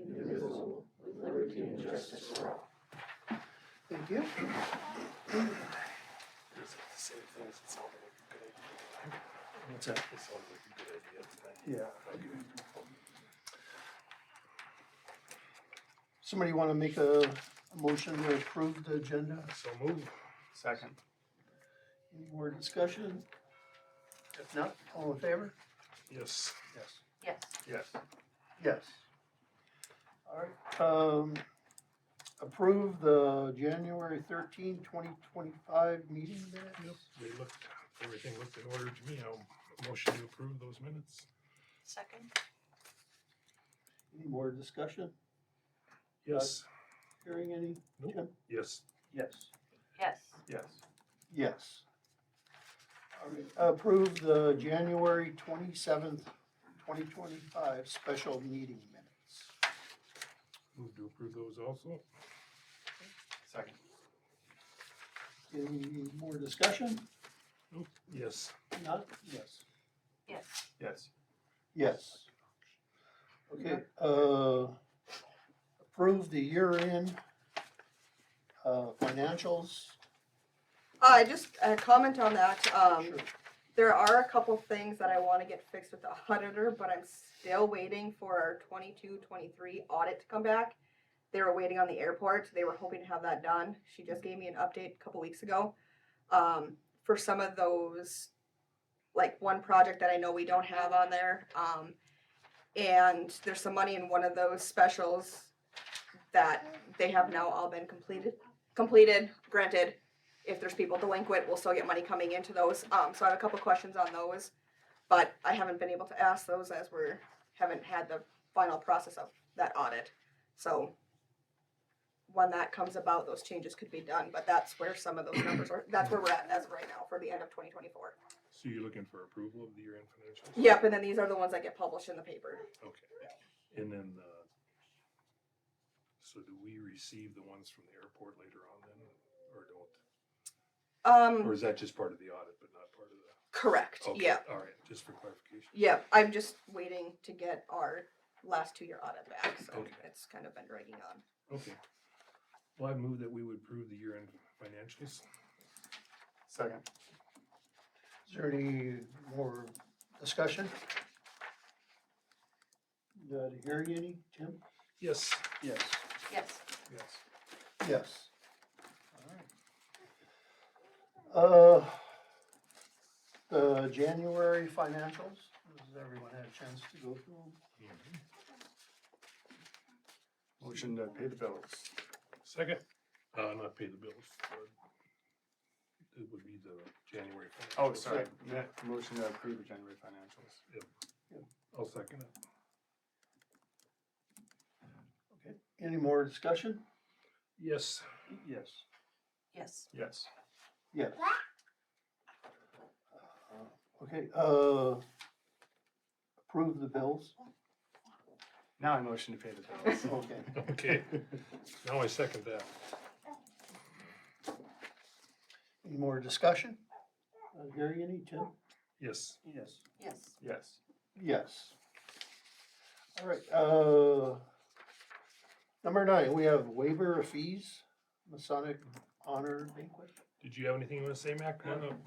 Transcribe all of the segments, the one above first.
indivisible, with liberty and justice for all. Thank you. What's that? It sounds like a good idea tonight. Yeah. Somebody want to make a motion to approve the agenda? So move. Second. Any more discussion? If not, all in favor? Yes. Yes. Yes. Yes. Yes. All right, approve the January 13, 2025 meeting minutes? They looked, everything looked in order to me. I'll motion to approve those minutes. Second? Any more discussion? Yes. Hearing any? Nope. Tim? Yes. Yes. Yes. Yes. Yes. All right, approve the January 27th, 2025 special meeting minutes. Move to approve those also. Second. Any more discussion? Nope. Yes. Not? Yes. Yes. Yes. Yes. Okay, approve the year-end financials. Just a comment on that. Sure. There are a couple things that I want to get fixed with the auditor, but I'm still waiting for our 22-23 audit to come back. They were waiting on the airport. They were hoping to have that done. She just gave me an update a couple weeks ago. For some of those, like one project that I know we don't have on there, and there's some money in one of those specials that they have now all been completed, granted. If there's people delinquent, we'll still get money coming into those. So I have a couple questions on those, but I haven't been able to ask those as haven't had the final process of that audit. So when that comes about, those changes could be done, but that's where some of those numbers are. That's where we're at as of right now for the end of 2024. So you're looking for approval of the year-end financials? Yep, and then these are the ones that get published in the paper. Okay. And then, so do we receive the ones from the airport later on then, or don't? Or is that just part of the audit, but not part of the? Correct. Okay, Yeah. all right, just for clarification. Yeah, I'm just waiting to get our last 2-year audit back, so Okay. it's kind of been dragging on. Okay. Well, I move that we would approve the year-end financials. Second. Is there any more discussion? Hearing any, Tim? Yes. Yes. Yes. Yes. Yes. All right. The January financials, has everyone had a chance to go through them? Motion to pay the bills. Second, not pay the bills, but it would be the January. Oh, financials. sorry. Motion to approve the January financials. I'll second it. Okay, any more discussion? Yes. Yes. Yes. Yes. Yes. Okay, approve the bills? Now I motion to pay the bills. Okay. Okay, now I second that. Any more discussion? Hearing any, Tim? Yes. Yes. Yes. Yes. Yes. All right, number 9, we have waiver of fees, Masonic Honor Banquet. Did you have anything you want to say, Mac? Come on up.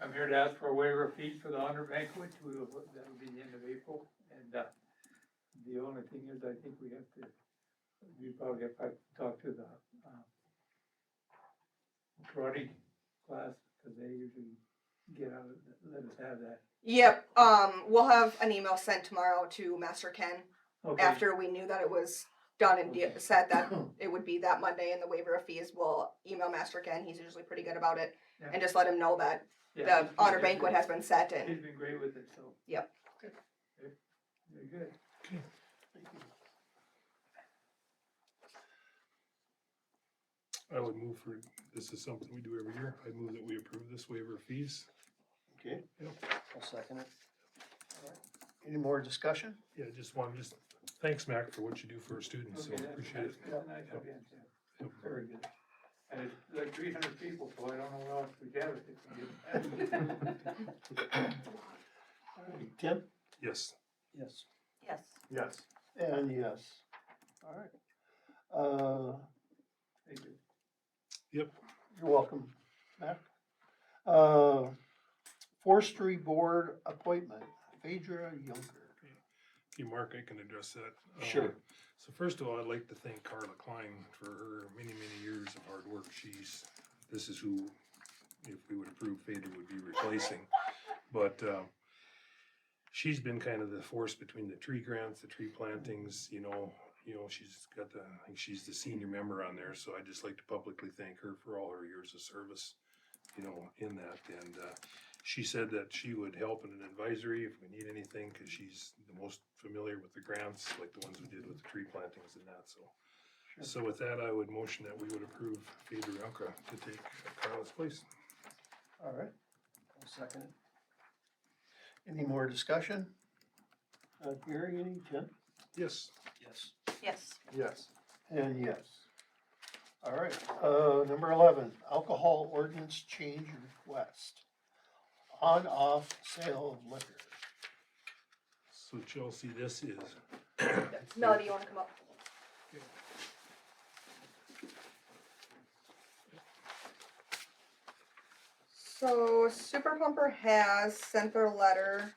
I'm here to ask for a waiver of fees for the honor banquet, that'll be the end of April, and, the only thing is, I think we probably have to talk to the, karate class, cause they usually let us have that. Yep, we'll have an email sent tomorrow to Master Ken Okay. after we knew that it was done and said that it would be that Monday and the waiver of fees. We'll email Master Ken, he's usually pretty good about it, Yeah. and just let him know that Yeah, the he's been honor very banquet good. has been set and, He's been great with it, so. Yep. Okay. Very good. I would move for, this is something we do every year. I move that we approve this waiver of fees. Okay. Yep. I'll second it. All right. Any more discussion? Yeah, thanks, Mac, for what you do for our students, so Okay, appreciate it. that's nice of you, yeah. Yep. Very good. And it's like 300 people, so I don't know what else we have. Tim? Yes. Yes. Yes. Yes. And yes. All right. Thank you. Yep. You're welcome, Mac. Forestry Board appointment, Phaedra Yunker. Okay, Mark, I can address that. Sure. So first of all, I'd like to thank Carla Klein for her many, many years of hard work. This is who, if we would approve, Phaedra would be replacing. But, she's been kind of the force between the tree grants, the tree plantings, she's got I think she's the senior member on there, so I'd just like to publicly thank her for all her years of service, in that. And, she said that she would help in an advisory if we need anything, cause she's the most familiar with the grants, like the ones we did with the tree plantings and that, so. So with that, I would motion that we would approve Phaedra Yunker to take Carla's place. All right. I'll second it. Any more discussion? Gary, any, Jen? Yes. Yes. Yes. Yes. And yes. All right, number 11, alcohol ordinance change request. On-off sale of liquor. So Chelsea, this is. Melody, you wanna come up? So Super Pumper has sent their letter,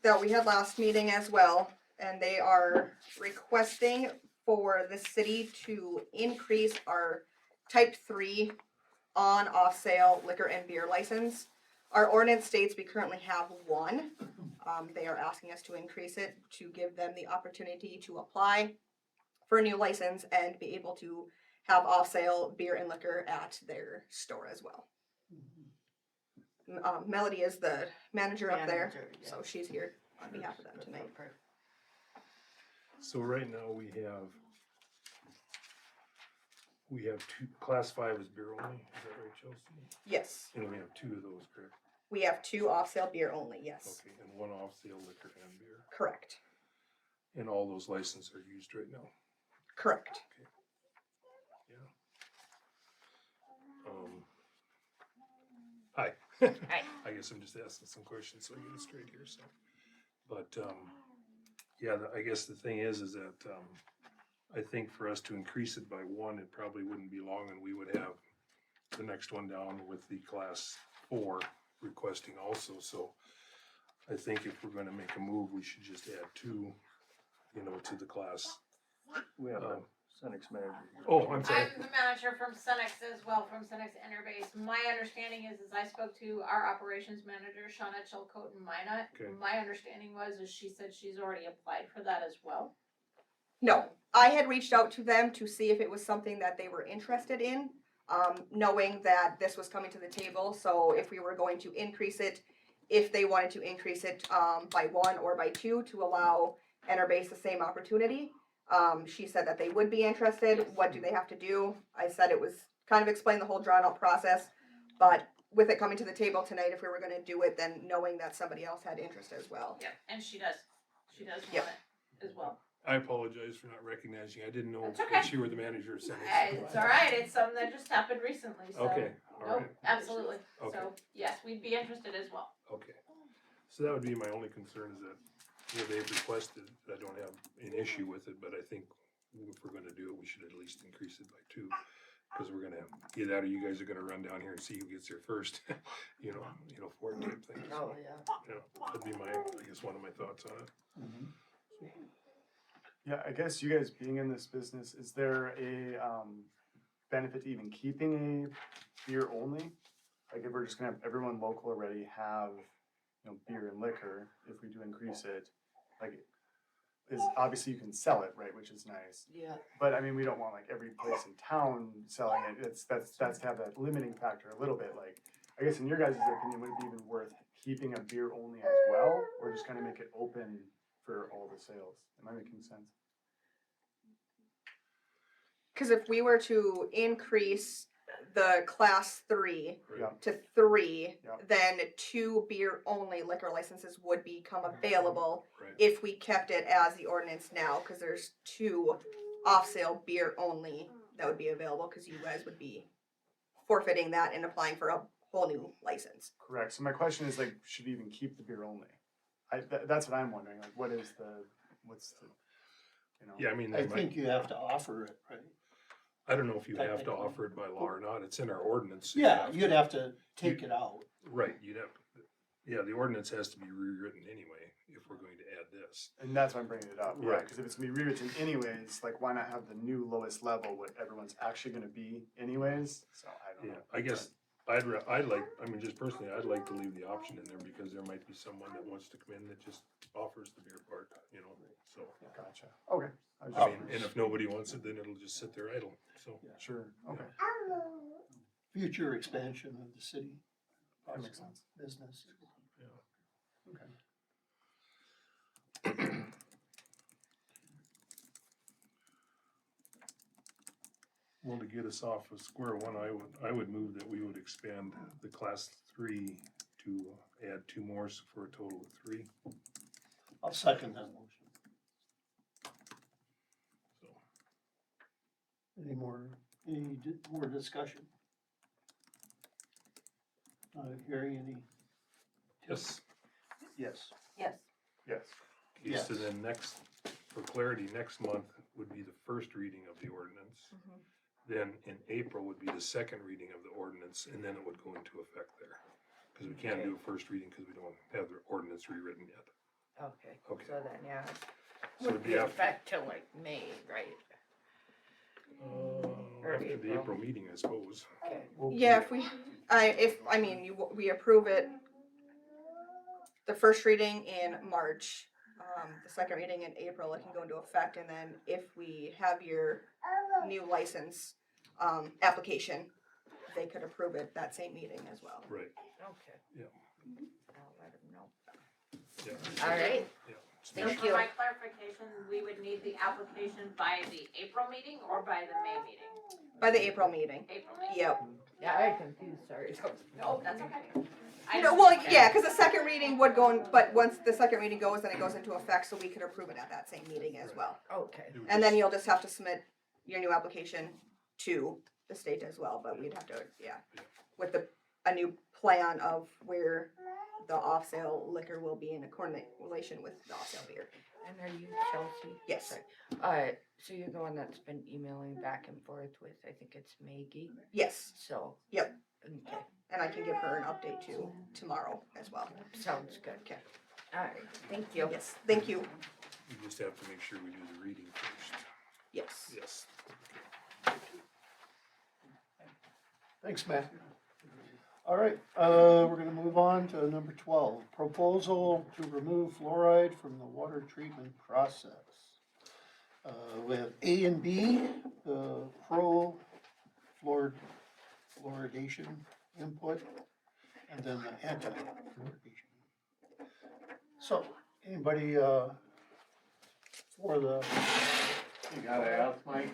that we had last meeting as well, and they are requesting for the city to increase our type 3 on-off sale liquor and beer license. Our ordinance states we currently have one. They are asking us to increase it to give them the opportunity to apply for a new license and be able to have off-sale beer and liquor at their store as well. Melody is the manager up there, Manager, yeah. so she's here on behalf of them tonight. So right now we have two, class 5 is beer only, is that right, Chelsea? Yes, And we have 2 of those, correct? we have 2 off-sale beer only, yes, Okay, and 1 off sale liquor and beer. correct, And all those licenses are used right now. correct. Hi. Hi. I guess I'm just asking some questions so I get it straight here, so. But, yeah, I guess the thing is that, I think for us to increase it by 1, it probably wouldn't be long and we would have the next one down with the class 4 requesting also, so. I think if we're gonna make a move, we should just add 2, to the class. We have a Senex manager. Oh, I'm sorry. I'm the manager from Cenex as well, from Cenex Interbase. My understanding is I spoke to our operations manager, Shauna Chilcote in Minot. Okay. My understanding is she said she's already applied for that as well. No, I had reached out to them to see if it was something that they were interested in, knowing that this was coming to the table, so if we were going to increase it, if they wanted to increase it, by 1 or by 2 to allow Interbase the same opportunity. She said that they would be interested. What do they have to do? I said it was kind of explain the whole drawn out process, but with it coming to the table tonight, if we were gonna do it, then knowing that somebody else had interest as well. Yep, and she does. She does Yep. want it as well. I apologize for not recognizing, I didn't know That's okay. that you were the manager of Senex. It's alright, it's something that just happened recently, so. Okay, all Nope, right, absolutely. Okay. So, yes, we'd be interested as well. okay. So that would be my only concern is that, they've requested, I don't have an issue with it, but I think if we're gonna do it, we should at least increase it by 2. Cause we're gonna, either that or you guys are gonna run down here and see who gets there first, for it type thing. So, yeah. that'd be I guess one of my thoughts on it. Yeah, I guess you guys being in this business, is there a benefit to even keeping a beer only? Like if we're just gonna have everyone local already have, beer and liquor, if we do increase it, like, is obviously you can sell it, right, which is nice. Yeah. But I mean, we don't want like every place in town selling it. That's to have that limiting factor a little bit. Like, I guess in your guys' opinion, would it be even worth keeping a beer only as well, or just kind of make it open for all the sales? Am I making sense? Because if we were to increase the class 3 Yeah. to 3, Yeah. then 2 beer only liquor licenses would become available Right. if we kept it as the ordinance now, because there's 2 off sale beer only that would be available, because you guys would be forfeiting that and applying for a whole new license. Correct. So my question is like, should we even keep the beer only? That's what I'm wondering. Like, what's the? you know? Yeah, I mean, I there might, think you have to offer it, right? I don't know if you have to technically. offer it by law or not, it's in our ordinance. Yeah, you'd have to take it out. Right, you'd have, yeah, the ordinance has to be rewritten anyway, if we're going to add this. And that's why I'm bringing it up, yeah, Right. cause if it's gonna be rewritten anyways, like, why not have the new lowest level, what everyone's actually gonna be anyways, so I don't Yeah, know. I guess I mean, just personally, I'd like to leave the option in there because there might be someone that wants to come in that just offers the beer part, you know, so. Gotcha, okay. I was I just mean, and curious. if nobody wants it, then it'll just sit there idle, so. Sure, okay, Future expansion of the city. that makes sense, Business. okay. Well, to get us off of square one, I would move that we would expand the class 3 to add 2 more for a total of 3, I'll second that motion. so. Any more discussion? Not hearing any, Yes, yes. Yes. Yes, okay, so Yes. then next, for clarity, next month would be the first reading of the ordinance. Mhm. Then in April would be the second reading of the ordinance, and then it would go into effect there. Cause we can't do a first reading because we don't have the ordinance rewritten yet. Okay, Okay. so then, yeah, So it'd would be be in after, effect till like May, right? Or after the April. April meeting, I suppose. Okay. Yeah, we approve it, the first reading in March, the second reading in April, it can go into effect, and then if we have your new license, application, they could approve it that same meeting as well. Right, Okay. Yeah. I'll let him know. yeah. All right, Yeah. So Thank for you. my clarification, we would need the application by the April meeting or by the May meeting? By the April meeting, April meeting? yep. yeah, I confused, sorry. No, that's okay. I No, just- well, yeah, cause the second reading would go in, but once the second reading goes, then it goes into effect, so we could approve it at that same meeting as well. Okay, It would And then just- you'll just have to submit your new application to the state as well, but we'd have to, yeah, with a new plan of where the off-sale liquor will be in correlation with the off-sale beer. and are you Chelsea? Yes. Sorry. So you're the one that's been emailing back and forth with, I think it's Maggie, Yes, so. Yep. Okay, and I can give her an update too tomorrow as well. sounds good. Okay. All right, thank you. Yes, thank you. We just have to make sure we do the reading first. Yes. Yes. Thanks, Matt. All right, we're gonna move on to number 12, proposal to remove fluoride from the water treatment process. We have A and B, the fluoridation input, and then the anti-fluoridation. So, anybody, for the, You gotta ask, Mike.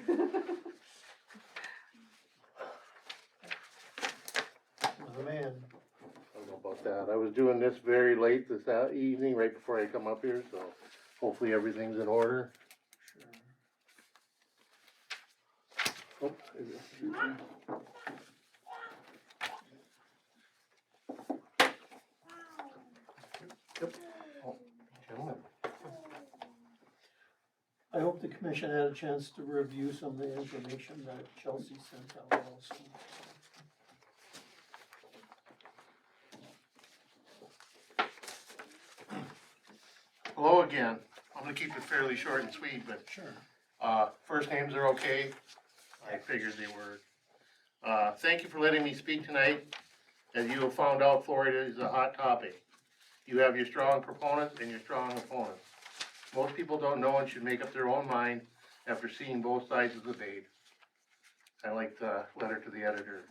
the man? I don't know about that. I was doing this very late this evening, right before I come up here, so hopefully everything's in order. Sure. Oops, is it- Gentlemen. I hope the commission had a chance to review some of the information that Chelsea sent out also. Hello again. I'm gonna keep it fairly short and sweet, but Sure. first names are okay. I figured they were. Thank you for letting me speak tonight. As you have found out, Florida is a hot topic. You have your strong proponents and your strong opponents. Most people don't know and should make up their own mind after seeing both sides of the debate. I like the letter to the editor.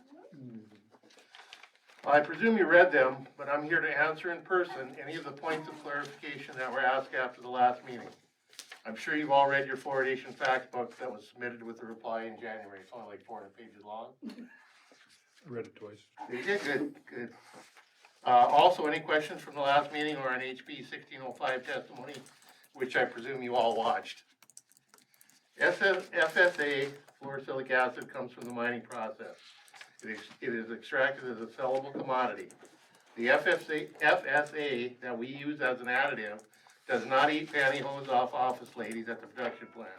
I presume you read them, but I'm here to answer in person any of the points of clarification that were asked after the last meeting. I'm sure you've all read your fluoridation facts book that was submitted with the reply in January. It's only like 400 pages long. I read it twice. You did good, good. Also, any questions from the last meeting or on HB 1605 testimony, which I presume you all watched? FSA, fluorosilicic acid, comes from the mining process. It is extracted as a sellable commodity. The FSA that we use as an additive does not eat pantyhose off office ladies at the production plant.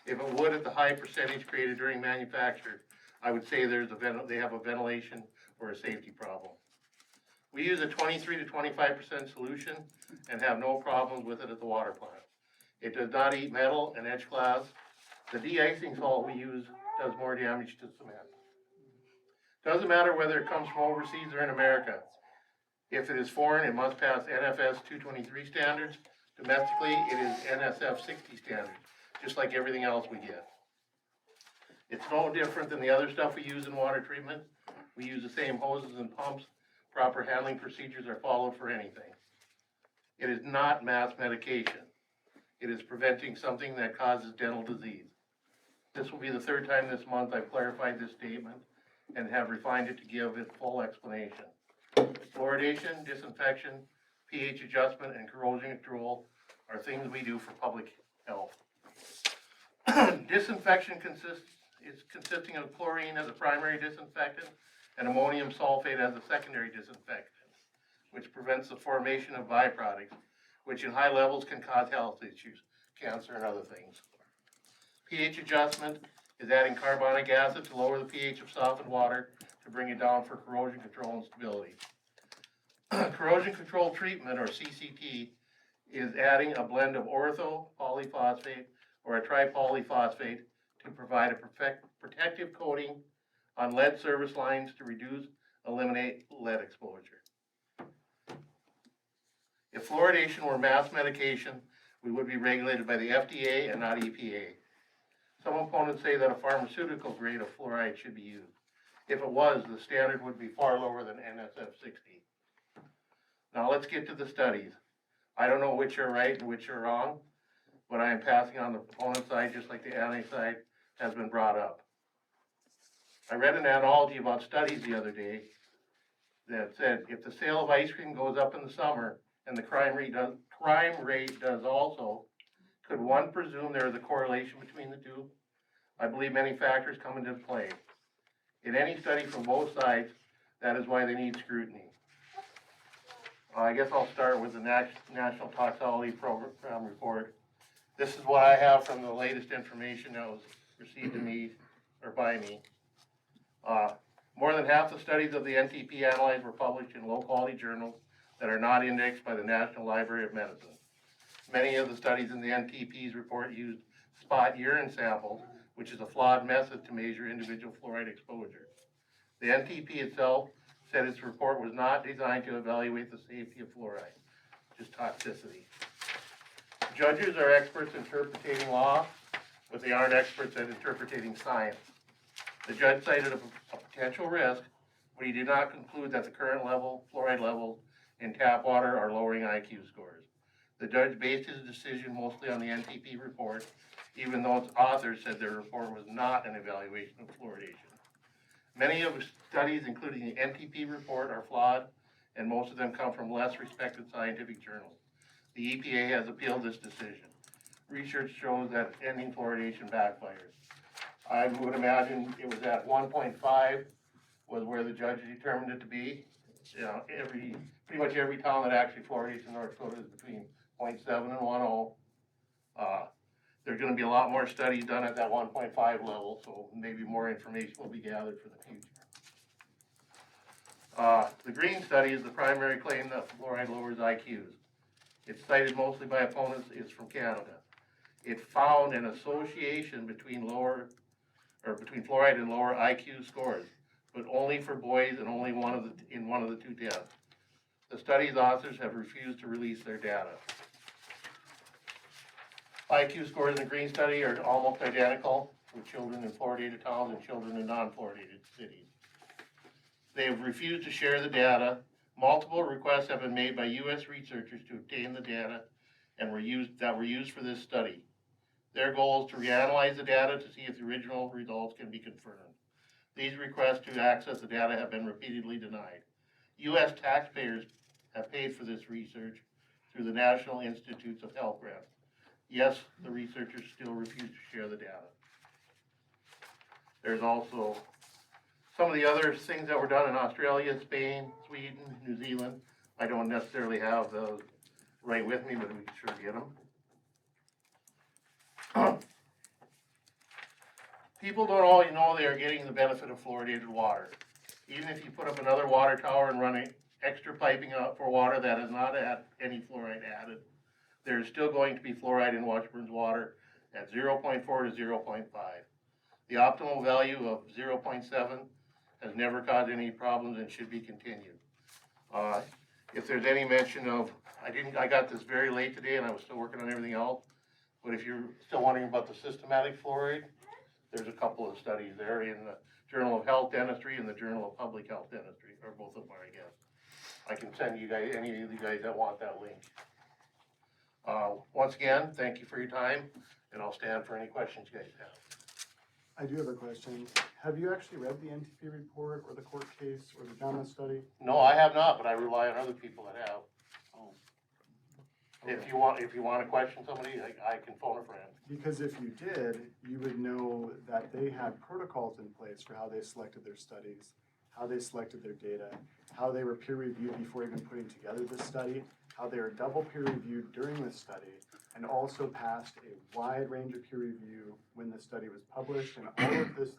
If it would at the high percentage created during manufacture, I would say they have a ventilation or a safety problem. We use a 23 to 25% solution and have no problems with it at the water plant. It does not eat metal and etch glass. The de-icing salt we use does more damage to cement. Doesn't matter whether it comes from overseas or in America. If it is foreign, it must pass NFS 223 standards. Domestically, it is NSF 60 standards, just like everything else we get. It's no different than the other stuff we use in water treatment. We use the same hoses and pumps. Proper handling procedures are followed for anything. It is not mass medication. It is preventing something that causes dental disease. This will be the third time this month I've clarified this statement and have refined it to give it full explanation. Fluoridation, disinfection, pH adjustment, and corrosion control are things we do for public health. Disinfection consisting of chlorine as a primary disinfectant and ammonium sulfate as a secondary disinfectant, which prevents the formation of byproducts, which in high levels can cause health issues, cancer and other things. pH adjustment is adding carbonic acid to lower the pH of softened water to bring it down for corrosion control and stability. Corrosion control treatment, or CCT, is adding a blend of ortho polyphosphate or a tripolyphosphate to provide a protective coating on lead service lines to eliminate lead exposure. If fluoridation were mass medication, we would be regulated by the FDA and not EPA. Some opponents say that a pharmaceutical grade of fluoride should be used. If it was, the standard would be far lower than NSF 60. Now let's get to the studies. I don't know which are right and which are wrong, but I am passing on the proponent side just like the anti side has been brought up. I read an analogy about studies the other day that said if the sale of ice cream goes up in the summer and the crime rate does also, could one presume there is a correlation between the two? I believe many factors come into play. In any study from both sides, that is why they need scrutiny. I guess I'll start with the National Toxicology Program report. This is what I have from the latest information that was received to me, or by me. More than half the studies of the NTP analyzed were published in low-quality journals that are not indexed by the National Library of Medicine. Many of the studies in the NTP's report used spot urine samples, which is a flawed method to measure individual fluoride exposure. The NTP itself said its report was not designed to evaluate the safety of fluoride, just toxicity. Judges are experts interpreting law, but they aren't experts at interpreting science. The judge cited a potential risk, but he did not conclude that the current fluoride levels in tap water are lowering IQ scores. The judge based his decision mostly on the NTP report, even though its authors said their report was not an evaluation of fluoridation. Many of the studies, including the NTP report, are flawed, and most of them come from less respected scientific journals. The EPA has appealed this decision. Research shows that ending fluoridation backfires. I would imagine it was at 1.5 was where the judge determined it to be. You know, pretty much every town that actually fluoridates in North Dakota is between 0.7 and 1.0. There's going to be a lot more studies done at that 1.5 level, so maybe more information will be gathered for the future. The green study is the primary claim that fluoride lowers IQs. It's cited mostly by opponents. It's from Canada. It found an association between fluoride and lower IQ scores, but only for boys and only in one of the two tests. The study's authors have refused to release their data. IQ scores in the green study are almost identical with children in fluoridated towns and children in non-fluoridated cities. They have refused to share the data. Multiple requests have been made by U.S. researchers to obtain the data that were used for this study. Their goal is to reanalyze the data to see if the original results can be confirmed. These requests to access the data have been repeatedly denied. U.S. taxpayers have paid for this research through the National Institutes of Health grants. Yes, the researchers still refuse to share the data. There's also some of the other things that were done in Australia, Spain, Sweden, New Zealand. I don't necessarily have those right with me, but we can sure get them. People don't always know they are getting the benefit of fluoridated water. Even if you put up another water tower and run extra piping out for water that has not had any fluoride added, there's still going to be fluoride in Washburn's water at 0.4 to 0.5. The optimal value of 0.7 has never caused any problems and should be continued. If there's any mention of, I got this very late today and I was still working on everything else, but if you're still wondering about the systematic fluoride, there's a couple of studies there in the Journal of Health Dentistry and the Journal of Public Health Dentistry, or both of them are, I guess. I can send you guys, any of you guys that want that link. Once again, thank you for your time, and I'll stand for any questions you guys have. I do have a question. Have you actually read the NTP report or the court case or the JAMA study? No, I have not, but I rely on other people that have. Oh. If you want to question somebody, I can phone a friend. Because if you did, you would know that they had protocols in place for how they selected their studies, how they selected their data, how they were peer reviewed before even putting together this study, how they were double peer reviewed during this study, and also passed a wide range of peer review when the study was published. And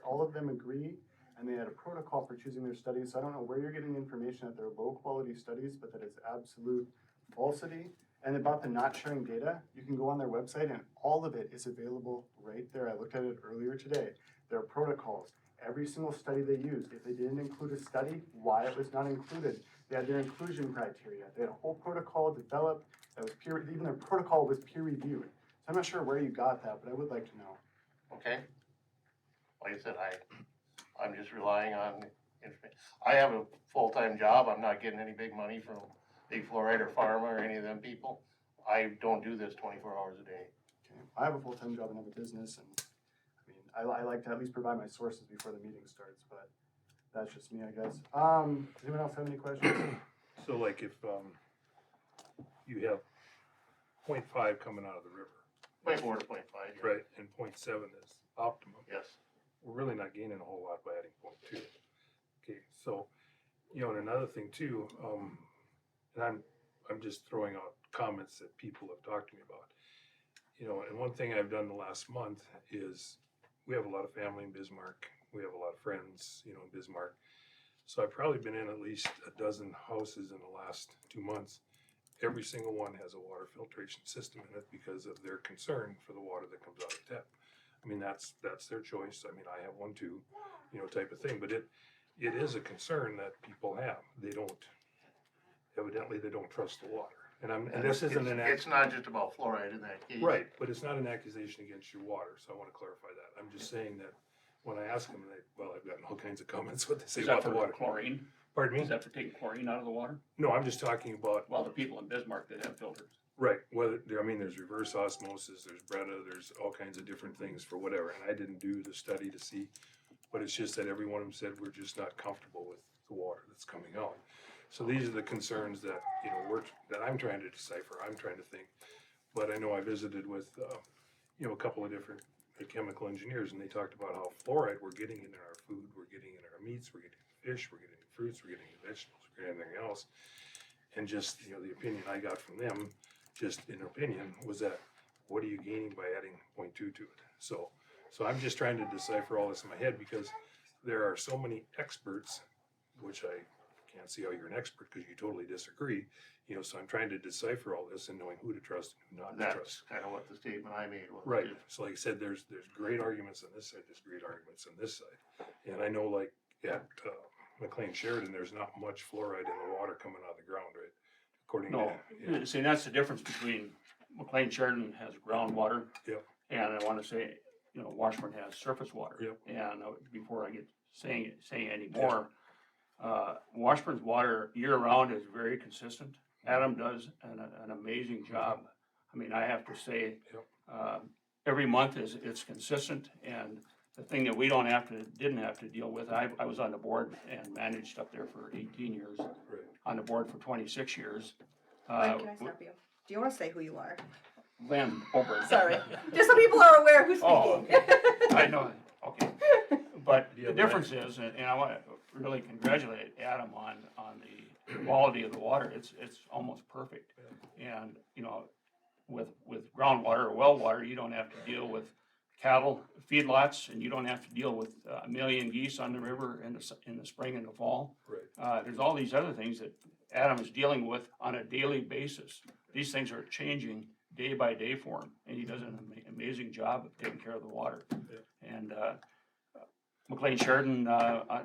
all of them agree, and they had a protocol for choosing their studies. So I don't know where you're getting the information that they're low quality studies, but that it's absolute falsity. And about the not sharing data, you can go on their website and all of it is available right there. I looked at it earlier today. There are protocols. Every single study they used, if they didn't include a study, why it was not included. They had their inclusion criteria. They had a whole protocol developed that was even their protocol was peer reviewed. So I'm not sure where you got that, but I would like to know. Okay? Like I said, I'm just relying on information. I have a full-time job. I'm not getting any big money from Big Fluoride or Pharma or any of them people. I don't do this 24 hours a day. Okay. I have a full-time job and have a business, and I like to at least provide my sources before the meeting starts, but that's just me, I guess. Does anyone else have any questions? So like if, you have 0.5 coming out of the river. 0.4 to 0.5. Yeah. Right, and 0.7 is optimum. Yes. We're really not gaining a whole lot by adding 0.2. Okay, so, you know, and another thing too, and I'm just throwing out comments that people have talked to me about. You know, and one thing I've done the last month is we have a lot of family in Bismarck. We have a lot of friends, you know, in Bismarck. So I've probably been in at least a dozen houses in the last 2 months. Every single one has a water filtration system in it because of their concern for the water that comes out of the tap. I mean, that's their choice. I mean, I have one too, you know, type of thing. But it is a concern that people have. Evidently they don't trust the water. And this isn't an It's not just about fluoride in that case. right, but it's not an accusation against your water. So I want to clarify that. I'm just saying that when I ask them, I've gotten all kinds of comments what they say Is about that the for water. chlorine? Pardon me? Is that for taking chlorine out of the water? No, I'm just talking about Well, the people in Bismarck that have filters. right. Whether there's reverse osmosis, there's Brita, there's all kinds of different things for whatever. And I didn't do the study to see, but it's just that every one of them said we're just not comfortable with the water that's coming out. So these are the concerns that, you know, that I'm trying to decipher. I'm trying to think. But I know I visited with, you know, a couple of different chemical engineers, and they talked about how fluoride we're getting in our food, we're getting in our meats, we're getting in fish, we're getting in fruits, we're getting in vegetables, we're getting everything else. And just, you know, the opinion I got from them, just in opinion, was that what are you gaining by adding 0.2 to it? So I'm just trying to decipher all this in my head because there are so many experts, which I can't see how you're an expert because you totally disagree. You know, so I'm trying to decipher all this and knowing who to trust and who not to That's trust. kind of what the statement I made was. Right. So like I said, there's great arguments on this side, there's great arguments on this side. And I know like at McLean Sheridan, there's not much fluoride in the water coming out of the ground, right? According No, to, yeah. see, that's the difference between McLean Sheridan has groundwater. Yep. And I wanna say, you know, Washburn has surface water. Yep. And before I get saying any more, Washburn's water year round is very consistent. Adam does an amazing job. I mean, I have to say, every month it's consistent, and the thing that we didn't have to deal with, I was on the board and managed up there for 18 years, Right. on the board for 26 years. Glenn, can I stop you? Do you wanna say who you are? Glenn Oberg. Sorry, just so people are aware who's Oh, speaking. I know, okay. But Yeah, the difference is, and I want to really congratulate Adam on the quality of the water, it's almost perfect. And, you know, with groundwater or well water, you don't have to deal with cattle feedlots, and you don't have to deal with a million geese on the river in the spring and the fall. Right. There's all these other things that Adam is dealing with on a daily basis. These things are changing day by day for him, and he does an amazing job of taking care of the water. Yeah. And McLean Sheridan,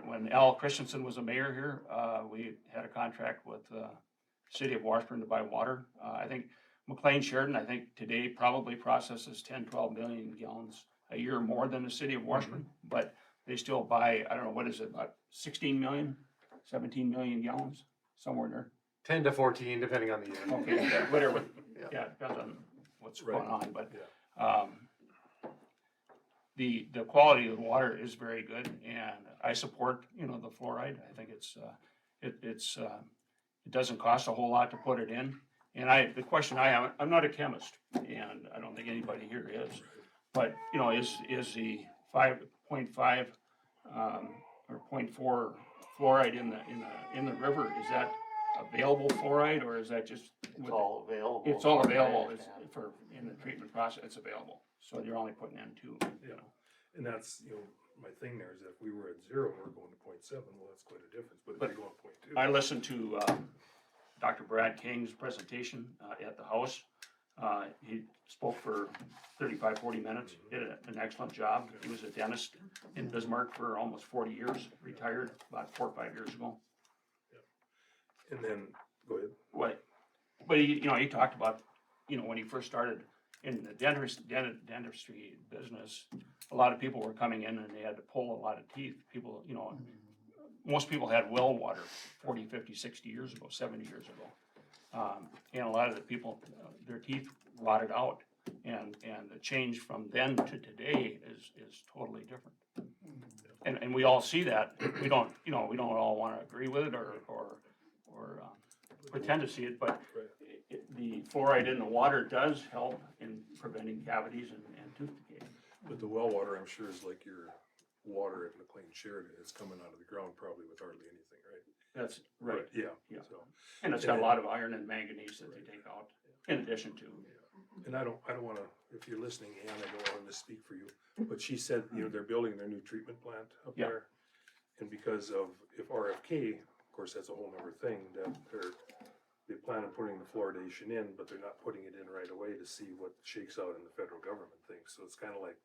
when Al Christensen was a mayor here, we had a contract with the city of Washburn to buy water. I think McLean Sheridan, I think today probably processes 10, 12 million gallons a year more than the city of Washburn, but they still buy, I don't know, what is it, about 16 million, 17 million gallons, somewhere in there. 10 to 14, depending on the year. Okay, yeah, whatever, yeah, it depends on what's Right. going on, but, Yeah. the quality of the water is very good, and I support, you know, the fluoride. I think it doesn't cost a whole lot to put it in. And the question I have, I'm not a chemist, and I don't think anybody here is, but, you know, is the 5.5, or 0.4 fluoride in the river, is that available fluoride, or is that just? It's all available. It's all available, it's in the treatment process, it's available, so you're only putting in 2, you know. And that's, you know, my thing there is that if we were at 0 and we're going to 0.7, well, that's quite a difference, but if you're going 0.2. I listened to Dr. Brad King's presentation at the House. He spoke for 35, 40 minutes, did an excellent job. He was a dentist in Bismarck for almost 40 years, retired about 4 or 5 years ago. And then, go ahead. But he talked about, you know, when he first started in the dentistry business, a lot of people were coming in and they had to pull a lot of teeth. People, you know, most people had well water 40, 50, 60 years ago, 70 years ago. And a lot of the people, their teeth rotted out. And the change from then to today is totally different. And we all see that. We don't all want to agree with it or pretend to see it, but the fluoride in the water does help in preventing cavities and tooth decay. But the well water, I'm sure, is like your water at McLean Sheridan. It's coming out of the ground probably with hardly anything, right? That's right. Yeah. Yeah. So, And it's got a lot of iron and manganese that they take out in addition to. and I don't wanna, if you're listening, Ann, I don't wanna misspeak for you, but she said, you know, they're building their new treatment plant up Yeah. there. And because of, if RFK, of course, that's a whole nother thing, that they plan on putting the fluoridation in, but they're not putting it in right away to see what shakes out in the federal government thinks. So it's kinda like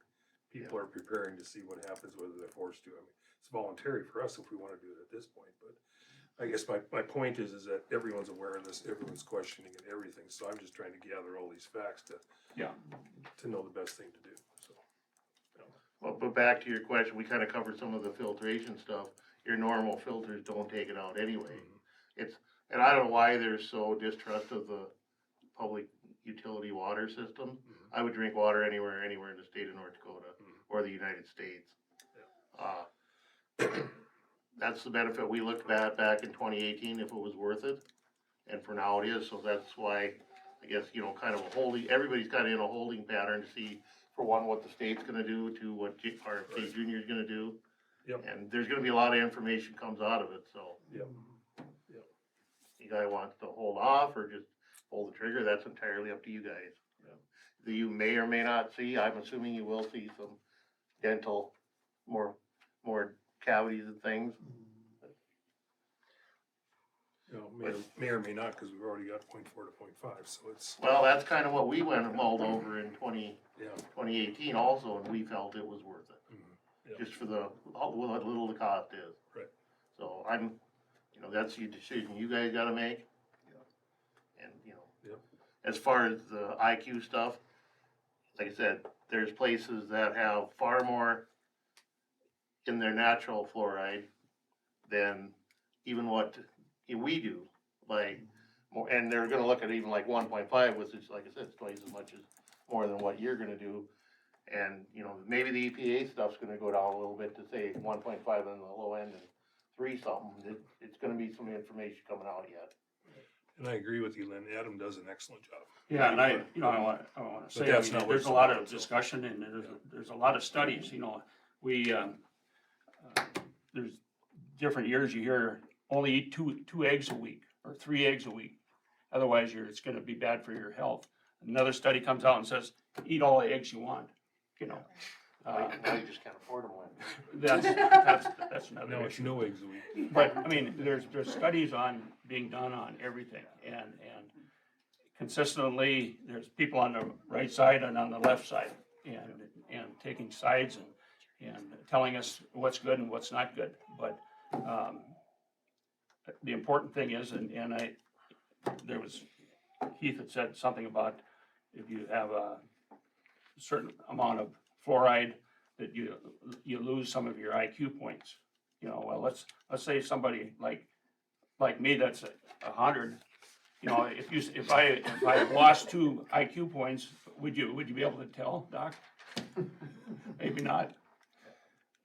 people are preparing to see what happens, whether they're forced to. I mean, it's voluntary for us if we wanna do it at this point, but I guess my point is that everyone's aware of this, everyone's questioning and everything, so I'm just trying to gather all these facts to know the best thing to do, so. Well, but back to your question, we kinda covered some of the filtration stuff. Your normal filters don't take it out anyway. And I don't know why they're so distrust of the public utility water system. I would drink water anywhere in the state of North Dakota or the United States. That's the benefit we looked at back in 2018, if it was worth it. And for now it is, so that's why, I guess, you know, kind of everybody's kind of in a holding pattern to see, for one, what the state's gonna do, to what RFK Junior's gonna do. Yep. And there's gonna be a lot of information comes out of it, so. Yep. You guy wants to hold off or just pull the trigger, that's entirely up to you guys. You may or may not see, I'm assuming you will see some dental, more cavities and things. You know, may or may not, cause we've already got 0.4 to 0.5, so it's, Well, that's kind of what we went and mulled over in 2018 yeah. also, and we felt it was worth it. Yeah. Just for what little the cost is. Right. So that's your decision you guys gotta make. And, Yep. as far as the IQ stuff, like I said, there's places that have far more in their natural fluoride than even what we do. Like, more, and they're gonna look at even like 1.5, which is, like I said, it's twice as much as more than what you're gonna do. And, maybe the EPA stuff's gonna go down a little bit to say 1.5 on the low end and 3 something. It's gonna be some information coming out yet. And I agree with you, Lynn, Adam does an excellent job. Yeah, and I wanna say, that's not what there's it's a lot about, of so. discussion and there's a lot of studies, we, there's different years you hear only eat two eggs a week or 3 eggs a week. Otherwise, it's gonna be bad for your health. Another study comes out and says, eat all the eggs you want, you know. Now you just can't afford them one. That's another No, it's issue. no eggs a week. But, I mean, there's studies being done on everything, and consistently, there's people on the right side and on the left side, and taking sides and telling us what's good and what's not good, but, the important thing is, Keith had said something about if you have a certain amount of fluoride, that you lose some of your IQ points. You know, well, let's say somebody like me that's 100, you know, if I lost 2 IQ points, would you be able to tell, Doc? Maybe not.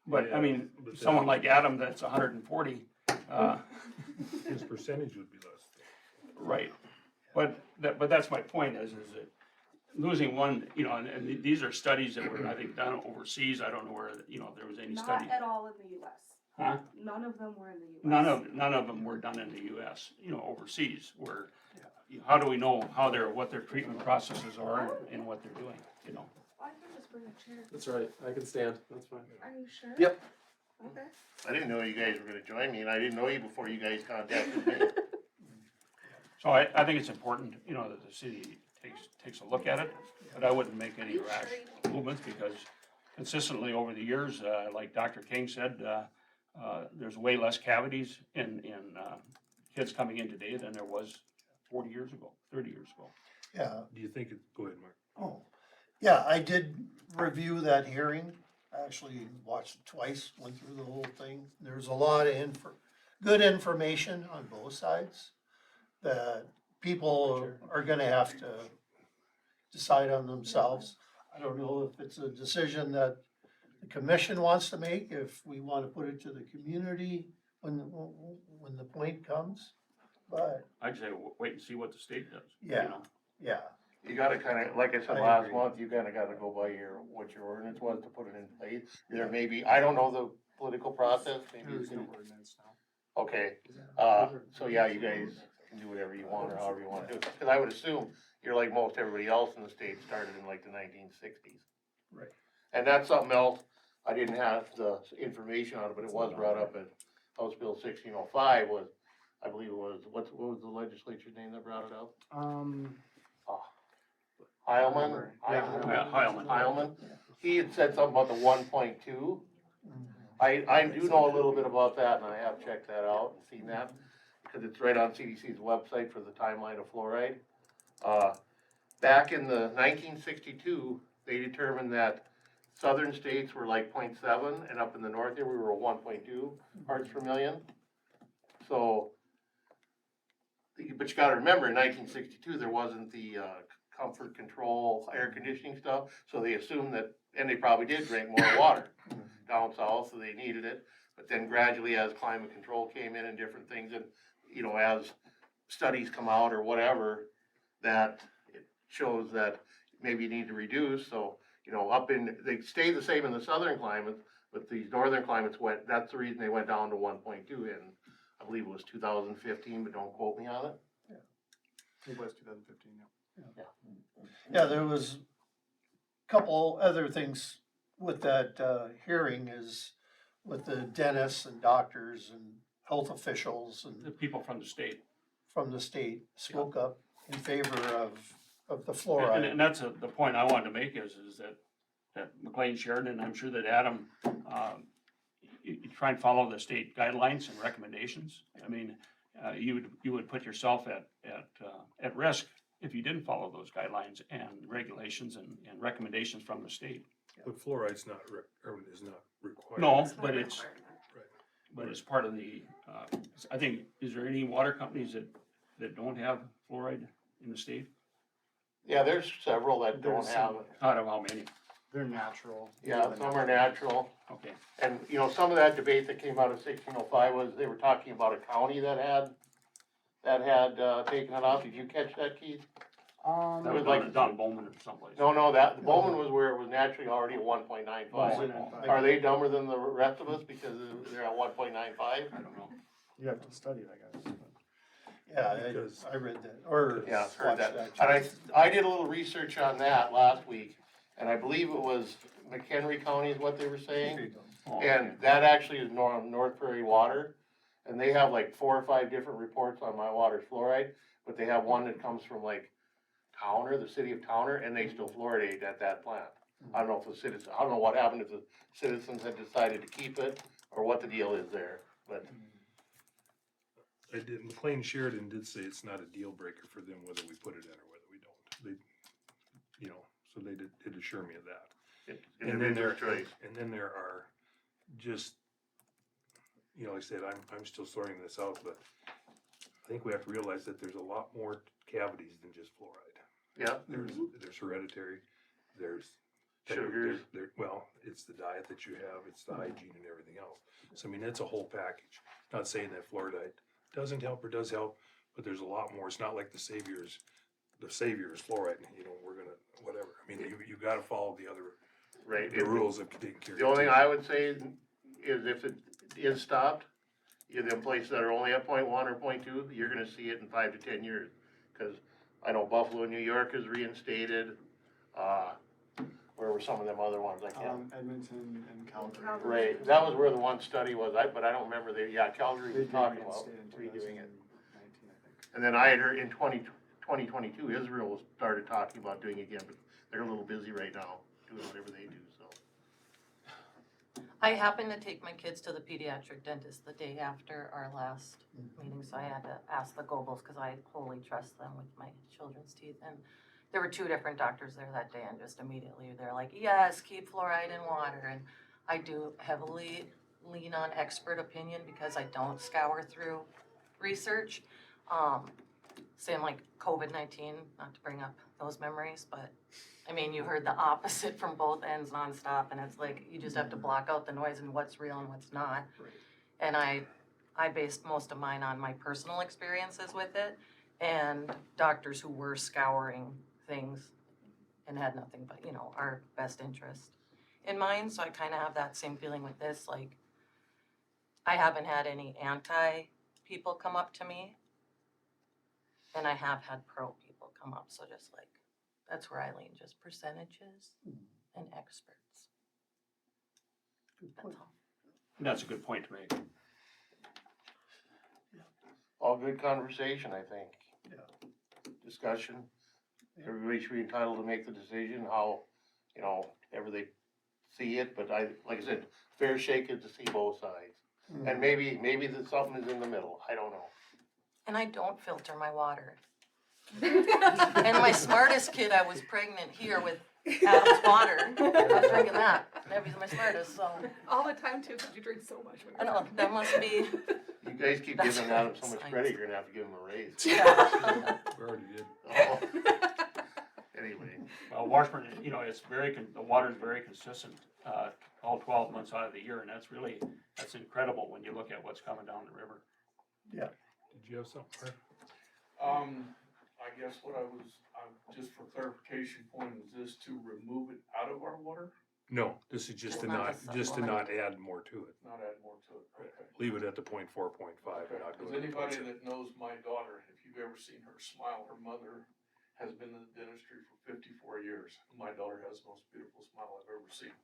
But, I mean, Yeah, but someone like Adam that's 140, His percentage would be less. right. But that's my point is that losing one, you know, and these are studies that were, I think, done overseas. I don't know where, you know, if there was any study. Not at all in the US. Huh? None of them were in the US. None of them were done in the US, you know, overseas, where, how do we know what their treatment processes are and what they're doing, you know? I can just bring a chair. That's right, I can stand, that's fine. Are you sure? Yep. Okay. I didn't know you guys were gonna join me, and I didn't know you before you guys contacted me. So I think it's important, you know, that the city takes a look at it, but I wouldn't make any rash movements, because consistently over the years, like Dr. King said, there's way less cavities in kids coming in today than there was 40 years ago, 30 years ago. Yeah, Do you think go ahead, Mark. oh, yeah, I did review that hearing. I actually watched it twice, went through the whole thing. There's a lot of good information on both sides that people are gonna have to decide on themselves. I don't know if it's a decision that the commission wants to make, if we wanna put it to the community when the point comes, but, I'd say wait and see what the state does. you Yeah. know? yeah. You gotta kinda, like I said I last agree. month, you kinda gotta go by what your ordinance was to put it in place. There may be, I don't know the political process, maybe you There's no can, ordinance now. okay. So yeah, you guys can do whatever you want or however you wanna do it. Cause I would assume you're like most everybody else in the state, started in like the 1960s. Right. And that's something else, I didn't have the information on it, but it was brought up at House Bill 1605 was, I believe it was, what was the legislature's name that brought it up? Heilman? Yeah, Heilman. Heilman, he had said something about the 1.2. I do know a little bit about that, and I have checked that out and seen that, because it's right on CDC's website for the timeline of fluoride. Back in the 1962, they determined that southern states were like 0.7, and up in the north here, we were 1.2 parts per million. So, but you gotta remember, in 1962, there wasn't the comfort control, air conditioning stuff, so they assumed that, and they probably did drink more water down south, so they needed it. But then gradually, as climate control came in and different things, and, you know, as studies come out or whatever, that it shows that maybe you need to reduce, so, you know, they stay the same in the southern climates, but these northern climates that's the reason they went down to 1.2 in, I believe it was 2015, but don't quote me on it. It was 2015, yeah. Yeah, there was a couple other things with that hearing is with the dentists and doctors and health officials The and people from the state. from the state spoke up in favor of the And fluoride. that's the point I wanted to make is that McLean shared, and I'm sure that Adam, you try and follow the state guidelines and recommendations. I mean, you would put yourself at risk if you didn't follow those guidelines and regulations and recommendations from the state. But fluoride's not, is not required. No, It's not but a it's, requirement. but it's part of the, I think, is there any water companies that don't have fluoride in the state? Yeah, there's several that don't There's have some- it. Out of how many? They're natural. Yeah, some are natural. Okay. And, you know, some of that debate that came out of 1605 was, they were talking about a county that had taken it off. Did you catch that, Keith? That was was like- like Don Bowman or someplace. No, the Bowman was where it was naturally already at 1.95. Oh, Are they dumber than the rest of us because they're at 1.95? I don't know. You have to study it, I guess. Yeah, Because- I read that, or Yeah, I've heard watched that. that. And I did a little research on that last week, and I believe it was McHenry County is what they were saying. And that actually is North Prairie Water, and they have like 4 or 5 different reports on my water's fluoride, but they have one that comes from like Towner, the city of Towner, and they still fluoridate at that plant. I don't know if the citizens, I don't know what happened if the citizens had decided to keep it, or what the deal is there, but. McLean Sheridan did say it's not a deal breaker for them whether we put it in or whether we don't. They, so they did assure me of that. And then Individual choice. And then there are just, like I said, I'm still sorting this out, but I think we have to realize that there's a lot more cavities than just fluoride. Yeah, There's hereditary, there's. Sugars. Well, it's the diet that you have, it's the hygiene and everything else. So I mean, it's a whole package. Not saying that fluoride doesn't help or does help, but there's a lot more. It's not like the savior is fluoride, we're gonna, whatever. I mean, you gotta follow the other, right. the rules of taking care of. The only thing I would say is if it is stopped, them places that are only at 0.1 or 0.2, you're gonna see it in 5 to 10 years. Cause I know Buffalo, New York is reinstated, where were some of them other ones, I can't. Edmonton and Calgary. Right, that was where the one study was, but I don't remember Calgary They was did talking about reinstate in redoing it. 2019, I think. And then I had heard in 2022, Israel started talking about doing it again, but they're a little busy right now, doing whatever they do, so. I happened to take my kids to the pediatric dentist the day after our last meeting, so I had to ask the Gobles, because I wholly trust them with my children's teeth. And there were 2 different doctors there that day, and just immediately they're like, yes, keep fluoride in water. And I do heavily lean on expert opinion because I don't scour through research. Same like COVID-19, not to bring up those memories, but I mean, you heard the opposite from both ends nonstop, and it's like, you just have to block out the noise and what's real and what's not. And I based most of mine on my personal experiences with it, and doctors who were scouring things and had nothing but, our best interest in mind. So I kind of have that same feeling with this. Like, I haven't had any anti people come up to me, and I have had pro people come up. So just like, that's where I lean, just percentages and experts. That's all. That's a good point to make. All good conversation, I think. Yeah. Discussion. Everybody should be entitled to make the decision how, ever they see it, but like I said, fair shake is to see both sides. And maybe that something is in the middle, I don't know. And I don't filter my water. And my smartest kid, I was pregnant here with Adam's water. I was drinking that. That was my smartest, so. All the time too, because you drink so much. When I you're know, that must be. You guys keep That's giving Adam so much science. credit, you're gonna have to give him a raise. Yeah. We already did. Oh. Anyway, Well, Washburn, it's the water's very consistent, all 12 months out of the year, and that's incredible when you look at what's coming down the river. Did you have something, Mark? I guess what just for clarification point, is this to remove it out of our water, No, this is just to not add more to it. not add more to it? Okay. Leave it at the 0.4, 0.5 and not go Because to the anybody 0.7. that knows my daughter, if you've ever seen her smile, her mother has been in the dentistry for 54 years. My daughter has the most beautiful smile I've ever seen.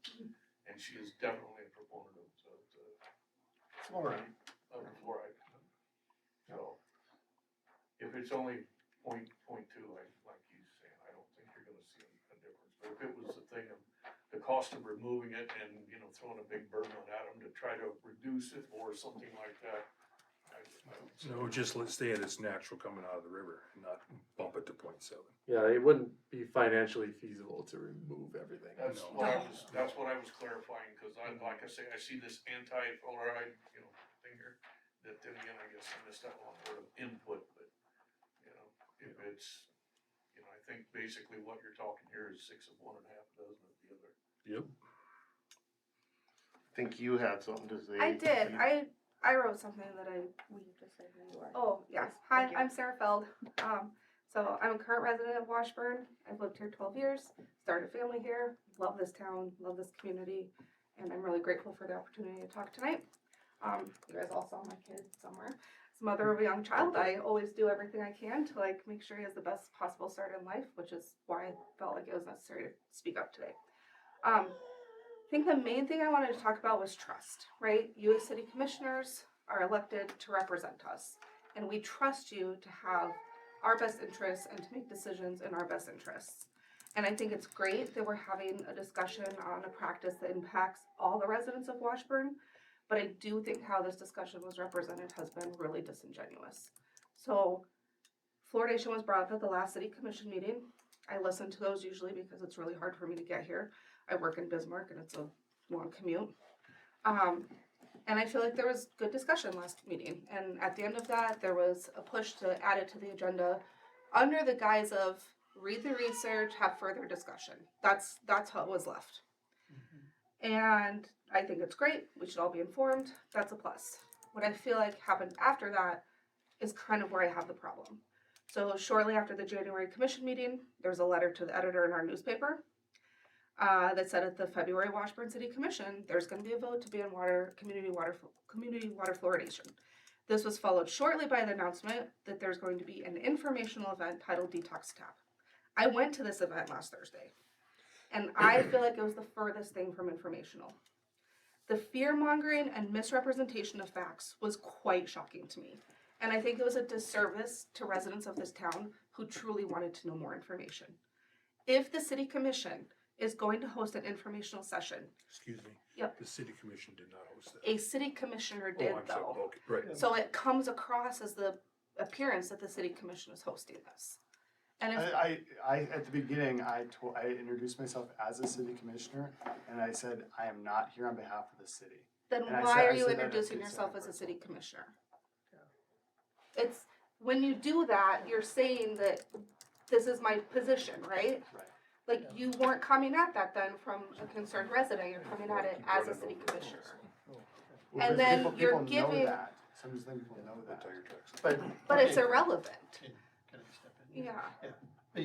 And she is definitely a proponent of Fluoride. fluoride. So, if it's only point two, like he's saying, I don't think you're gonna see a difference. But if it was the thing of the cost of removing it and, throwing a big burden on Adam to try to reduce it or something like that, I would say. No, just let's stay at its natural coming out of the river and not bump it to 0.7. Yeah, it wouldn't be financially feasible to remove everything. That's No. what I was clarifying, cause like I say, I see this anti-fluoride, thing here, that then again, I guess I missed out on word of input, but, if it's, I think basically what you're talking here is 6 of one and a half dozen of the other. Yep. I think you had something to say. I did. I wrote something that Will you just say who you are? Oh, yes. Hi, I'm Sarah Feld. So I'm a current resident of Washburn. I've lived here 12 years, started a family here, love this town, love this community, and I'm really grateful for the opportunity to talk tonight. You guys all saw my kid somewhere. As a mother of a young child, I always do everything I can to like make sure he has the best possible start in life, which is why I felt like it was necessary to speak up today. I think the main thing I wanted to talk about was trust, right? You as city commissioners are elected to represent us, and we trust you to have our best interests and to make decisions in our best interests. And I think it's great that we're having a discussion on a practice that impacts all the residents of Washburn, but I do think how this discussion was represented has been really disingenuous. So fluoridation was brought up at the last city commission meeting. I listen to those usually because it's really hard for me to get here. I work in Bismarck and it's a long commute. And I feel like there was good discussion last meeting. And at the end of that, there was a push to add it to the agenda under the guise of read the research, have further discussion. That's how it was left. And I think it's great. We should all be informed. That's a plus. What I feel like happened after that is kind of where I have the problem. So shortly after the January commission meeting, there was a letter to the editor in our newspaper that said at the February Washburn City Commission, there's going to be a vote to ban community water fluoridation. This was followed shortly by the announcement that there's going to be an informational event titled Detox Tap. I went to this event last Thursday, and I feel like it was the furthest thing from informational. The fear-mongering and misrepresentation of facts was quite shocking to me, and I think it was a disservice to residents of this town who truly wanted to know more information. If the city commission is going to host an informational session. Excuse me. Yep. The city commission did not host that. A city commissioner did, Oh, I'm sorry. though. Okay, right. So it comes across as the appearance that the city commission is hosting this. And if, I at the beginning, I introduced myself as a city commissioner, and I said, I am not here on behalf of the city. then and I why said- are I you said that introducing to yourself Senator as a city Bristol. commissioner? It's, when you do that, you're saying that this is my position, right? Right. Like, you weren't coming at that then from a concerned resident, you're coming at it as a city commissioner. Well, And because then people you're know giving- that. Sometimes people know that. Tire tracks. But it's okay, irrelevant. Can I step in? Yeah. But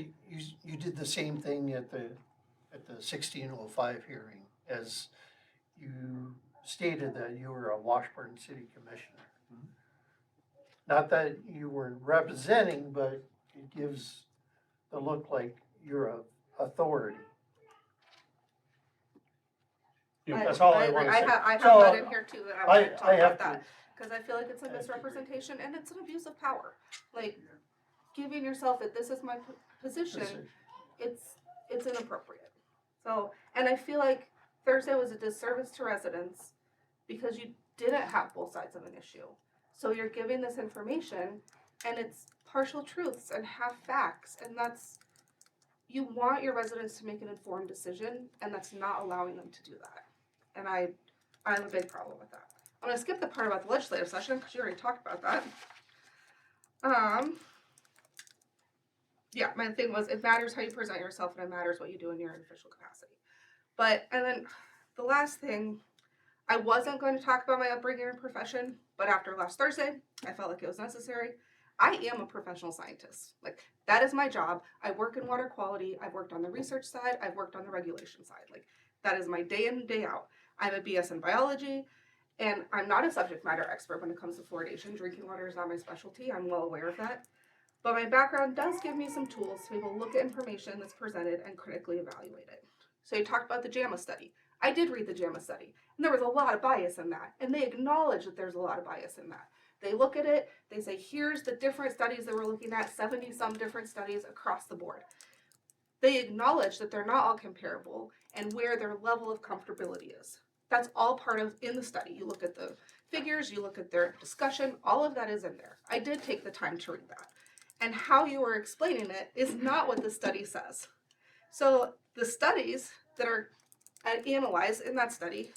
you did the same thing at the 1605 hearing, as you stated that you were a Washburn City Commissioner. Not that you were representing, but it gives the look like you're a authority. That's all I agree. want to say. I have So, that in here too, that I want to talk I have about that. to- Cause I feel like it's a misrepresentation and it's an abuse of power. Like, giving yourself that this is my position, it's inappropriate. So, and I feel like Thursday was a disservice to residents because you didn't have both sides of an issue. So you're giving this information and it's partial truths and half facts, and that's, you want your residents to make an informed decision, and that's not allowing them to do that. And I have a big problem with that. I'm gonna skip the part about the legislative session, because you already talked about that. Yeah, my thing was, it matters how you present yourself, and it matters what you do in your official capacity. But, and then, the last thing, I wasn't going to talk about my upbringing and profession, but after last Thursday, I felt like it was necessary. I am a professional scientist. Like, that is my job. I work in water quality. I've worked on the research side. I've worked on the regulation side. Like, that is my day in and day out. I have a BS in biology, and I'm not a subject matter expert when it comes to fluoridation. Drinking water is not my specialty. I'm well aware of that. But my background does give me some tools to be able to look at information that's presented and critically evaluate it. So you talked about the JAMA study. I did read the JAMA study, and there was a lot of bias in that, and they acknowledge that there's a lot of bias in that. They look at it, they say, here's the different studies that we're looking at, 70-some different studies across the board. They acknowledge that they're not all comparable and where their level of comfortability is. That's all part of in the study. You look at the figures, you look at their discussion, all of that is in there. I did take the time to read that. And how you were explaining it is not what the study says. So the studies that are analyzed in that study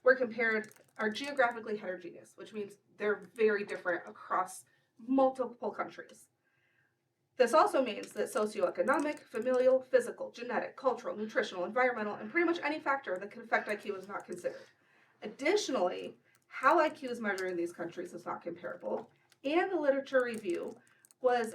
were compared, are geographically heterogeneous, which means they're very different across multiple countries. This also means that socioeconomic, familial, physical, genetic, cultural, nutritional, environmental, and pretty much any factor that can affect IQ is not considered. Additionally, how IQ is measured in these countries is not comparable, and the literature review was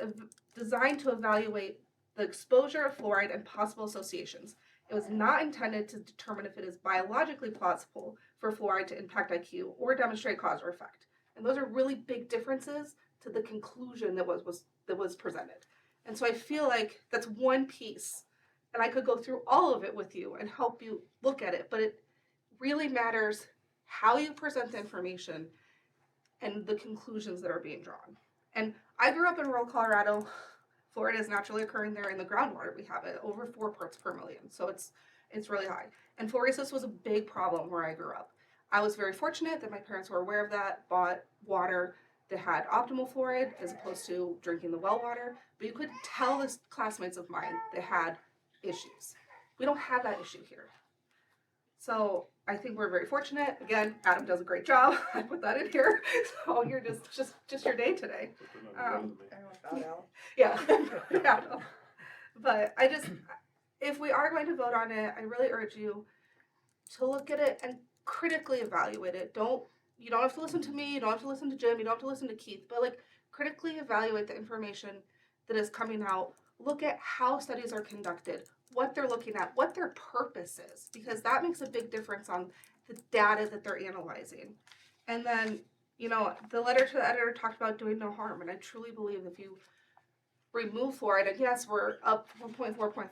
designed to evaluate the exposure of fluoride and possible associations. It was not intended to determine if it is biologically plausible for fluoride to impact IQ or demonstrate cause or effect. And those are really big differences to the conclusion that was presented. And so I feel like that's one piece, and I could go through all of it with you and help you look at it, but it really matters how you present the information and the conclusions that are being drawn. And I grew up in rural Colorado. Fluoride is naturally occurring there in the groundwater. We have it over 4 parts per million, so it's really high. And fluorosis was a big problem where I grew up. I was very fortunate that my parents were aware of that, bought water that had optimal fluoride as opposed to drinking the well water. But you could tell the classmates of mine that had issues. We don't have that issue here. So I think we're very fortunate. Again, Adam does a great job. I put that in here. So you're just your day today. Yeah. Yeah. But if we are going to vote on it, I really urge you to look at it and critically evaluate it. You don't have to listen to me, you don't have to listen to Jim, you don't have to listen to Keith, but like critically evaluate the information that is coming out. Look at how studies are conducted, what they're looking at, what their purpose is, because that makes a big difference on the data that they're analyzing. And then, the letter to the editor talked about doing no harm, and I truly believe if you remove fluoride, and yes, we're up 1.4.5,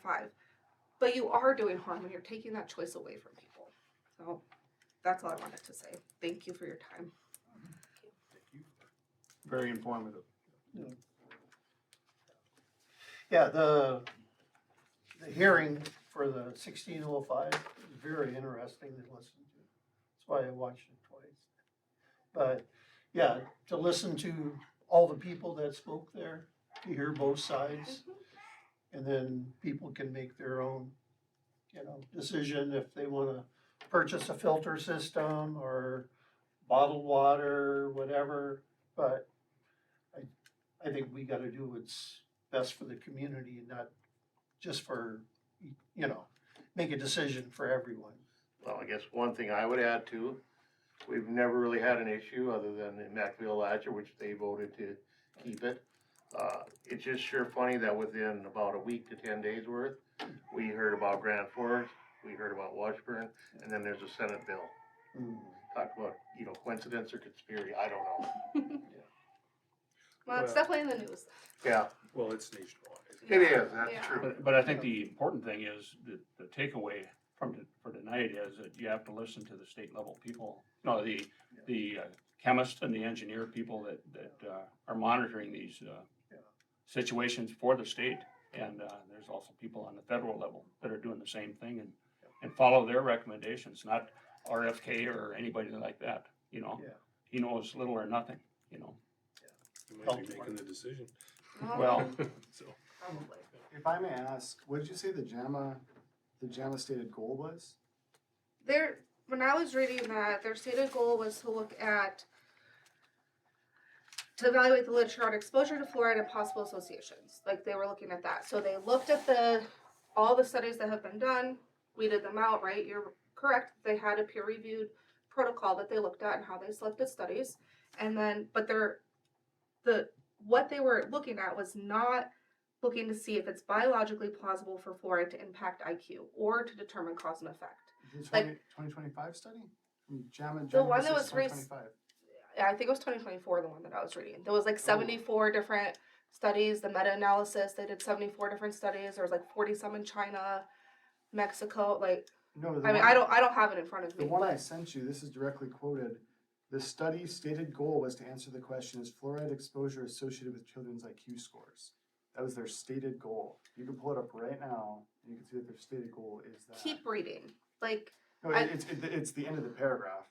but you are doing harm and you're taking that choice away from people. So that's all I wanted to say. Thank you for your time. Very informative. Yeah, the hearing for the 1605 is very interesting to listen to. That's why I watched it twice. But yeah, to listen to all the people that spoke there, to hear both sides, and then people can make their own, decision if they want to purchase a filter system or bottled water, whatever. But I think we got to do what's best for the community, and not just for, make a decision for everyone. Well, I guess one thing I would add too, we've never really had an issue other than in McVille last year, which they voted to keep it. It's just sure funny that within about a week to 10 days worth, we heard about Grand Forks, we heard about Washburn, and then there's a Senate bill. Talk about, coincidence or conspiracy, I don't know. Well, it's definitely in the news. Yeah, Well, it's nationwide. it is, that's Yeah. true. But I think the important thing is that the takeaway for tonight is that you have to listen to the state level people, the chemists and the engineer people that are monitoring these situations for the state. And there's also people on the federal level that are doing the same thing and follow their recommendations, not RFK or anybody like that, He knows little or nothing, You might be making the decision. Well, So, Probably. If I may ask, what did you say the JAMA stated goal was? When I was reading that, their stated goal was to evaluate the literature on exposure to fluoride and possible associations. Like they were looking at that. So they looked at all the studies that have been done, weeded them out, right? You're correct. They had a peer-reviewed protocol that they looked at and how they selected studies. And then, but what they were looking at was not looking to see if it's biologically plausible for fluoride to impact IQ or to determine cause and effect. The Like- 2025 study? From JAMA, The one that was 2025. I think it was 2024, the one that I was reading. There was like 74 different studies, the meta-analysis, they did 74 different studies. There was like 40 some in China, Mexico, No, I don't have it in front of The me, one I but sent you, this is directly quoted. The study's stated goal was to answer the question, is fluoride exposure associated with children's IQ scores? That was their stated goal. You can pull it up right now, and you can see that their stated goal is that. keep reading. No, it's the end of the paragraph.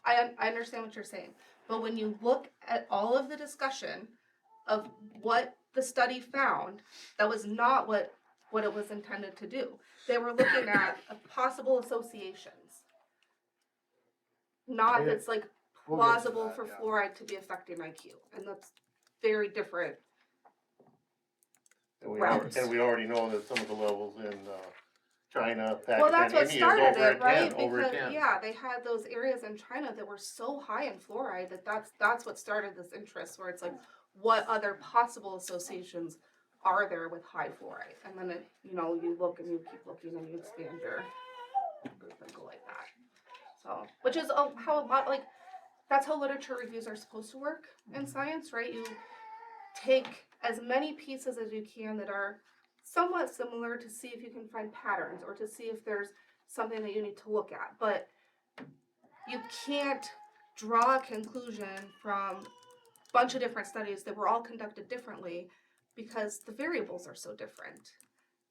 I understand what you're saying, but when you look at all of the discussion of what the study found, that was not what it was intended to do. They were looking at possible associations. Not if it's We'll get to plausible that, for yeah. fluoride to be affecting IQ, and that's very different. And routes. we already know that some of the levels in China, Well, Pakistan, that's what India is started over it, at right? 10, over at Because 10. yeah, they had those areas in China that were so high in fluoride that's what started this interest, where it's like, what other possible associations are there with high fluoride? And then you look and you keep looking and you expand your group and go like that. So, which is how a lot, like, that's how literature reviews are supposed to work in science, right? You take as many pieces as you can that are somewhat similar to see if you can find patterns or to see if there's something that you need to look at. But you can't draw a conclusion from a bunch of different studies that were all conducted differently because the variables are so different.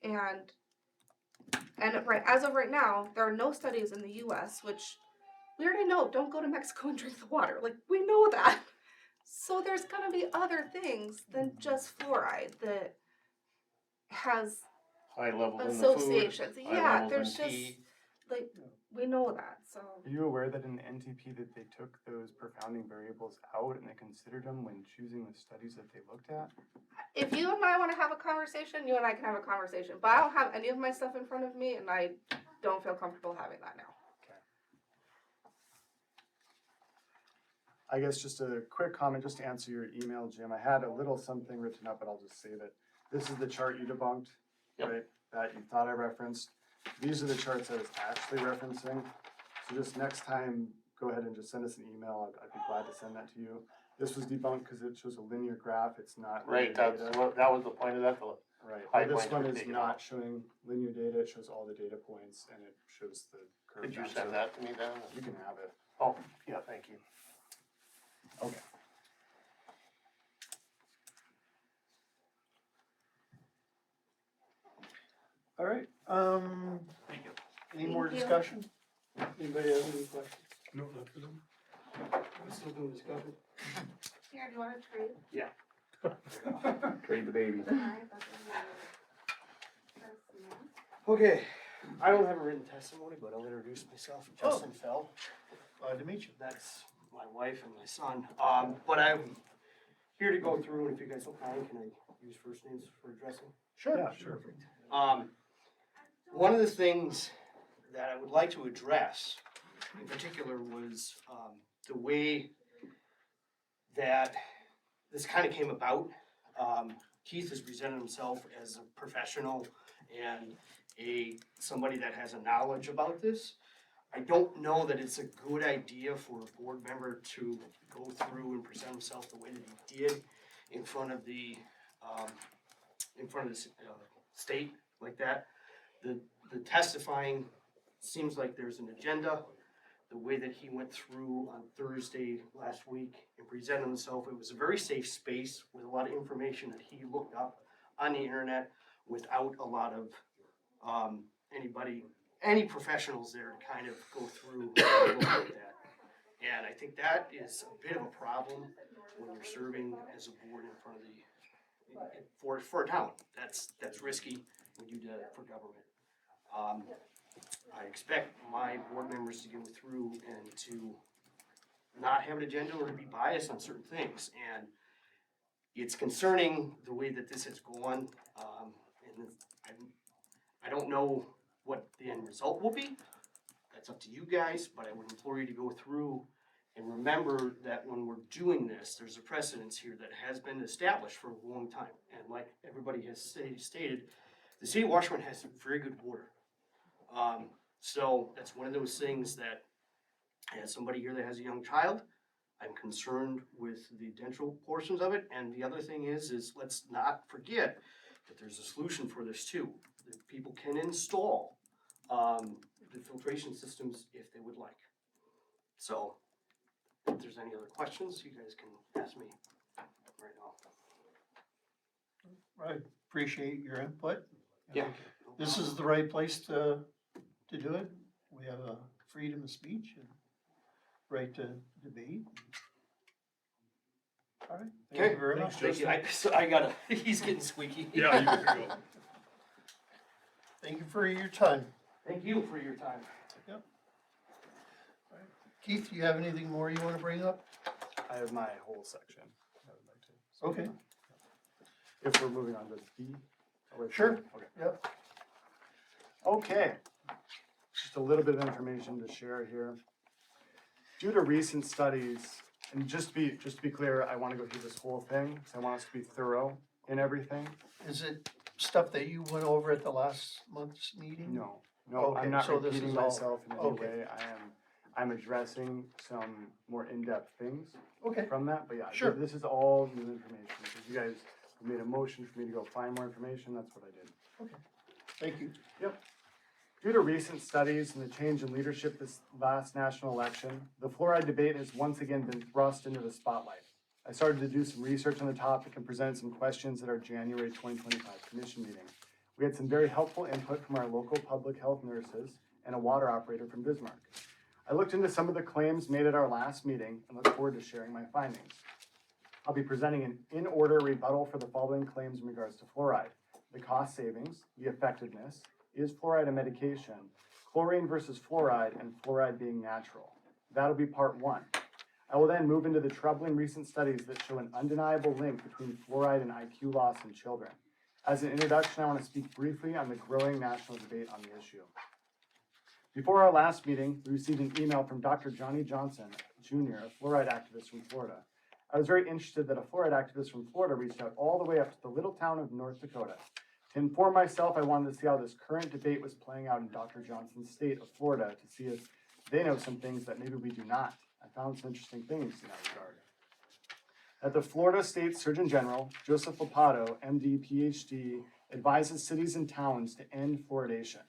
And right, as of right now, there are no studies in the US, which we already know, don't go to Mexico and drink the water. Like, we know that. So there's gonna be other things than just fluoride that has High levels in the food, associations. high Yeah, levels there's in just, tea. like, we know that, so. Are you aware that in the NTP that they took those profounding variables out and they considered them when choosing the studies that they looked at? If you and I wanna have a conversation, you and I can have a conversation, but I don't have any of my stuff in front of me and I don't feel comfortable having that now. I guess just a quick comment, just to answer your email, Jim. I had a little something written up, but I'll just say that this is the chart you debunked, Yep. right? That you thought I referenced. These are the charts I was actually referencing. So just next time, go ahead and just send us an email. I'd be glad to send that to you. This was debunked because it shows a linear graph. It's not linear Right, that's data. what, that was the point of that, the Right. high But this points one were is taken not out. showing linear data. It shows all the data points and it shows the curve. Did you down. send So that to me then? You can have it. Oh, yeah, thank you. Okay. All right, Thank you. any more Thank you. discussion? Anybody have any questions? No, not for them. We're still doing discussion? Here, do you wanna trade? Trade the baby. Okay, I don't have a written testimony, but I'll introduce myself. Justin Fell. Glad to meet you. That's my wife and my son. But I'm here to go through, and if you guys don't mind, can I use first names for addressing? Sure. Yeah, sure. One of the things that I would like to address in particular was the way that this kind of came about. Keith has presented himself as a professional and somebody that has a knowledge about this. I don't know that it's a good idea for a board member to go through and present himself the way that he did in front of the state like that. The testifying seems like there's an agenda. The way that he went through on Thursday last week and presented himself, it was a very safe space with a lot of information that he looked up on the internet without a lot of any professionals there to kind of go through and look at that. And I think that is a bit of a problem when you're serving as a board in front of for a town. That's risky when you do that for government. I expect my board members to go through and to not have an agenda or to be biased on certain things. And it's concerning the way that this has gone. And I don't know what the end result will be. That's up to you guys, but I would implore you to go through and remember that when we're doing this, there's a precedence here that has been established for a long time. And like everybody has stated, the city of Washburn has very good water. So that's one of those things that, as somebody here that has a young child, I'm concerned with the dental portions of it. And the other thing is let's not forget that there's a solution for this too. That people can install the filtration systems if they would like. So if there's any other questions, you guys can ask me right now. I appreciate your input. Yeah. This is the right place to do it. We have a freedom of speech and right to debate. All right, thank you very much. Thank you. I gotta, he's getting squeaky. Yeah, you can go. Thank you for your time. Thank you for your time. Keith, do you have anything more you want to bring up? I have my whole section. I would like to. Okay. If we're moving on to B. I'll wait for Sure. you. Okay. Yep. Okay. Just a little bit of information to share here. Due to recent studies, and just to be clear, I want to go through this whole thing because I want us to be thorough in everything. Is it stuff that you went over at the last month's meeting? No, Okay, I'm not so this repeating is all- myself in any okay. way. I'm addressing some more in-depth things Okay, from that, but yeah, Sure. this is all new information, because you guys made a motion for me to go find more information, that's what I did. thank you. Due to recent studies and the change in leadership this last national election, the fluoride debate has once again been thrust into the spotlight. I started to do some research on the topic and presented some questions at our January 2025 commission meeting. We had some very helpful input from our local public health nurses and a water operator from Bismarck. I looked into some of the claims made at our last meeting and look forward to sharing my findings. I'll be presenting an in-order rebuttal for the following claims in regards to fluoride: the cost savings, the effectiveness, is fluoride a medication, chlorine versus fluoride, and fluoride being natural. That'll be part one. I will then move into the troubling recent studies that show an undeniable link between fluoride and IQ loss in children. As an introduction, I want to speak briefly on the growing national debate on the issue. Before our last meeting, we received an email from Dr. Johnny Johnson, Jr., a fluoride activist from Florida. I was very interested that a fluoride activist from Florida reached out all the way up to the little town of North Dakota. To inform myself, I wanted to see how this current debate was playing out in Dr. Johnson's state of Florida to see if they know some things that maybe we do not. I found some interesting things in that regard. That the Florida State Surgeon General, Joseph Lopatto, MD, PhD, advises cities and towns to end fluoridation.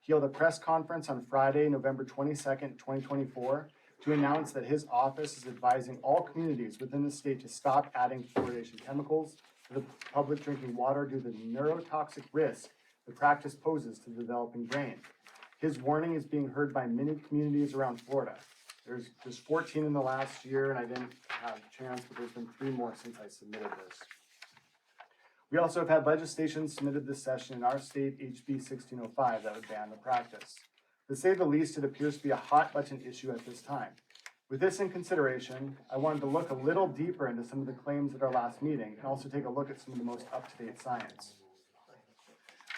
He held a press conference on Friday, November 22nd, 2024, to announce that his office is advising all communities within the state to stop adding fluoridation chemicals to the public drinking water due to the neurotoxic risk the practice poses to the developing brain. His warning is being heard by many communities around Florida. There's just 14 in the last year, and I didn't have a chance, but there's been 3 more since I submitted this. We also have had legislation submitted this session in our state, HB 1605, that would ban the practice. To say the least, it appears to be a hot button issue at this time. With this in consideration, I wanted to look a little deeper into some of the claims at our last meeting and also take a look at some of the most up-to-date science.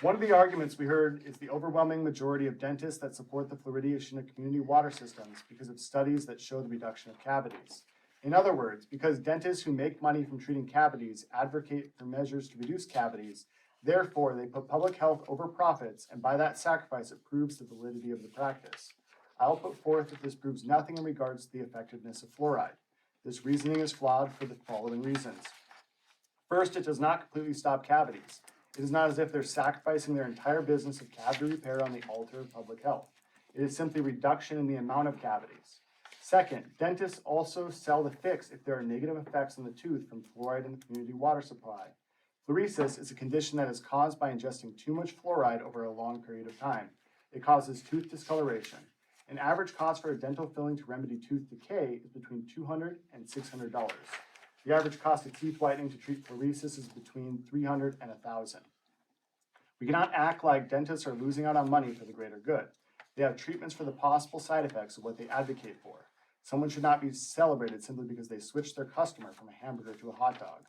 One of the arguments we heard is the overwhelming majority of dentists that support the fluoridation of community water systems because of studies that show the reduction of cavities. In other words, because dentists who make money from treating cavities advocate for measures to reduce cavities, therefore they put public health over profits, and by that sacrifice it proves the validity of the practice. I'll put forth that this proves nothing in regards to the effectiveness of fluoride. This reasoning is flawed for the following reasons. First, it does not completely stop cavities. It is not as if they're sacrificing their entire business of cavity repair on the altar of public health. It is simply reduction in the amount of cavities. Second, dentists also sell the fix if there are negative effects on the tooth from fluoride in the community water supply. Fluoresis is a condition that is caused by ingesting too much fluoride over a long period of time. It causes tooth discoloration. An average cost for a dental filling to remedy tooth decay is between $200 and $600. The average cost of teeth whitening to treat fluoresis is between $300 and $1,000. We cannot act like dentists are losing out on money for the greater good. They have treatments for the possible side effects of what they advocate for. Someone should not be celebrated simply because they switched their customer from a hamburger to a hot dog.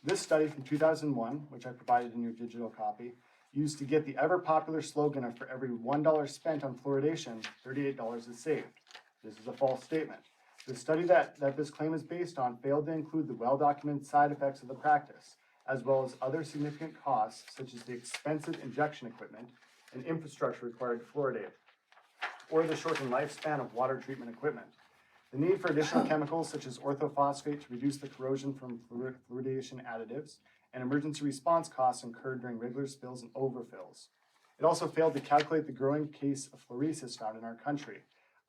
This study from 2001, which I provided in your digital copy, used to get the ever-popular slogan of for every $1 spent on fluoridation, $38 is saved. This is a false statement. The study that this claim is based on failed to include the well-documented side effects of the practice, as well as other significant costs, such as the expensive injection equipment and infrastructure required to fluoridate, or the shortened lifespan of water treatment equipment. The need for additional chemicals, such as orthophosphate, to reduce the corrosion from fluoridation additives, and emergency response costs incurred during regular spills and overfills. It also failed to calculate the growing case of fluoresis found in our country.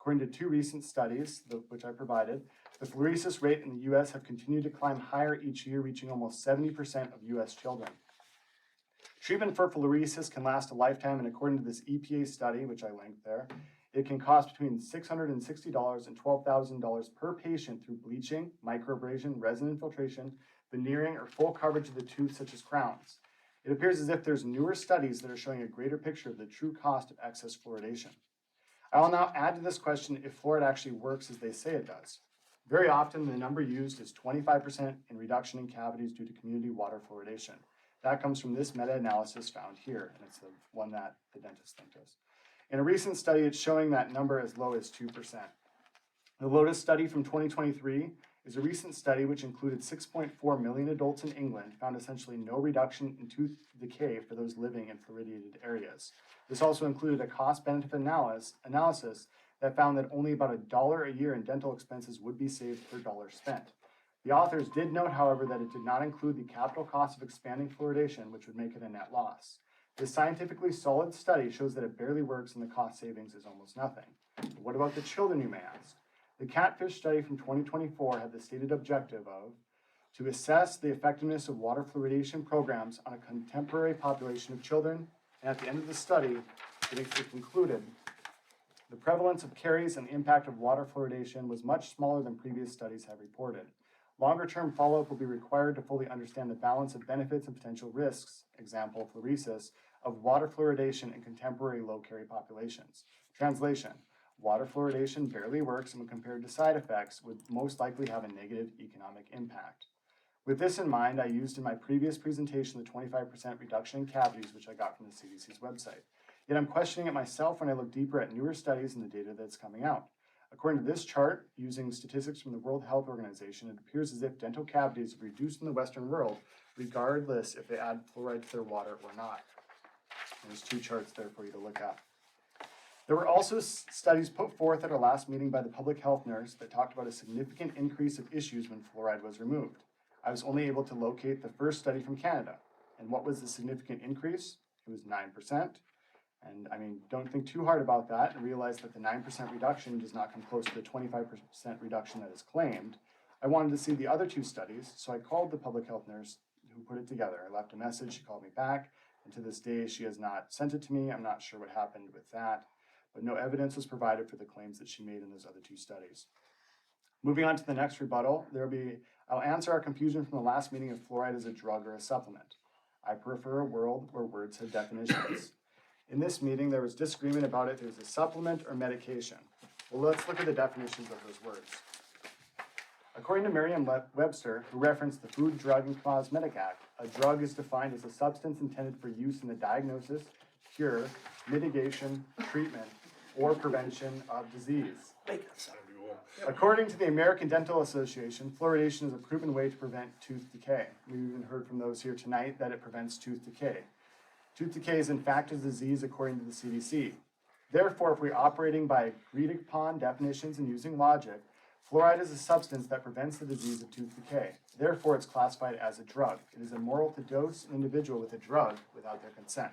According to 2 recent studies, which I provided, the fluoresis rate in the U.S. have continued to climb higher each year, reaching almost 70% of U.S. children. Treatment for fluoresis can last a lifetime, and according to this EPA study, which I linked there, it can cost between $660 and $12,000 per patient through bleaching, microabrasion, resin infiltration, veneering, or full coverage of the tooth, such as crowns. It appears as if there's newer studies that are showing a greater picture of the true cost of excess fluoridation. I will now add to this question if fluoride actually works as they say it does. Very often, the number used is 25% in reduction in cavities due to community water fluoridation. That comes from this meta-analysis found here, and it's the one that the dentist linked us. In a recent study, it's showing that number as low as 2%. The Lotus study from 2023 is a recent study which included 6.4 million adults in England, found essentially no reduction in tooth decay for those living in fluoridated areas. This also included a cost-benefit analysis that found that only about $1 a year in dental expenses would be saved per dollar spent. The authors did note, however, that it did not include the capital cost of expanding fluoridation, which would make it a net loss. This scientifically solid study shows that it barely works and the cost savings is almost nothing. But what about the children, you may ask? The catfish study from 2024 had the stated objective of to assess the effectiveness of water fluoridation programs on a contemporary population of children, and at the end of the study, it concluded the prevalence of caries and the impact of water fluoridation was much smaller than previous studies have reported. Longer-term follow-up will be required to fully understand the balance of benefits and potential risks, example, fluoresis, of water fluoridation in contemporary low-carie populations. Translation: water fluoridation barely works and when compared to side effects would most likely have a negative economic impact. With this in mind, I used in my previous presentation the 25% reduction in cavities, which I got from the CDC's website. Yet I'm questioning it myself when I look deeper at newer studies and the data that's coming out. According to this chart, using statistics from the World Health Organization, it appears as if dental cavities have reduced in the Western world, regardless if they add fluoride to their water or not. There's two charts there for you to look at. There were also studies put forth at our last meeting by the public health nurse that talked about a significant increase of issues when fluoride was removed. I was only able to locate the first study from Canada. And what was the significant increase? It was 9%. And don't think too hard about that and realize that the 9% reduction does not come close to the 25% reduction that is claimed. I wanted to see the other two studies, so I called the public health nurse who put it together. I left a message, she called me back, and to this day she has not sent it to me. I'm not sure what happened with that, but no evidence was provided for the claims that she made in those other two studies. Moving on to the next rebuttal, I'll answer our confusion from the last meeting if fluoride is a drug or a supplement. I prefer a world where words have definitions. In this meeting, there was disagreement about if it was a supplement or medication. Well, let's look at the definitions of those words. According to Merriam-Webster, who referenced the Food, Drug, and Cosmetic Act, a drug is defined as a substance intended for use in the diagnosis, cure, mitigation, treatment, or prevention of disease. According to the American Dental Association, fluoridation is a proven way to prevent tooth decay. We've even heard from those here tonight that it prevents tooth decay. Tooth decay is in fact a disease according to the CDC. Therefore, if we're operating by agreed upon definitions and using logic, fluoride is a substance that prevents the disease of tooth decay. Therefore, it's classified as a drug. It is immoral to dose an individual with a drug without their consent.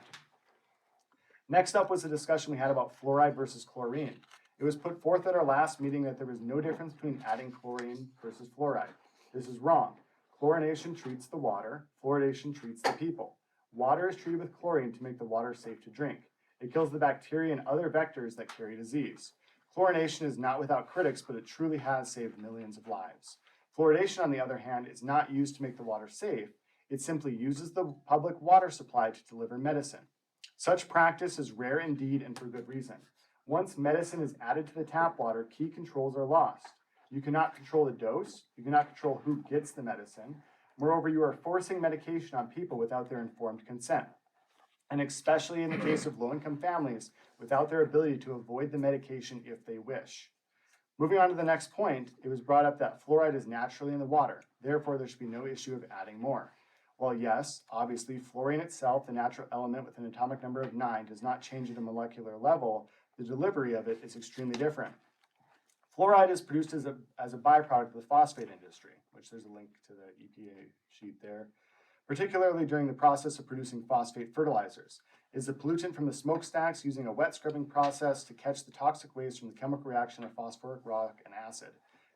Next up was a discussion we had about fluoride versus chlorine. It was put forth at our last meeting that there was no difference between adding chlorine versus fluoride. This is wrong. Chlorination treats the water, fluoridation treats the people. Water is treated with chlorine to make the water safe to drink. It kills the bacteria and other vectors that carry disease. Chlorination is not without critics, but it truly has saved millions of lives. Fluoridation, on the other hand, is not used to make the water safe. It simply uses the public water supply to deliver medicine. Such practice is rare indeed and for good reason. Once medicine is added to the tap water, key controls are lost. You cannot control the dose. You cannot control who gets the medicine. Moreover, you are forcing medication on people without their informed consent. And especially in the case of low-income families, without their ability to avoid the medication if they wish. Moving on to the next point, it was brought up that fluoride is naturally in the water. Therefore, there should be no issue of adding more. Well, yes, obviously, fluorine itself, the natural element with an atomic number of 9, does not change at a molecular level. The delivery of it is extremely different. Fluoride is produced as a byproduct of the phosphate industry, which there's a link to the EPA sheet there, particularly during the process of producing phosphate fertilizers. It is a pollutant from the smokestacks using a wet scrubbing process to catch the toxic waste from the chemical reaction of phosphoric rock and acid.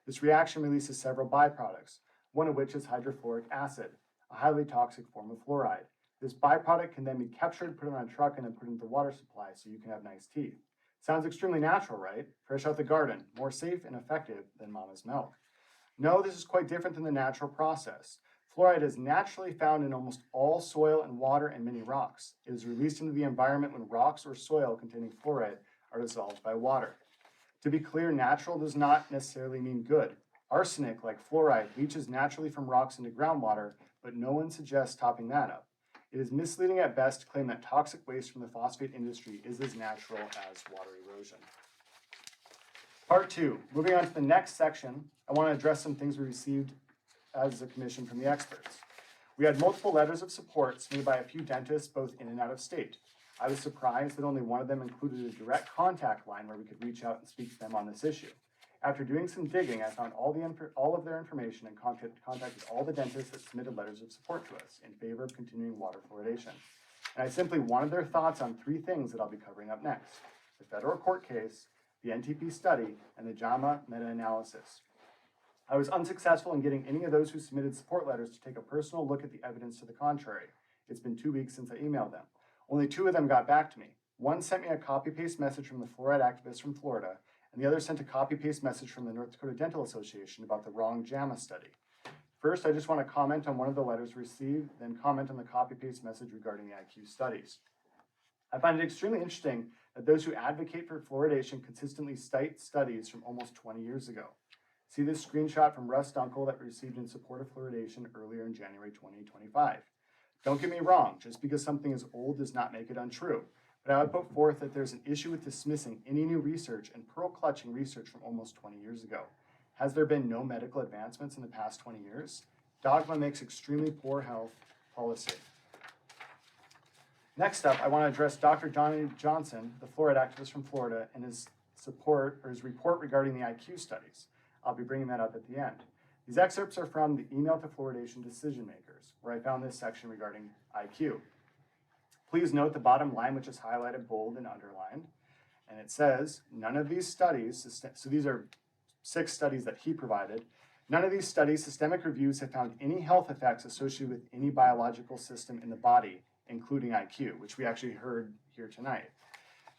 This reaction releases several byproducts, one of which is hydrofluoric acid, a highly toxic form of fluoride. This byproduct can then be captured, put on a truck, and then put into the water supply so you can have nice teeth. Sounds extremely natural, right? Fresh out the garden, more safe and effective than mama's milk. No, this is quite different than the natural process. Fluoride is naturally found in almost all soil and water and many rocks. It is released into the environment when rocks or soil containing fluoride are dissolved by water. To be clear, natural does not necessarily mean good. Arsenic, like fluoride, leaches naturally from rocks into groundwater, but no one suggests topping that up. It is misleading at best to claim that toxic waste from the phosphate industry is as natural as water erosion. Part 2, moving on to the next section, I want to address some things we received as a commission from the experts. We had multiple letters of support submitted by a few dentists, both in and out of state. I was surprised that only one of them included a direct contact line where we could reach out and speak to them on this issue. After doing some digging, I found all of their information and contacted all the dentists that submitted letters of support to us in favor of continuing water fluoridation. And I simply wanted their thoughts on 3 things that I'll be covering up next: the federal court case, the NTP study, and the JAMA meta-analysis. I was unsuccessful in getting any of those who submitted support letters to take a personal look at the evidence to the contrary. It's been 2 weeks since I emailed them. Only 2 of them got back to me. One sent me a copy-paste message from the fluoride activist from Florida, and the other sent a copy-paste message from the North Dakota Dental Association about the wrong JAMA study. First, I just want to comment on one of the letters received, then comment on the copy-paste message regarding the IQ studies. I find it extremely interesting that those who advocate for fluoridation consistently cite studies from almost 20 years ago. See this screenshot from Russ Dunkel that we received in support of fluoridation earlier in January 2025. Don't get me wrong, just because something is old does not make it untrue, but I would put forth that there's an issue with dismissing any new research and pearl-clutching research from almost 20 years ago. Has there been no medical advancements in the past 20 years? Dogma makes extremely poor health policy. Next up, I want to address Dr. Johnny Johnson, the fluoride activist from Florida, and his report regarding the IQ studies. I'll be bringing that up at the end. These excerpts are from the Email to Fluoridation Decision Makers, where I found this section regarding IQ. Please note the bottom line, which is highlighted, bold, and underlined. And it says, none of these studies, so these are 6 studies that he provided, none of these studies, systemic reviews, have found any health effects associated with any biological system in the body, including IQ, which we actually heard here tonight.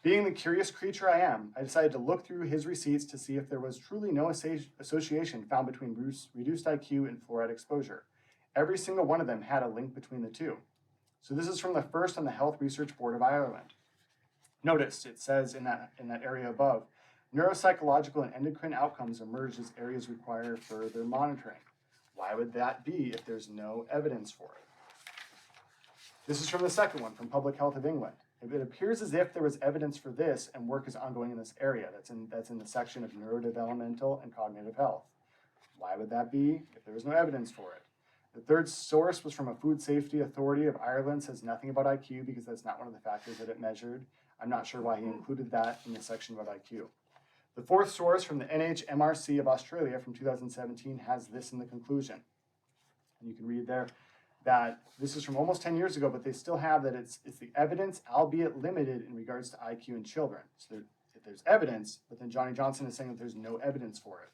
Being the curious creature I am, I decided to look through his receipts to see if there was truly no association found between reduced IQ and fluoride exposure. Every single one of them had a link between the two. So this is from the first on the Health Research Board of Ireland. Notice it says in that area above, neuropsychological and endocrine outcomes emerged as areas require further monitoring. Why would that be if there's no evidence for it? This is from the second one, from Public Health of England. It appears as if there was evidence for this and work is ongoing in this area. That's in the section of neurodevelopmental and cognitive health. Why would that be if there was no evidence for it? The third source was from a Food Safety Authority of Ireland, says nothing about IQ because that's not one of the factors that it measured. I'm not sure why he included that in the section about IQ. The fourth source from the NHMRC of Australia from 2017 has this in the conclusion. And you can read there that this is from almost 10 years ago, but they still have that it's the evidence, albeit limited, in regards to IQ in children. So if there's evidence, but then Johnny Johnson is saying that there's no evidence for it.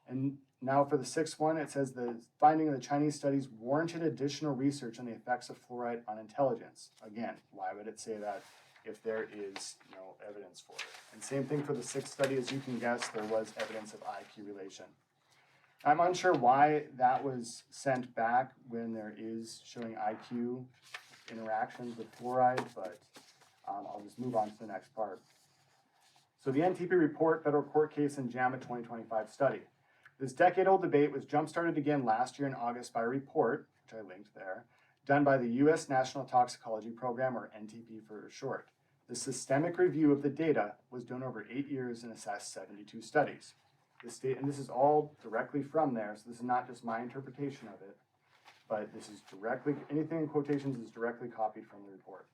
And now for the 6th one, it says the finding of the Chinese studies warranted additional research on the effects of fluoride on intelligence. Again, why would it say that if there is no evidence for it? And same thing for the 6th study, as you can guess, there was evidence of IQ relation. I'm unsure why that was sent back when there is showing IQ interactions with fluoride, but I'll just move on to the next part. So the NTP report, federal court case, and JAMA 2025 study. This decade-old debate was jump-started again last year in August by a report, which I linked there, done by the U.S. National Toxicology Program, or NTP for short. The systemic review of the data was done over 8 years and assessed 72 studies. This is all directly from there, so this is not just my interpretation of it, but this is directly, anything in quotations is directly copied from the report.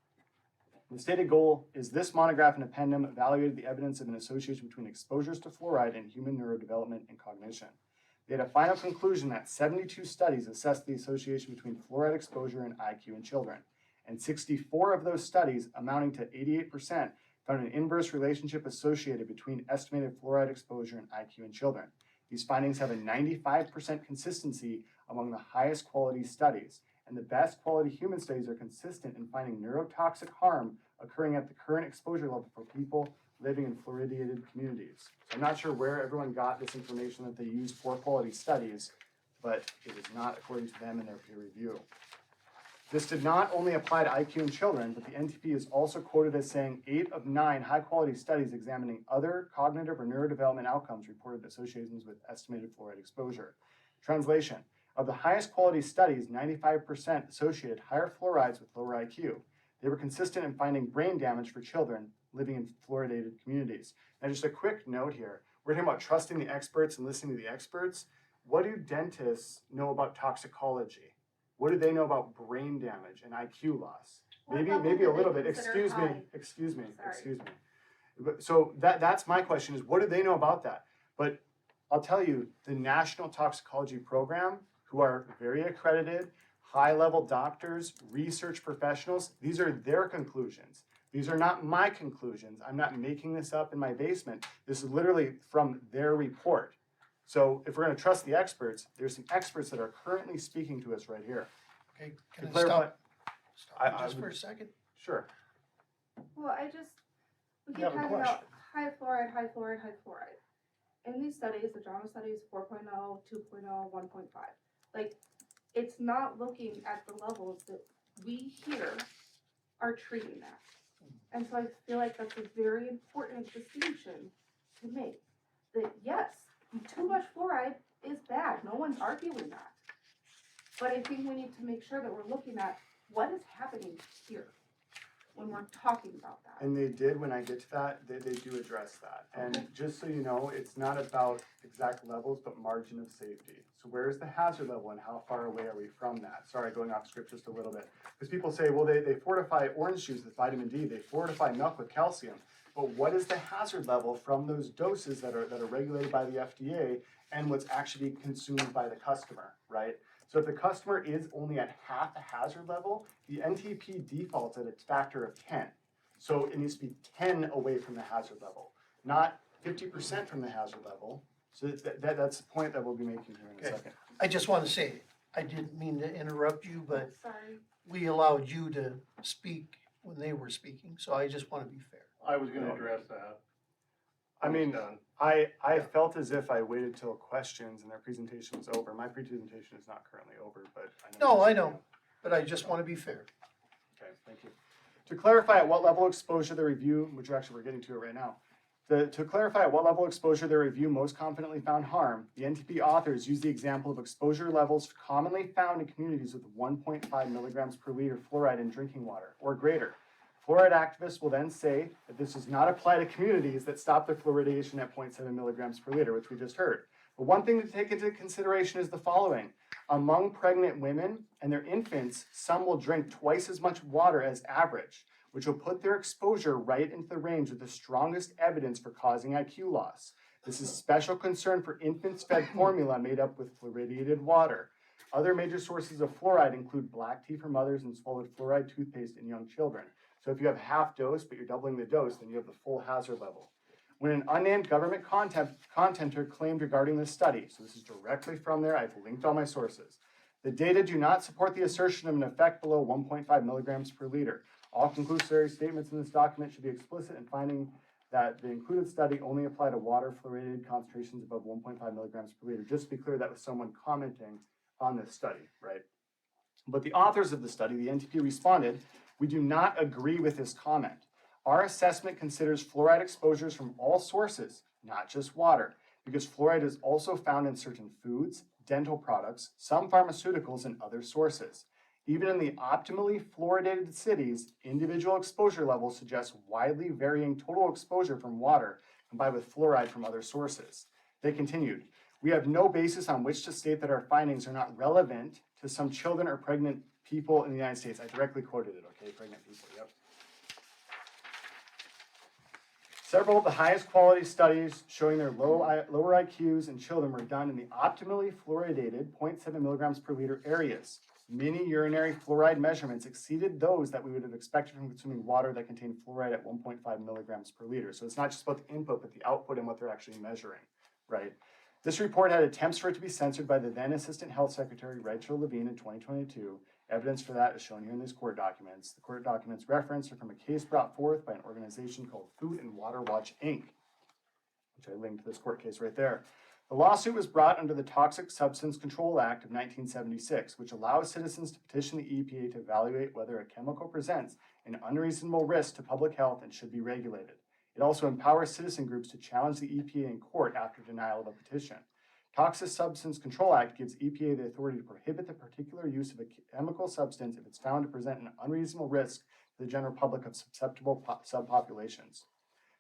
The stated goal is this monograph and appendum evaluated the evidence of an association between exposures to fluoride and human neurodevelopment and cognition. They had a final conclusion that 72 studies assessed the association between fluoride exposure and IQ in children, and 64 of those studies, amounting to 88%, found an inverse relationship associated between estimated fluoride exposure and IQ in children. These findings have a 95% consistency among the highest quality studies, and the best quality human studies are consistent in finding neurotoxic harm occurring at the current exposure level for people living in fluoridated communities. So I'm not sure where everyone got this information that they used poor quality studies, but it is not according to them in their peer review. This did not only apply to IQ in children, but the NTP is also quoted as saying 8 of 9 high-quality studies examining other cognitive or neurodevelopment outcomes reported associations with estimated fluoride exposure. Translation: of the highest quality studies, 95% associated higher fluorides with lower IQ. They were consistent in finding brain damage for children living in fluoridated communities. Now, just a quick note here. We're talking about trusting the experts and listening to the experts. What do dentists know about toxicology? What do they know about brain damage and IQ loss? What Maybe, level maybe do a they little bit, consider excuse me, high? excuse me, Sorry. excuse me. So that's my question is, what do they know about that? But I'll tell you, the National Toxicology Program, who are very accredited, high-level doctors, research professionals, these are their conclusions. These are not my conclusions. I'm not making this up in my basement. This is literally from their report. So if we're gonna trust the experts, there's some experts that are currently speaking to us right here. Okay, To can I clarify- stop I- you I just for would- a second? Sure. Well, we You keep have a talking question. about high fluoride, high fluoride, high fluoride. In these studies, the JAMA studies 4.0, 2.0, 1.5. Like, it's not looking at the levels that we here are treating at. And so I feel like that's a very important distinction to make. That yes, too much fluoride is bad, no one's arguing that. But I think we need to make sure that we're looking at what is happening here when we're talking about that. And they did, when I get to that, they do address that. And just so you know, it's not about exact levels, but margin of safety. So where's the hazard level and how far away are we from that? Sorry, going off script just a little bit. Because people say, well, they fortify orange juice with vitamin D, they fortify milk with calcium. But what is the hazard level from those doses that are regulated by the FDA and what's actually consumed by the customer, right? So if the customer is only at half the hazard level, the NTP defaults at a factor of 10. So it needs to be 10 away from the hazard level, not 50% from the hazard level. So that's the point that we'll be making here in a Okay. second. I just want to say, I didn't mean to interrupt you, but Sorry. we allowed you to speak when they were speaking, so I just want to be fair. I was gonna address that. I mean, Done. I felt as if I waited till questions and their presentation was over. My presentation is not currently over, but I know. No, I know, but I just want to be fair. Okay, thank you. To clarify at what level exposure the review, which actually we're getting to it right now. To clarify at what level exposure the review most confidently found harm, the NTP authors use the example of exposure levels commonly found in communities with 1.5 milligrams per liter fluoride in drinking water or greater. Fluoride activists will then say that this does not apply to communities that stop their fluoridation at 0.7 milligrams per liter, which we just heard. But one thing to take into consideration is the following. Among pregnant women and their infants, some will drink twice as much water as average, which will put their exposure right into the range with the strongest evidence for causing IQ loss. This is special concern for infants fed formula made up with fluoridated water. Other major sources of fluoride include black tea for mothers and swallowed fluoride toothpaste in young children. So if you have half dose, but you're doubling the dose, then you have the full hazard level. When an unnamed government contenter claimed regarding this study, so this is directly from there, I've linked all my sources. The data do not support the assertion of an effect below 1.5 milligrams per liter. All conclusory statements in this document should be explicit in finding that the included study only apply to water fluoridated concentrations above 1.5 milligrams per liter. Just to be clear, that was someone commenting on this study, right? But the authors of the study, the NTP, responded, we do not agree with this comment. Our assessment considers fluoride exposures from all sources, not just water, because fluoride is also found in certain foods, dental products, some pharmaceuticals, and other sources. Even in the optimally fluoridated cities, individual exposure levels suggest widely varying total exposure from water combined with fluoride from other sources. They continued, we have no basis on which to state that our findings are not relevant to some children or pregnant people in the United States. I directly quoted it, okay, pregnant people, yep. Several of the highest quality studies showing their lower IQs in children were done in the optimally fluoridated 0.7 milligrams per liter areas. Many urinary fluoride measurements exceeded those that we would have expected from consuming water that contained fluoride at 1.5 milligrams per liter. So it's not just about the input, but the output and what they're actually measuring, right? This report had attempts for it to be censored by the then Assistant Health Secretary, Rachel Levine, in 2022. Evidence for that is shown here in these court documents. The court documents referenced are from a case brought forth by an organization called Food and Water Watch, Inc., which I linked to this court case right there. The lawsuit was brought under the Toxic Substance Control Act of 1976, which allows citizens to petition the EPA to evaluate whether a chemical presents an unreasonable risk to public health and should be regulated. It also empowers citizen groups to challenge the EPA in court after denial of a petition. Toxic Substance Control Act gives EPA the authority to prohibit the particular use of a chemical substance if it's found to present an unreasonable risk to the general public of susceptible subpopulations.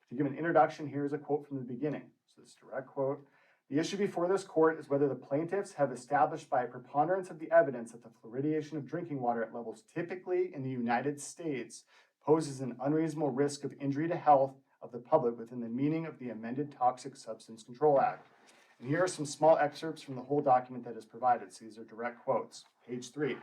To give an introduction, here is a quote from the beginning. So this is a direct quote. The issue before this court is whether the plaintiffs have established by a preponderance of the evidence that the fluoridation of drinking water at levels typically in the United States poses an unreasonable risk of injury to health of the public within the meaning of the amended Toxic Substance Control Act. And here are some small excerpts from the whole document that is provided. So these are direct quotes. Page 3.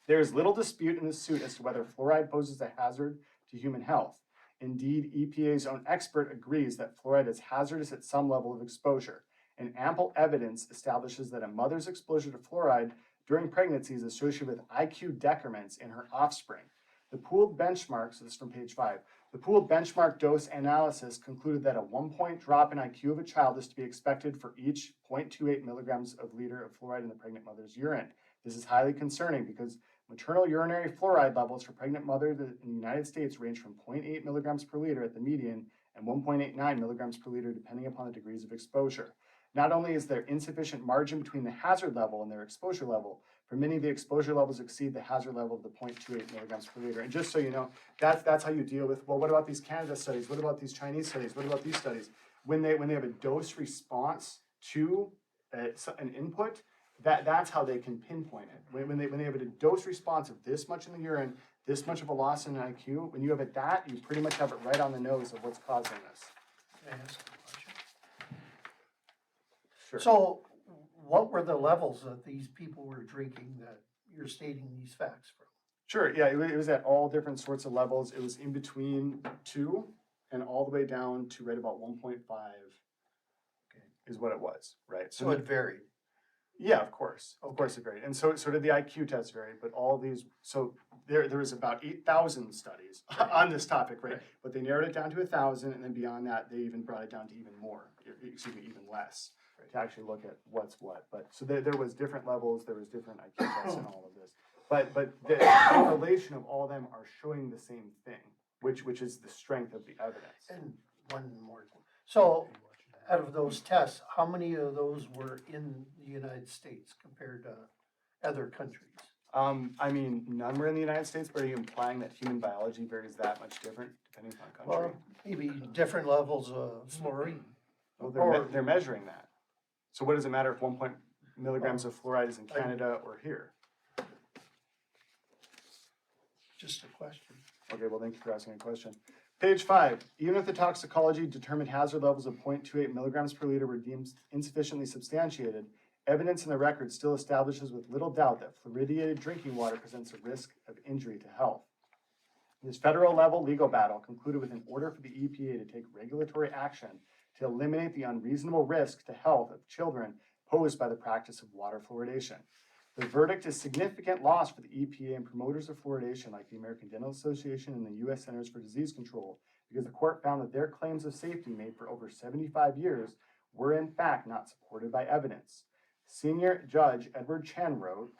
There is little dispute in this suit as to whether fluoride poses a hazard to human health. Indeed, EPA's own expert agrees that fluoride is hazardous at some level of exposure, and ample evidence establishes that a mother's exposure to fluoride during pregnancy is associated with IQ decrements in her offspring. The pooled benchmarks, this is from page 5, the pooled benchmark dose analysis concluded that a 1-point drop in IQ of a child is to be expected for each 0.28 milligrams of liter of fluoride in the pregnant mother's urine. This is highly concerning because maternal urinary fluoride levels for pregnant mothers in the United States range from 0.8 milligrams per liter at the median and 1.89 milligrams per liter depending upon the degrees of exposure. Not only is there insufficient margin between the hazard level and their exposure level, for many the exposure levels exceed the hazard level of the 0.28 milligrams per liter. And just so you know, that's how you deal with, well, what about these Canada studies? What about these Chinese studies? What about these studies? When they have a dose response to an input, that's how they can pinpoint it. When they have a dose response of this much in the urine, this much of a loss in IQ, when you have that, you pretty much have it right on the nose of what's causing this. Can I ask a question? Sure. So what were the levels that these people were drinking that you're stating these facts from? Sure, yeah, it was at all different sorts of levels. It was in between 2 and all the way down to right about 1.5 is what it was, right? So it varied. Yeah, of course it varied. And so did the IQ test vary, but all these, so there was about 8,000 studies on this topic, right? But they narrowed it down to 1,000, and then beyond that, they even brought it down to even more, excuse me, even less, to actually look at what's what. But so there was different levels, there was different IQ tests and all of this. But the correlation of all of them are showing the same thing, which is the strength of the evidence. And one more. So out of those tests, how many of those were in the United States compared to other countries? I mean, none were in the United States, but are you implying that human biology varies that much different depending upon country? Well, maybe different levels of fluorine. Well, they're measuring that. So what does it matter if 1 milligrams of fluoride is in Canada or here? Just a question. Okay, well, thank you for asking a question. Page 5, even if the toxicology determined hazard levels of 0.28 milligrams per liter were deemed insufficiently substantiated, evidence in the record still establishes with little doubt that fluoridated drinking water presents a risk of injury to health. This federal level legal battle concluded with an order for the EPA to take regulatory action to eliminate the unreasonable risk to health of children posed by the practice of water fluoridation. The verdict is significant loss for the EPA and promoters of fluoridation like the American Dental Association and the U.S. Centers for Disease Control, because the court found that their claims of safety made for over 75 years were in fact not supported by evidence. Senior Judge Edward Chen wrote,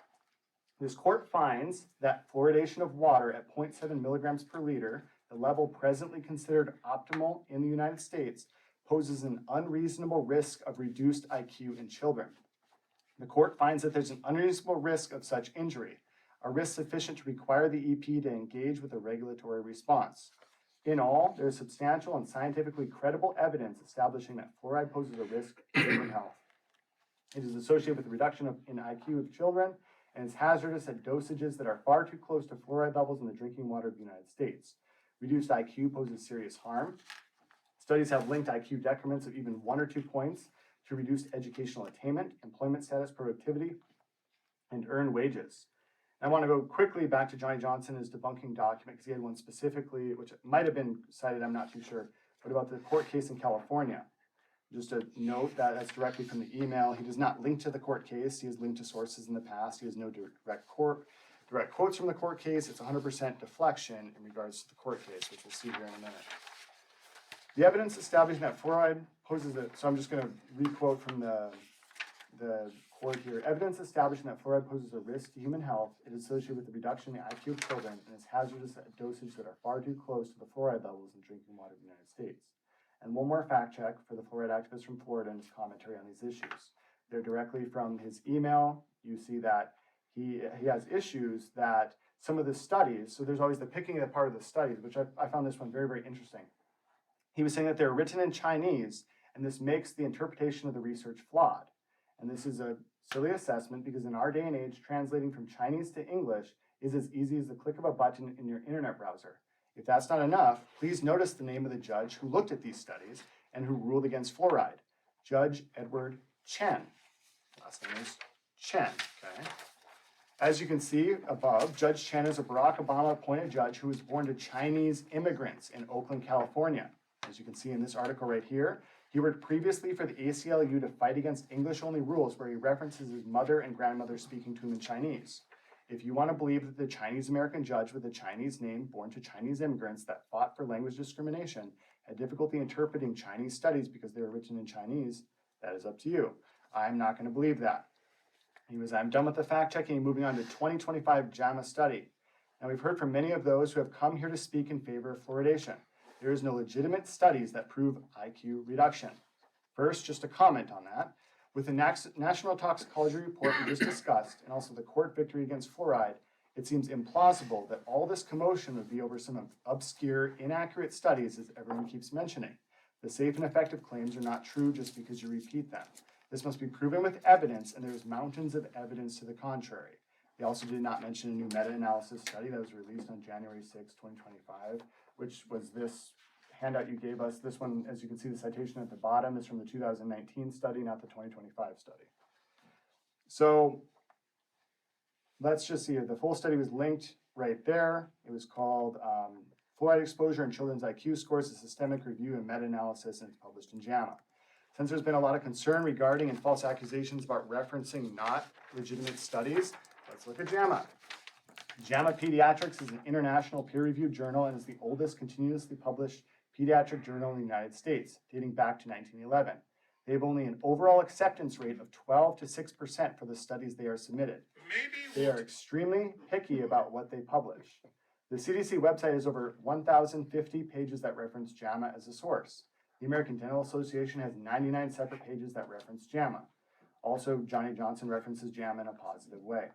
"This court finds that fluoridation of water at 0.7 milligrams per liter, the level presently considered optimal in the United States, poses an unreasonable risk of reduced IQ in children. The court finds that there's an unreasonable risk of such injury, a risk sufficient to require the EP to engage with a regulatory response. In all, there is substantial and scientifically credible evidence establishing that fluoride poses a risk to human health. It is associated with the reduction in IQ of children and is hazardous at dosages that are far too close to fluoride levels in the drinking water of the United States. Reduced IQ poses serious harm. Studies have linked IQ decrements of even 1 or 2 points to reduced educational attainment, employment status, productivity, and earned wages." I want to go quickly back to Johnny Johnson, his debunking document, because he had one specifically, which might have been cited, I'm not too sure, but about the court case in California. Just a note that that's directly from the email. He does not link to the court case. He has linked to sources in the past. He has no direct quotes from the court case. It's 100% deflection in regards to the court case, which we'll see here in a minute. The evidence establishing that fluoride poses a, so I'm just going to re-quote from the court here. Evidence establishing that fluoride poses a risk to human health. It is associated with the reduction in the IQ of children and is hazardous at dosage that are far too close to the fluoride levels in drinking water of the United States. And one more fact check for the fluoride activist from Florida and his commentary on these issues. They're directly from his email. You see that he has issues that some of the studies, so there's always the picking apart of the studies, which I found this one very, very interesting. He was saying that they're written in Chinese and this makes the interpretation of the research flawed. And this is a silly assessment because in our day and age, translating from Chinese to English is as easy as the click of a button in your internet browser. If that's not enough, please notice the name of the judge who looked at these studies and who ruled against fluoride, Judge Edward Chen. Last name is Chen, okay? As you can see above, Judge Chen is a Barack Obama appointed judge who was born to Chinese immigrants in Oakland, California. As you can see in this article right here, he worked previously for the ACLU to fight against English-only rules where he references his mother and grandmother speaking to him in Chinese. If you want to believe that the Chinese-American judge with a Chinese name born to Chinese immigrants that fought for language discrimination had difficulty interpreting Chinese studies because they were written in Chinese, that is up to you. I'm not going to believe that. I'm done with the fact-checking and moving on to 2025 JAMA study. Now, we've heard from many of those who have come here to speak in favor of fluoridation. There is no legitimate studies that prove IQ reduction. First, just a comment on that. With the National Toxicology Report we just discussed, and also the court victory against fluoride, it seems implausible that all this commotion would be over some obscure, inaccurate studies, as everyone keeps mentioning. The safe and effective claims are not true just because you repeat them. This must be proven with evidence, and there's mountains of evidence to the contrary. They also did not mention a new meta-analysis study that was released on January 6, 2025, which was this handout you gave us. This one, as you can see, the citation at the bottom is from the 2019 study, not the 2025 study. So let's just see here. The full study was linked right there. It was called Fluoride Exposure in Children's IQ Scores, a Systemic Review and Meta-Analysis, and it's published in JAMA. Since there's been a lot of concern regarding and false accusations about referencing not legitimate studies, let's look at JAMA. JAMA Pediatrics is an international peer-reviewed journal and is the oldest continuously published pediatric journal in the United States, dating back to 1911. They have only an overall acceptance rate of 12 to 6% for the studies they are submitted. They are extremely picky about what they publish. The CDC website has over 1,050 pages that reference JAMA as a source. The American Dental Association has 99 separate pages that reference JAMA. Also, Johnny Johnson references JAMA in a positive way.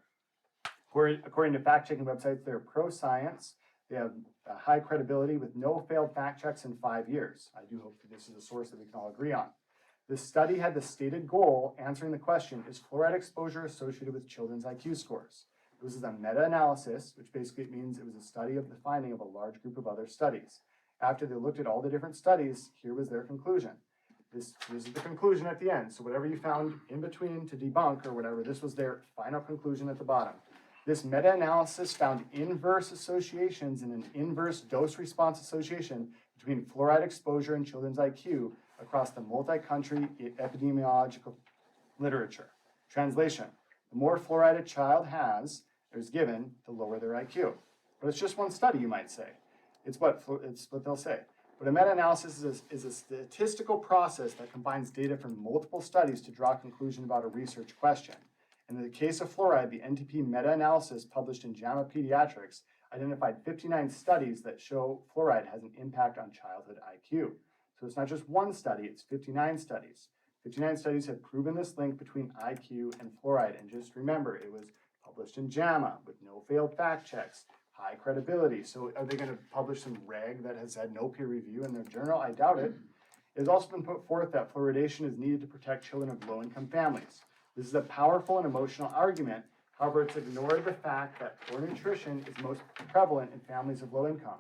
According to fact-checking websites, they're pro-science. They have a high credibility with no failed fact checks in 5 years. I do hope that this is a source that we can all agree on. This study had the stated goal answering the question, is fluoride exposure associated with children's IQ scores? This is a meta-analysis, which basically means it was a study of the finding of a large group of other studies. After they looked at all the different studies, here was their conclusion. This is the conclusion at the end. So whatever you found in between to debunk or whatever, this was their final conclusion at the bottom. This meta-analysis found inverse associations and an inverse dose-response association between fluoride exposure and children's IQ across the multi-country epidemiological literature. Translation: the more fluoride a child has or is given, the lower their IQ. But it's just one study, you might say. It's what they'll say. But a meta-analysis is a statistical process that combines data from multiple studies to draw a conclusion about a research question. In the case of fluoride, the NTP meta-analysis published in JAMA Pediatrics identified 59 studies that show fluoride has an impact on childhood IQ. So it's not just one study, it's 59 studies. 59 studies have proven this link between IQ and fluoride. And just remember, it was published in JAMA with no failed fact checks, high credibility. So are they going to publish some reg that has had no peer review in their journal? I doubt it. It has also been put forth that fluoridation is needed to protect children of low-income families. This is a powerful and emotional argument. However, it's ignored the fact that poor nutrition is most prevalent in families of low income.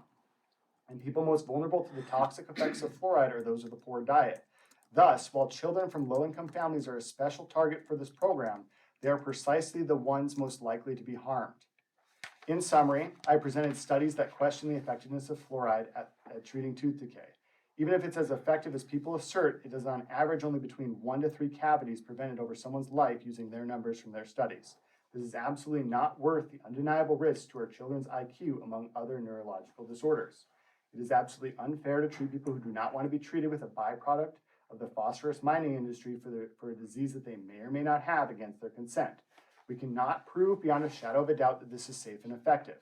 And people most vulnerable to the toxic effects of fluoride are those with a poor diet. Thus, while children from low-income families are a special target for this program, they are precisely the ones most likely to be harmed. In summary, I presented studies that question the effectiveness of fluoride at treating tooth decay. Even if it's as effective as people assert, it is on average only between 1 to 3 cavities prevented over someone's life using their numbers from their studies. This is absolutely not worth the undeniable risks to our children's IQ among other neurological disorders. It is absolutely unfair to treat people who do not want to be treated with a byproduct of the phosphorus mining industry for a disease that they may or may not have against their consent. We cannot prove beyond a shadow of a doubt that this is safe and effective.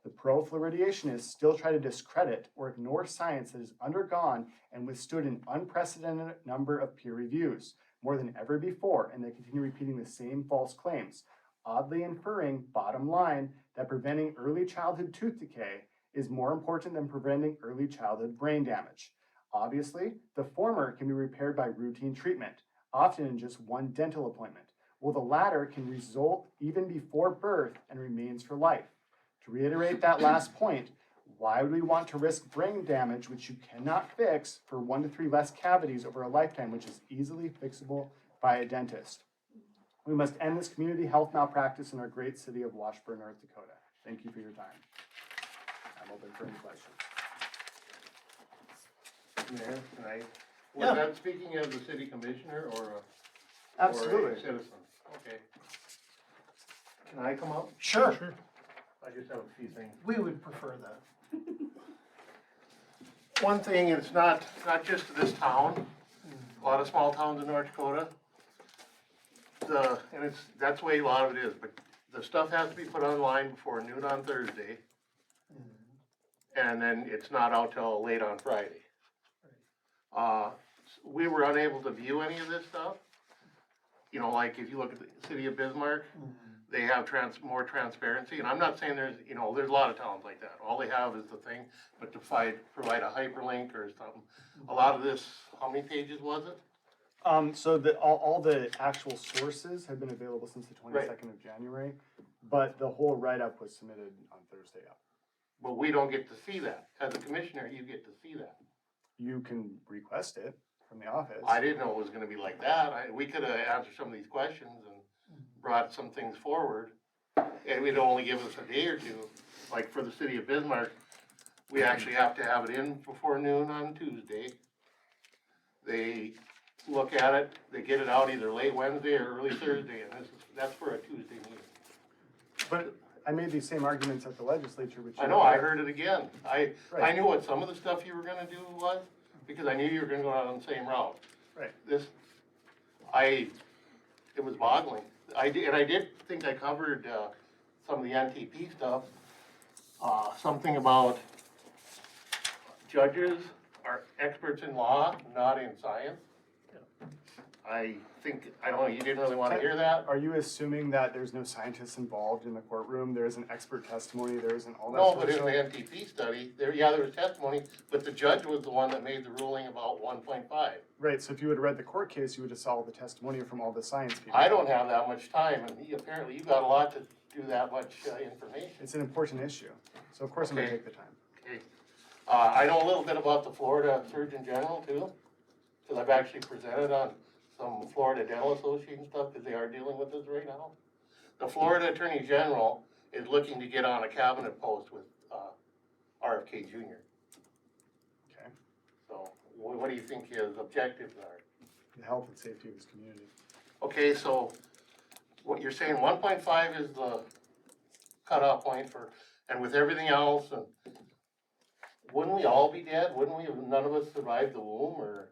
The pro-fluoridationists still try to discredit or ignore science that has undergone and withstood an unprecedented number of peer reviews, more than ever before, and they continue repeating the same false claims, oddly inferring, bottom line, that preventing early childhood tooth decay is more important than preventing early childhood brain damage. Obviously, the former can be repaired by routine treatment, often in just one dental appointment, while the latter can result even before birth and remains for life. To reiterate that last point, why would we want to risk brain damage which you cannot fix for 1 to 3 less cavities over a lifetime, which is easily fixable by a dentist? We must end this community health malpractice in our great city of Washburn, North Dakota. Thank you for your time. I'm open for any questions. Mayor, can I, Yeah. was that speaking as a city commissioner or or a Absolutely. citizen? Okay. Can I come up? Sure. I just have a few things. We would prefer that. One thing, it's not just this town, a lot of small towns in North Dakota. And that's the way a lot of it is, but the stuff has to be put online before noon on Thursday. And then it's not out till late on Friday. We were unable to view any of this stuff. You know, like if you look at the city of Bismarck, they have more transparency, and I'm not saying there's a lot of towns like that. All they have is the thing, but to provide a hyperlink or something. A lot of this, how many pages was it? So all the actual sources have been available since the 22nd of January, but the whole write-up was submitted on Thursday. But we don't get to see that. As a commissioner, you get to see that. You can request it from the office. I didn't know it was gonna be like that. We could have answered some of these questions and brought some things forward. And it'd only give us a day or two. Like for the city of Bismarck, we actually have to have it in before noon on Tuesday. They look at it, they get it out either late Wednesday or early Thursday, and that's for a Tuesday meeting. But I made these same arguments at the legislature, which I know, I heard it again. I Right. knew what some of the stuff you were gonna do was, because I knew you were gonna go down the same route. Right. It was boggling. I did think I covered, some of the NTP stuff. Something about judges are experts in law, not in science. I don't know, you didn't really wanna hear that? Are you assuming that there's no scientists involved in the courtroom? There isn't expert testimony, there isn't all that No, sort but of in the stuff? NTP study, there was testimony, but the judge was the one that made the ruling about 1.5. Right, so if you would have read the court case, you would have saw all the testimony from all the science people. I don't have that much time, and apparently you got a lot to do that much information. It's an important issue, so of course I'm gonna Okay. take the time. Okay. I know a little bit about the Florida Surgeon General too, because I've actually presented on some Florida Dental Association stuff, because they are dealing with this right now. The Florida Attorney General is looking to get on a cabinet post with RFK Jr. Okay. So what do you think his objectives are? The health and safety of this community. Okay, so what you're saying, 1.5 is the cutoff point and with everything else, and wouldn't we all be dead? Wouldn't we have, none of us survived the womb, or?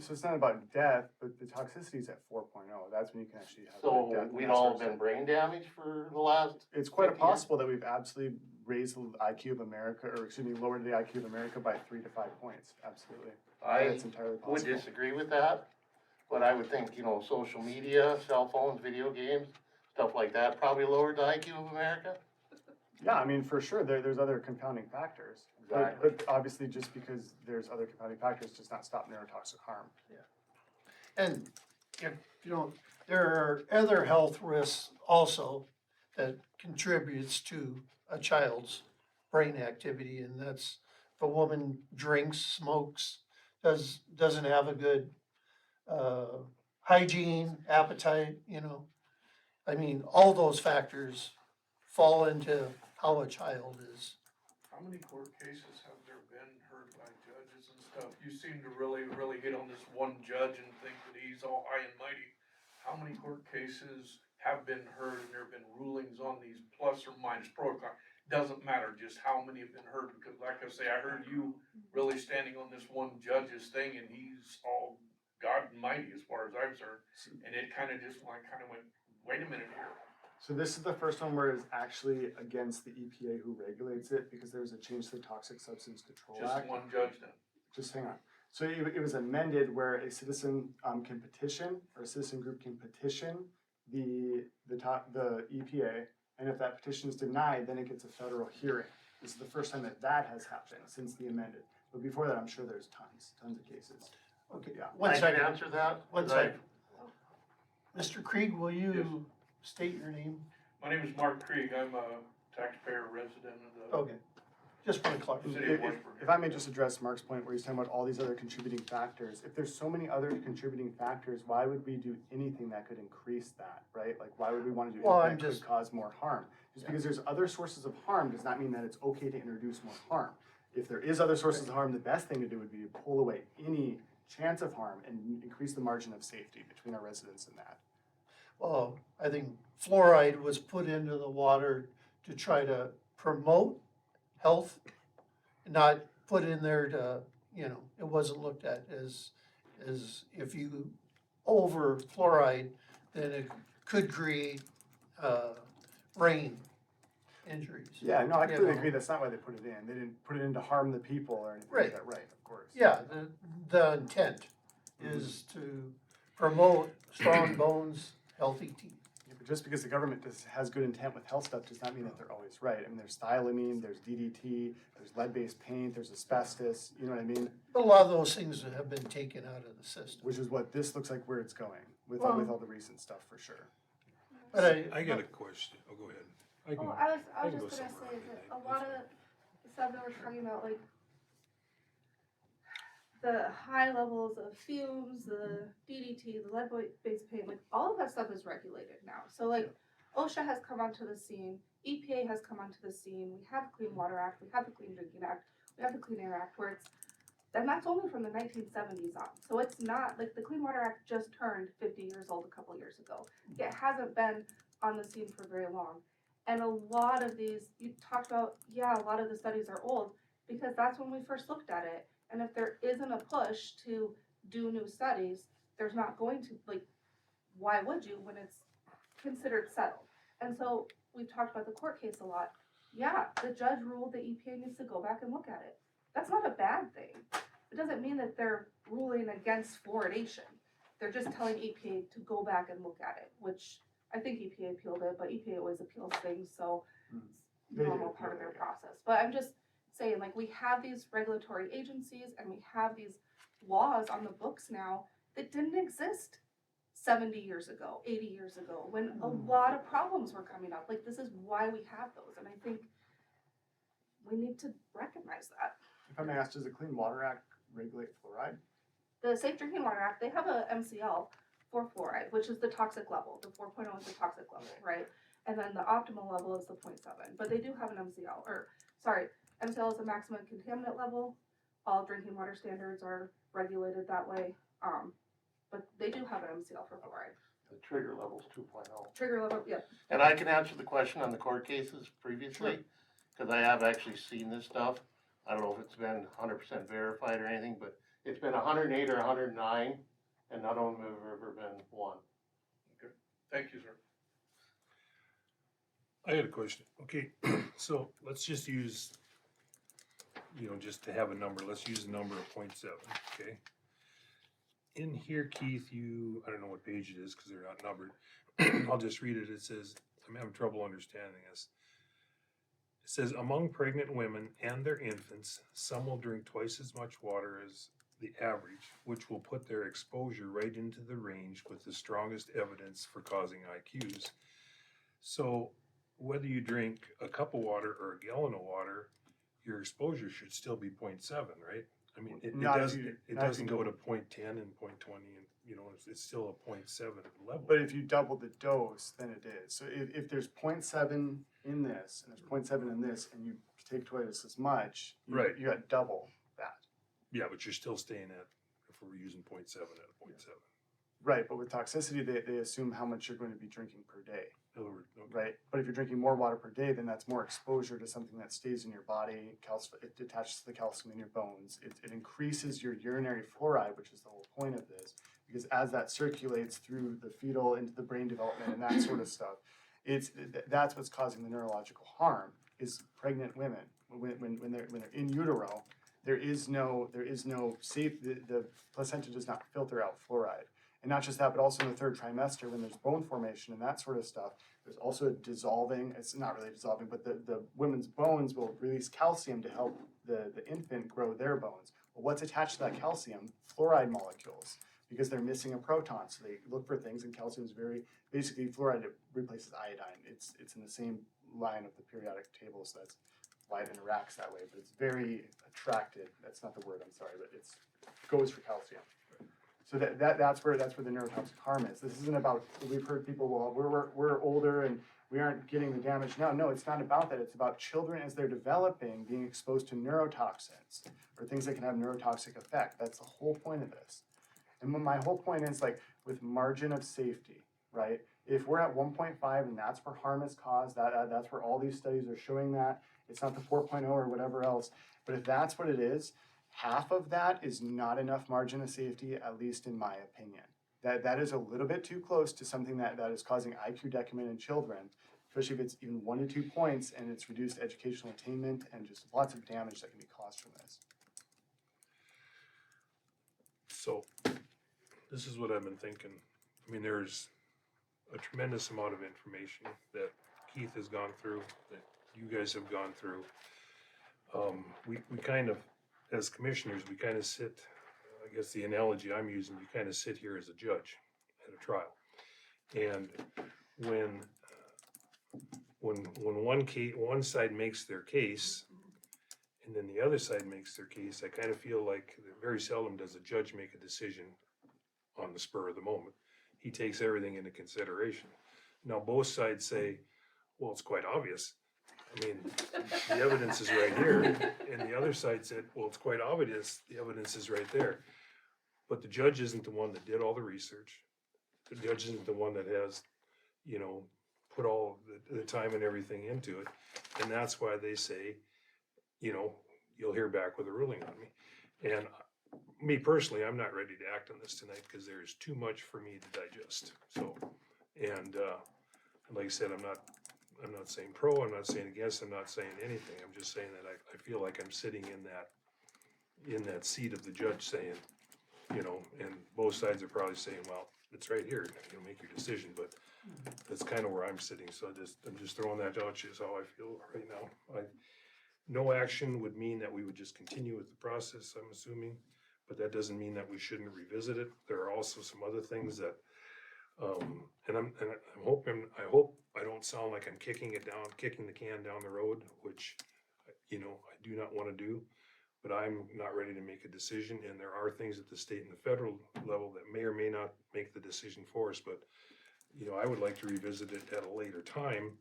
So it's not about death, but the toxicity is at 4.0, that's when you can actually have. So death and we'd that all sort have of been brain damaged for the last? It's quite 50 years? possible that we've absolutely raised the IQ of America, or excuse me, lowered the IQ of America by 3 to 5 points, absolutely. That's entirely would possible. disagree with that, but I would think, social media, cell phones, video games, stuff like that probably lowered the IQ of America. Yeah, I mean, for sure, there's other compounding factors. Exactly. But obviously, just because there's other compounding factors does not stop neurotoxic harm. And there are other health risks also that contributes to a child's brain activity, and that's if a woman drinks, smokes, doesn't have a good hygiene, appetite, I mean, all those factors fall into how a child is. How many court cases have there been heard by judges and stuff? You seem to really hit on this one judge and think that he's all high and mighty. How many court cases have been heard and there have been rulings on these plus or minus, pro or con? Doesn't matter just how many have been heard, because like I say, I heard you really standing on this one judge's thing and he's all God almighty as far as I'm concerned. And it kind of went, wait a minute here. So this is the first one where it's actually against the EPA who regulates it, because there's a change to the Toxic Substance Control Just Act. one judge then. Just hang on. So it was amended where a citizen can petition, or a citizen group can petition the EPA, and if that petition is denied, then it gets a federal hearing. This is the first time that has happened since the amended. But before that, I'm sure there's tons of cases. Okay, Yeah. one I can second, answer that. one 'cause I- second. Mr. Krieg, will you state your name? My name is Mark Krieg, I'm a taxpayer resident of the Okay, just for the clock. city of If, Washburn. if I may just address Mark's point where he's talking about all these other contributing factors, if there's so many other contributing factors, why would we do anything that could increase that, right? Like, why would we wanna do Well, anything I'm that could just- cause more harm? Just because there's other sources of harm does not mean that it's okay to introduce more harm. If there is other sources of harm, the best thing to do would be to pull away any chance of harm and increase the margin of safety between our residents and that. Well, I think fluoride was put into the water to try to promote health, not put in there to, it wasn't looked at as if you over fluoride, then it could create, brain injuries. Yeah, no, I You completely know. agree, that's not why they put it in, they didn't put it in to harm the people or anything Right. like that, right, of course. Yeah, the intent is to promote strong bones, healthy teeth. Yeah, but just because the government has good intent with health stuff does not mean that they're always right. I mean, there's thilamine, there's DDT, there's lead-based paint, there's asbestos, you know what I mean? A lot of those things have been taken out of the system. Which is what this looks like where it's going, with Well- all the recent stuff, for sure. But I got a question. Oh, go ahead. I can, Well, I was I can just go gonna somewhere say if you that think. a That's lot fine. of the stuff that we're talking about, like the high levels of fumes, the DDT, the lead-based paint, like all of that stuff is regulated now. So like OSHA has come onto the scene, EPA has come onto the scene, we have the Clean Water Act, we have the Clean Drinking Act, we have the Clean Air Act, where it's, and that's only from the 1970s on. So it's not, like the Clean Water Act just turned 50 years old a couple years ago. It hasn't been on the scene for very long. And a lot of these, you talked about, yeah, a lot of the studies are old because that's when we first looked at it. And if there isn't a push to do new studies, there's not going to, like, why would you when it's considered settled? And so we've talked about the court case a lot. Yeah, the judge ruled that EPA needs to go back and look at it. That's not a bad thing. It doesn't mean that they're ruling against fluoridation. They're just telling EPA to go back and look at it, which I think EPA appealed it, but EPA always appeals things, so it's They do normal appeal part of it, their yeah. process. But I'm just saying, like, we have these regulatory agencies and we have these laws on the books now that didn't exist 70 years ago, 80 years ago, when a lot of problems were coming up. Like, this is why we have those, and I think we need to recognize that. If I may ask, does the Clean Water Act regulate fluoride? The Safe Drinking Water Act, they have a MCL for fluoride, which is the toxic level. The 4.0 is the toxic level, right? And then the optimal level is the 0.7. But they do have an MCL, MCL is a maximum contaminant level. All drinking water standards are regulated that way. But they do have an MCL for fluoride. The trigger level's 2.0. Trigger level, yeah. And I can answer the question on the court cases previously, because I have actually seen this stuff. I don't know if it's been 100% verified or anything, but it's been 108 or 109, and none of them have ever been one. Thank you, sir. I got a question. Okay, so let's just use, just to have a number, let's use a number of 0.7, okay? In here, Keith, I don't know what page it is because they're not numbered. I'll just read it. It says, I'm having trouble understanding this. It says, among pregnant women and their infants, some will drink twice as much water as the average, which will put their exposure right into the range with the strongest evidence for causing IQs. So whether you drink a cup of water or a gallon of water, your exposure should still be 0.7, right? I mean, it Not if doesn't, you- it not if doesn't you go to go- 0.10 and 0.20 and, it's still a 0.7 level. But if you double the dose, then it is. So if there's 0.7 in this, and there's 0.7 in this, and you take twice as much, Right. you got double that. Yeah, but you're still staying at, if we're using 0.7 at a 0.7. Right, but with toxicity, they assume how much you're going to be drinking per day, Okay. right? But if you're drinking more water per day, then that's more exposure to something that stays in your body. It attaches to the calcium in your bones. It increases your urinary fluoride, which is the whole point of this, because as that circulates through the fetal into the brain development and that sort of stuff, that's what's causing the neurological harm. Is pregnant women when they're in utero, there is no safe. The placenta does not filter out fluoride. And not just that, but also in the third trimester, when there's bone formation and that sort of stuff, there's also a dissolving, it's not really dissolving, but the women's bones will release calcium to help the infant grow their bones. Well, what's attached to that calcium? Fluoride molecules, because they're missing a proton. So they look for things, and calcium is basically fluoride replaces iodine. It's in the same line of the periodic table, so that's why it interacts that way, but it's very attracted, that's not the word, I'm sorry, but it goes for calcium. So that's where the neurotoxic harm is. This isn't about, we've heard people, well, we're older and we aren't getting the damage now. No, it's not about that. It's about children as they're developing being exposed to neurotoxins or things that can have neurotoxic effect. That's the whole point of this. And my whole point is like with margin of safety, right? If we're at 1.5 and that's where harm is caused, that's where all these studies are showing that. It's not the 4.0 or whatever else. But if that's what it is, half of that is not enough margin of safety, at least in my opinion. That is a little bit too close to something that is causing IQ decrement in children, especially if it's even 1 to 2 points and it's reduced educational attainment and just lots of damage that can be caused from this. So, this is what I've been thinking. I mean, there's a tremendous amount of information that Keith has gone through, that you guys have gone through. We kind of, as commissioners, we kind of sit, I guess the analogy I'm using, you kind of sit here as a judge at a trial. And when one side makes their case, and then the other side makes their case, I kind of feel like very seldom does a judge make a decision on the spur of the moment. He takes everything into consideration. Now, both sides say, well, it's quite obvious. I mean, the evidence is right here. And the other side said, well, it's quite obvious. The evidence is right there. But the judge isn't the one that did all the research. The judge isn't the one that has, put all the time and everything into it. And that's why they say, you'll hear back with a ruling on me. And me personally, I'm not ready to act on this tonight because there's too much for me to digest. So, and like I said, I'm not saying pro, I'm not saying against, I'm not saying anything. I'm just saying that I feel like I'm sitting in that seat of the judge saying, and both sides are probably saying, well, it's right here, make your decision, but that's kind of where I'm sitting. So I'm just throwing that out, is how I feel right now. No action would mean that we would just continue with the process, I'm assuming, but that doesn't mean that we shouldn't revisit it. There are also some other things that, and I hope I don't sound like I'm kicking the can down the road, which, I do not want to do, but I'm not ready to make a decision. And there are things at the state and the federal level that may or may not make the decision for us, but, I would like to revisit it at a later time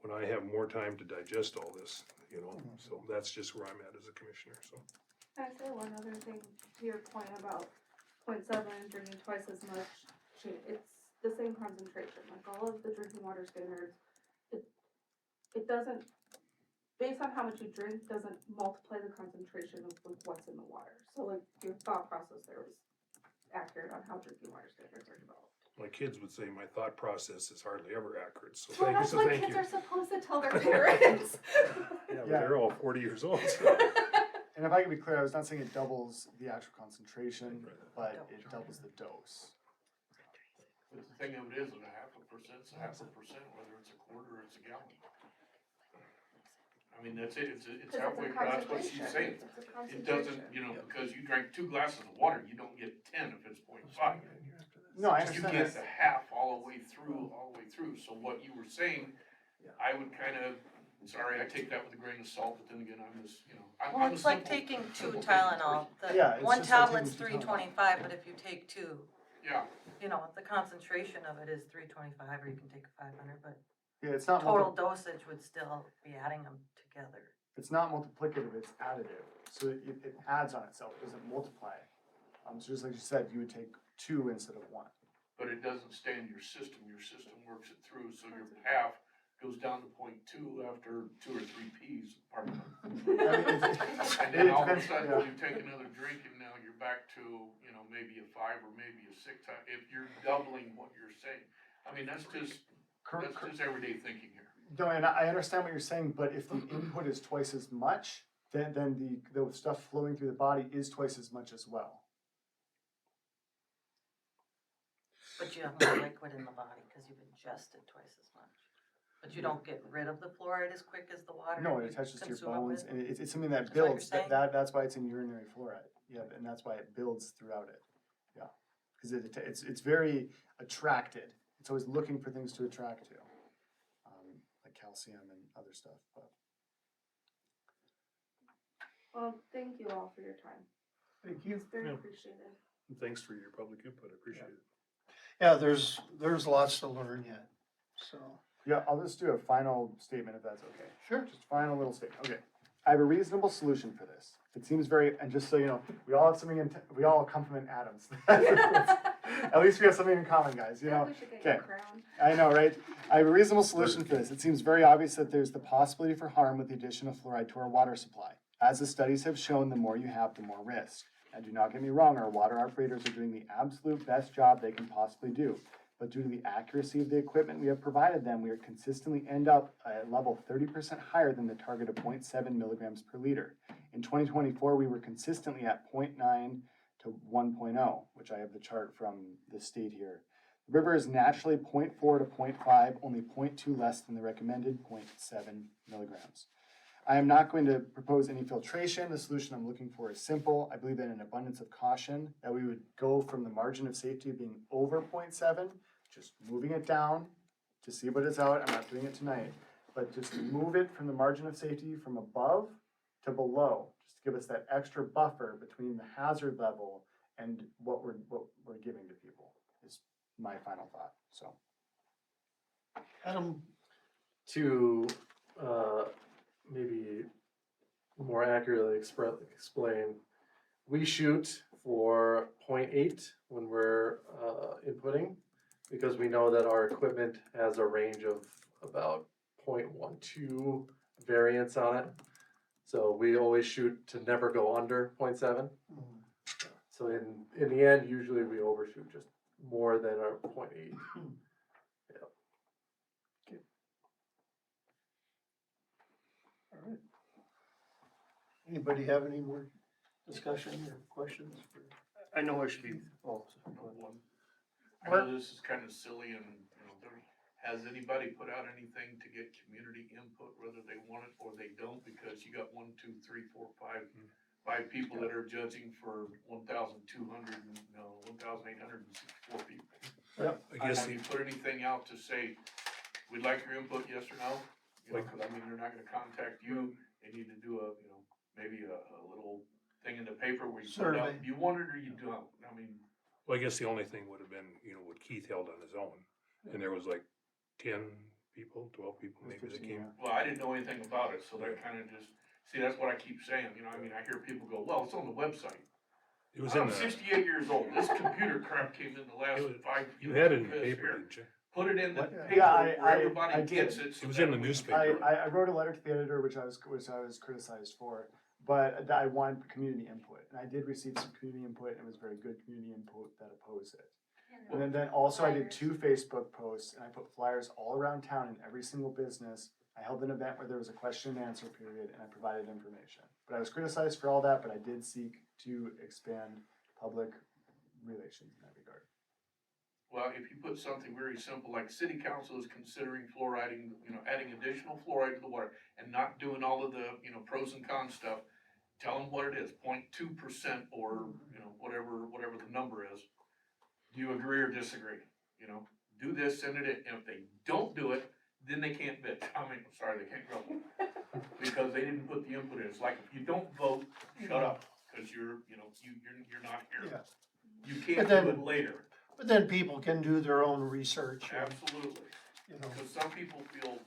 when I have more time to digest all this, so that's just where I'm at as a commissioner, so. Can I say one other thing to your point about 0.7 drinking twice as much? It's the same concentration, like all of the drinking water standards. It doesn't, based on how much you drink, doesn't multiply the concentration of what's in the water. So like your thought process there was accurate on how drinking water standards are developed. My kids would say my thought process is hardly ever accurate, so Well, thank you, that's so what thank kids you. are supposed to tell their parents. Yeah, but they're all 40 years old, so. And if I can be clear, I was not saying it doubles the actual concentration, but it doubles the dose. But the thing of it is, 0.5% is 0.5%, whether it's a quarter or it's a gallon. I mean, that's it, it's halfway across what she's saying. It doesn't, because you drank 2 glasses of water, you don't get 10 if it's 0.5. No, I You understand get that. the half all the way through. So what you were saying, I would kind of, sorry, I take that with a grain of salt, but then again, I'm just, Well, I'm a it's like simple- taking 2 Tylenol. Yeah, it's One just like tablet's taking 2 Tylenol. 325, but if you take 2, Yeah, the concentration of it is 325, or you can take 500, but Yeah, it's not total dosage would still be adding them together. It's not multiplicative, it's additive. So it adds on itself, it doesn't multiply. So just like you said, you would take 2 instead of 1. but it doesn't stay in your system. Your system works it through, so your half goes down to 0.2 after 2 or 3 Ps, pardon me. And then all of a sudden, you take another drink and now you're back to, maybe a 5 or maybe a 6. If you're doubling what you're saying, I mean, that's just everyday thinking here. No, and I understand what you're saying, but if the input is twice as much, then the stuff flowing through the body is twice as much as well. But you have more liquid in the body because you've ingested twice as much. But you don't get rid of the fluoride as quick as the water. No, you it attaches to your consume it bones, with. and it's something that Is that what you're builds, saying? that's why it's in urinary fluoride, yeah, and that's why it builds throughout it, yeah. Cause it's very attracted, it's always looking for things to attract to, like calcium and other stuff, but. Well, thank you all for your time. Thank you. It's very Yeah. appreciated. Thanks for your public input, I appreciate it. Yeah, there's lots to learn yet, so. Yeah, I'll just do a final statement if that's okay. Sure. Just final little statement, okay. I have a reasonable solution for this. It seems very, and just so you know, we all have something we all come from an Adams. At least we have something in common, guys, you know? We should get you a Okay. crown. I know, right? I have a reasonable solution for this. It seems very obvious that there's the possibility for harm with the addition of fluoride to our water supply. As the studies have shown, the more you have, the more risk. And do not get me wrong, our water operators are doing the absolute best job they can possibly do. But due to the accuracy of the equipment we have provided them, we are consistently end up at a level 30% higher than the target of 0.7 milligrams per liter. In 2024, we were consistently at 0.9 to 1.0, which I have the chart from the state here. The river is naturally 0.4 to 0.5, only 0.2 less than the recommended 0.7 milligrams. I am not going to propose any filtration. The solution I'm looking for is simple. I believe that in an abundance of caution, that we would go from the margin of safety of being over 0.7, just moving it down to see what is out. I'm not doing it tonight, but just move it from the margin of safety from above to below, just to give us that extra buffer between the hazard level and what we're giving to people is my final thought, so. Adam, To maybe more accurately explain, we shoot for 0.8 when we're inputting, because we know that our equipment has a range of about 0.12 variance on it. So we always shoot to never go under 0.7. So in the end, usually we overshoot just more than our 0.8. all right. Anybody have any more discussion or questions? I know I should be, oh, One. I know this is kind of silly and, you know, has anybody put out anything to get community input, whether they want it or they don't? Because you got 1, 2, 3, 4, 5 people that are judging for 1,864 people. I guess Have you put anything out to say, we'd like your input, yes or no? You know, 'cause I mean, they're not gonna contact you, they need to do a, you know, maybe a little thing in the paper where you put it out, Survey. you want it or you don't, I mean. Well, I guess the only thing would have been, what Keith held on his own, and there was like 10 people, 12 people maybe that came. Well, I didn't know anything about it, so that kinda just, see, that's what I keep saying, you know, I mean, I hear people go, well, it's on the website. It was in I'm the, 68 years old, this computer crap came in the last It was- 5 you years. had it in the because paper, here, didn't you? Put it in the What? paper Yeah, where I everybody did. gets it. so It was that in the we- newspaper. I wrote a letter to the editor, which I was criticized for, but I wanted community input, and I did receive some community input, and it was very good community input that opposed it. And then also I did 2 Facebook posts, and I put flyers all around town in every single business. I held an event where there was a question and answer period, and I provided information. But I was criticized for all that, but I did seek to expand public relations in that regard. Well, if you put something very simple, like city council is considering fluoriding, you know, adding additional fluoride to the water and not doing all of the, you know, pros and cons stuff, tell them what it is, 0.2% or, you know, whatever the number is. Do you agree or disagree? You know, do this, send it in. And if they don't do it, then they can't bitch. I mean, sorry, they can't grumble. Because they didn't put the input in. It's like, if you don't vote, shut up, cause you're not here. Yeah. You can't But do then- it later. But then people can do their own research, and, Absolutely. you know. Because some people feel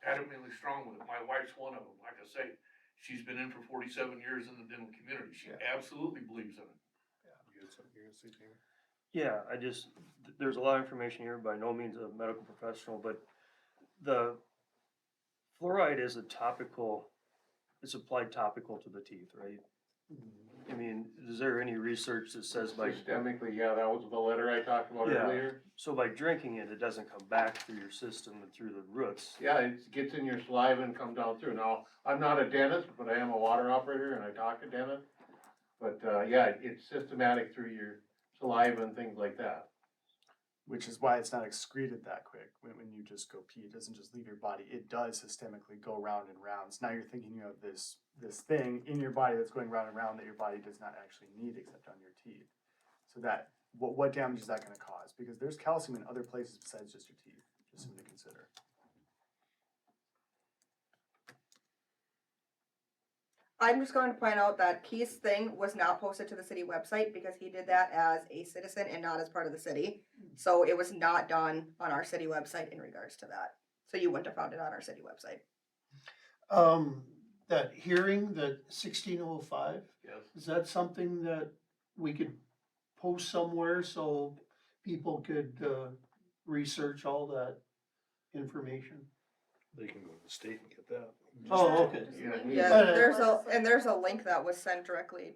adamantly strong with it. My wife's one of them. Like I say, she's been in for 47 years in the dental community. She absolutely believes in it. You had something you're gonna say, Tammy? Yeah, there's a lot of information here, by no means a medical professional, but the fluoride is it's applied topical to the teeth, right? I mean, is there any research that says Systemically, yeah, that was the letter I talked about Yeah. earlier. so by drinking it, it doesn't come back through your system and through the roots? Yeah, it gets in your saliva and comes down through. Now, I'm not a dentist, but I am a water operator and I talk to dentists. But, yeah, it's systematic through your saliva and things like that. which is why it's not excreted that quick. When you just go pee, it doesn't just leave your body. It does systemically go round and round. So now you're thinking you have this thing in your body that's going round and round that your body does not actually need except on your teeth. So that what damage is that going to cause? Because there's calcium in other places besides just your teeth. Just something to consider. I'm just going to point out that Keith's thing was not posted to the city website because he did that as a citizen and not as part of the city. So it was not done on our city website in regards to that. So you wouldn't have found it on our city website. That hearing, that 1605, Yes. is that something that we could post somewhere so people could, research all that information? They can go to the state and get that. Oh, okay. Yeah, But, there's a link that was sent directly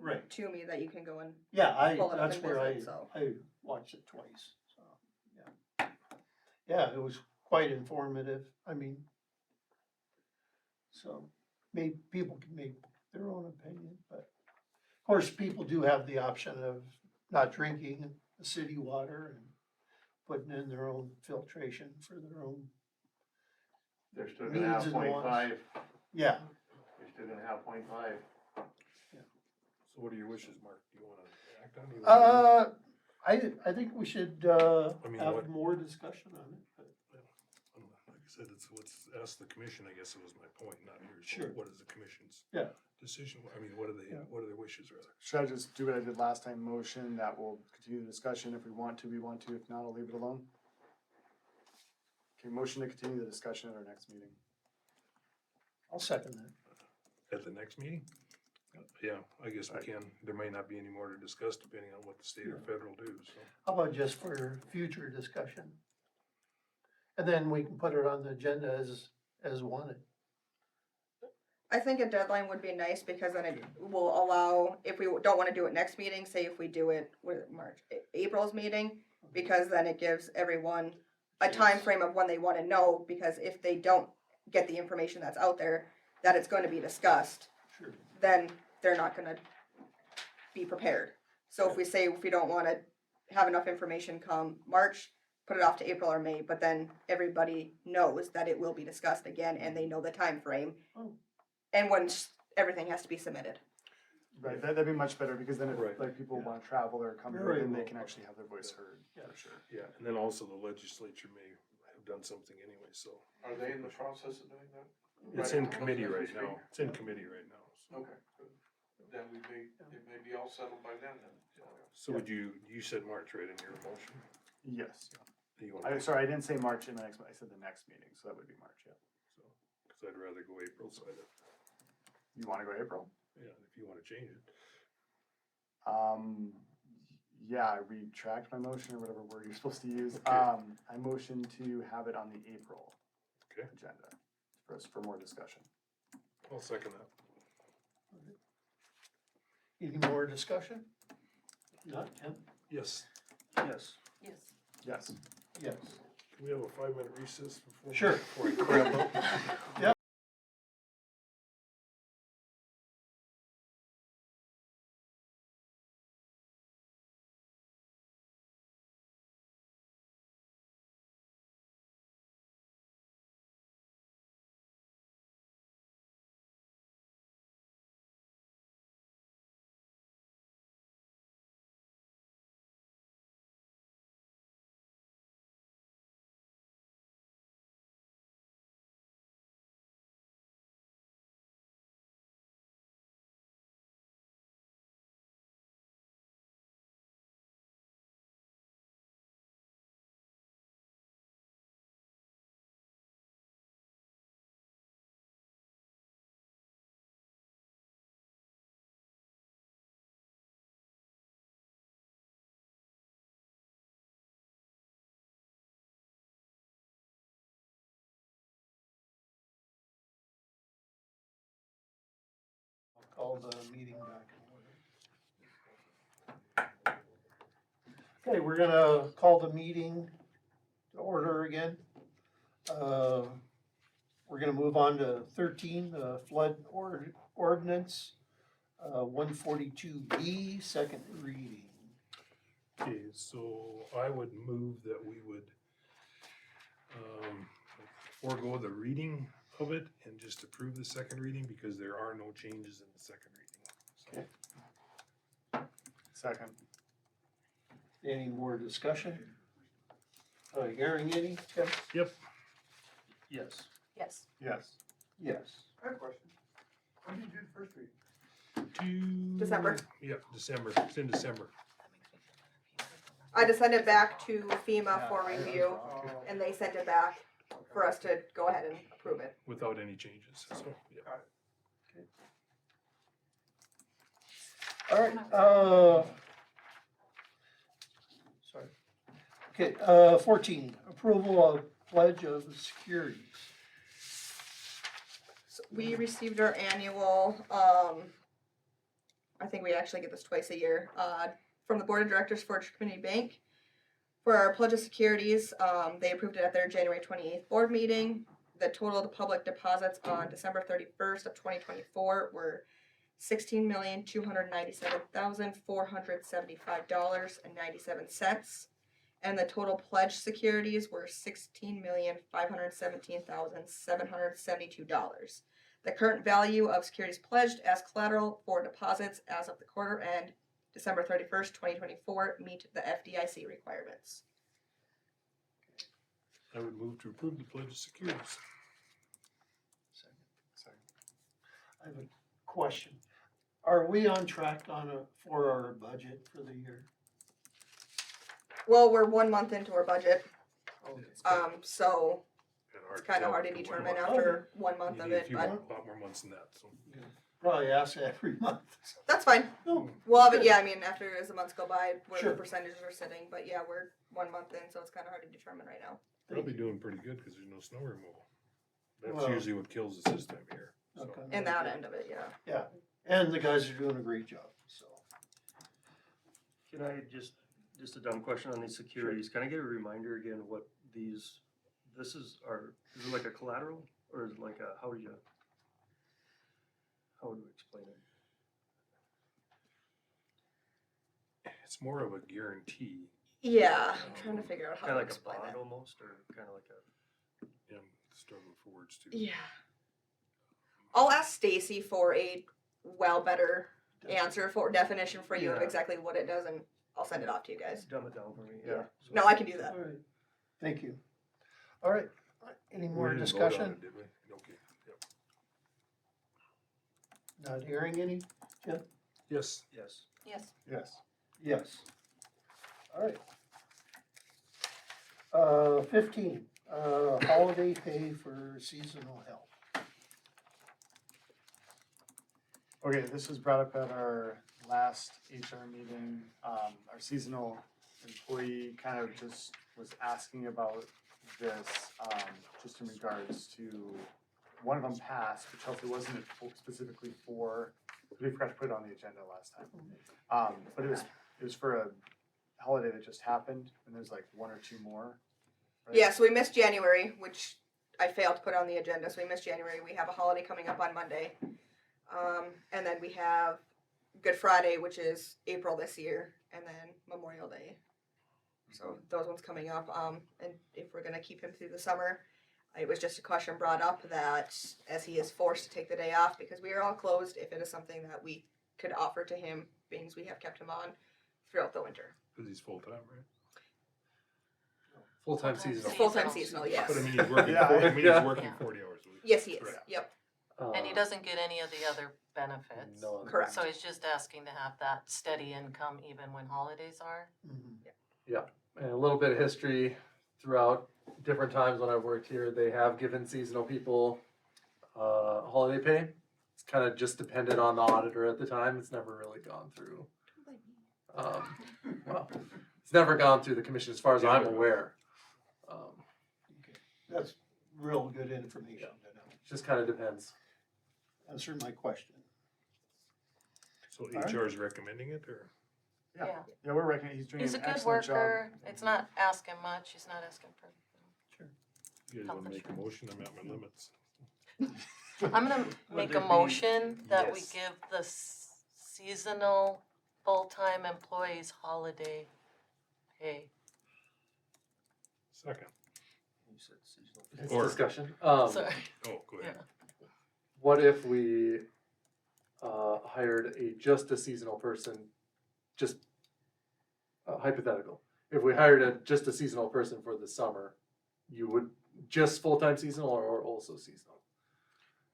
right, to me that you can go and yeah, pull it up that's and where visit, so. I watched it twice, so, yeah. Yeah, it was quite informative, I mean, so, people can make their own opinion, but, of course, people do have the option of not drinking the city water and putting in their own filtration for their own, They're still gonna have Needs and wants. 0.5. yeah. You're still gonna have 0.5. So what are your wishes, Mark? Do you wanna act on it? I think we should, mean, have what- more discussion on it, but. Like I said, let's ask the commission, I guess it was my point, not yours. Sure. What is the commission's Yeah. decision? I mean, what are their wishes, rather? Should I just do what I did last time? Motion that we'll continue the discussion. If we want to, we want to. If not, I'll leave it alone. Okay, motion to continue the discussion at our next meeting. I'll second that. At the next meeting? Yeah, I guess we can. There may not be any more to discuss depending on what the state or federal do, so. How about just for future discussion? And then we can put it on the agenda as wanted. I think a deadline would be nice because then it will allow, if we don't wanna do it next meeting, say if we do it with April's meeting, because then it gives everyone a time frame of when they wanna know, because if they don't get the information that's out there, that it's gonna be discussed, Sure. then they're not gonna be prepared. So if we say if we don't wanna have enough information come March, put it off to April or May, but then everybody knows that it will be discussed again and they know the time frame. Oh. And once everything has to be submitted. Right, that'd be much better because then if Right. like people Yeah. wanna travel or come here, Very then they well can put. actually have their voice heard. Yeah. For sure. Yeah, and then also the legislature may have done something anyway, so. Are they in the process of doing that? It's Right in now, committee as we right speak? now. It's in committee right now, so. Okay, good. Then it may be all settled by then. So would you said March, right, in your motion? Yes. Do you wanna- Sorry, I didn't say March in the next, I said the next meeting, so that would be March, yeah. So, cause I'd rather go April, so You wanna go April? yeah, if you wanna change it. Yeah, I retract my motion or whatever word you're supposed to use. Okay. I motion to have it on the April Okay. agenda for more discussion. I'll second that. Any more discussion? Not, Ken? Yes. Yes. Yes. Yes. Yes. Can we have a 5-minute recess before? Sure. Before I grab up? Yep. Call the meeting back in order. Okay, we're gonna call the meeting to order again. We're gonna move on to 13, the flood ordinance, 142B, second reading. Okay, so I would move that we would forego the reading of it and just approve the second reading because there are no changes in the second reading. So, Second. Any more discussion? Hearing any? Tim? yep, Yes. Yes. Yes. Yes. I have a question. When did you do the first reading? December. Yep, December, it's in December. I just sent it back to FEMA for review, and they sent it back for us to go ahead and approve it. Without any changes, so, yeah. All right, sorry. Okay, 14, approval of pledge of securities. So we received our annual, I think we actually get this twice a year, from the Board of Directors for Community Bank. For our pledge of securities, they approved it at their January 28th board meeting. The total of the public deposits on December 31st of 2024 were $16,297,475.97. And the total pledged securities were $16,517,772. The current value of securities pledged as collateral for deposits as of the quarter end, December 31st, 2024, meet the FDIC requirements. I would move to approve the pledge of securities. I have a question. Are we on track for our budget for the year? Well, we're 1 month into our budget, Okay. so It's kind of hard to determine after 1 month of it, You but need a lot more months than that, so. Probably ask every month. that's fine. No, Well, but yeah, I mean, after as the months go by, where Sure. the percentages are sitting, but yeah, we're 1 month in, so it's kind of hard to determine right now. They'll be doing pretty good because there's no snow removal. That's Well- usually what kills us this time of year, so. Okay. In that end of it, yeah. Yeah, and the guys are doing a great job, so. Can I just a dumb question on these securities, can I get a reminder again what these, this is it like a collateral, or is it like how would you explain it? It's more of a guarantee. Yeah, I'm trying to figure out how Kinda to like a explain bond that. almost, or kinda like a, Yeah, I'm struggling for words too. Yeah. I'll ask Stacy for a better answer for definition for you of Yeah. exactly what it does, and I'll send it off to you guys. dumb it down for me, Yeah. yeah. No, I can do that. All right, thank you. All right, any more We didn't vote on discussion? it, did we? Okay, yep. Not hearing any? Yes. Yes. Yes. Yes. Yes. All right. 15, holiday pay for seasonal help. Okay, this was brought up at our last HR meeting. Our seasonal employee kind of just was asking about this, just in regards to, one of them passed, but Chelsea wasn't specifically for, we forgot to put it on the agenda last time. But it was for a holiday that just happened, and there's like 1 or 2 more. right? Yeah, so we missed January, which I failed to put on the agenda, so we missed January. We have a holiday coming up on Monday. And then we have Good Friday, which is April this year, and then Memorial Day. So those ones coming up. And if we're gonna keep him through the summer, it was just a question brought up that as he is forced to take the day off because we are all closed, if it is something that we could offer to him, being as we have kept him on throughout the winter. Because he's full-time, right? Full-time seasonal. Full-time seasonal, yes. But I mean, he's working, Yeah. I mean, he's Yeah. working Yeah. 40 hours a week. Yes, he is. Correct. Yep. And he doesn't get any of the other benefits. No. Correct. So he's just asking to have that steady income even when holidays are. Mhm. And a little bit of history throughout different times when I've worked here, they have given seasonal people holiday pay. It's kind of just depended on the auditor at the time. It's never really gone through. Well, it's never gone through the commission as far as I'm aware. Okay. That's real good information to know. It just kind of depends. Answer my question. So right. HR is recommending it, or? Yeah. Yeah, we're recommending, he's doing He's a an good excellent job. worker. It's not asking much. He's not asking for. You guys wanna make a motion? I'm at my limits. I'm gonna Would make there a be- motion that we Yes. give the seasonal full-time employees holiday Hey, Second. You said seasonal. It's Or- discussion. sorry. Oh, go ahead. What if we hired just a seasonal person, just hypothetical? If we hired just a seasonal person for the summer, you would just full-time seasonal or also seasonal?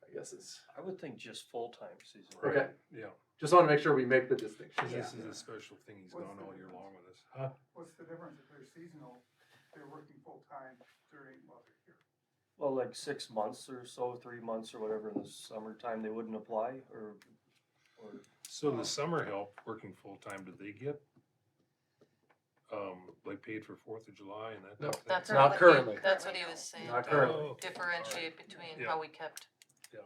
I guess is, I would think just full-time season. okay, Yeah, just wanna make sure we make the distinction. 'cause this is a special thing, he's gone all year long with us. Huh? What's the difference if they're seasonal, they're working full-time during, while they're here? Well, like 6 months or so, 3 months or whatever in the summertime, they wouldn't apply or So the summer help, working full-time, did they get, like paid for 4th of July and that No. type of thing? That's Not what he- currently. That's what he was saying. Not to currently. Oh, okay. Differentiate between Yeah. how we kept Yeah.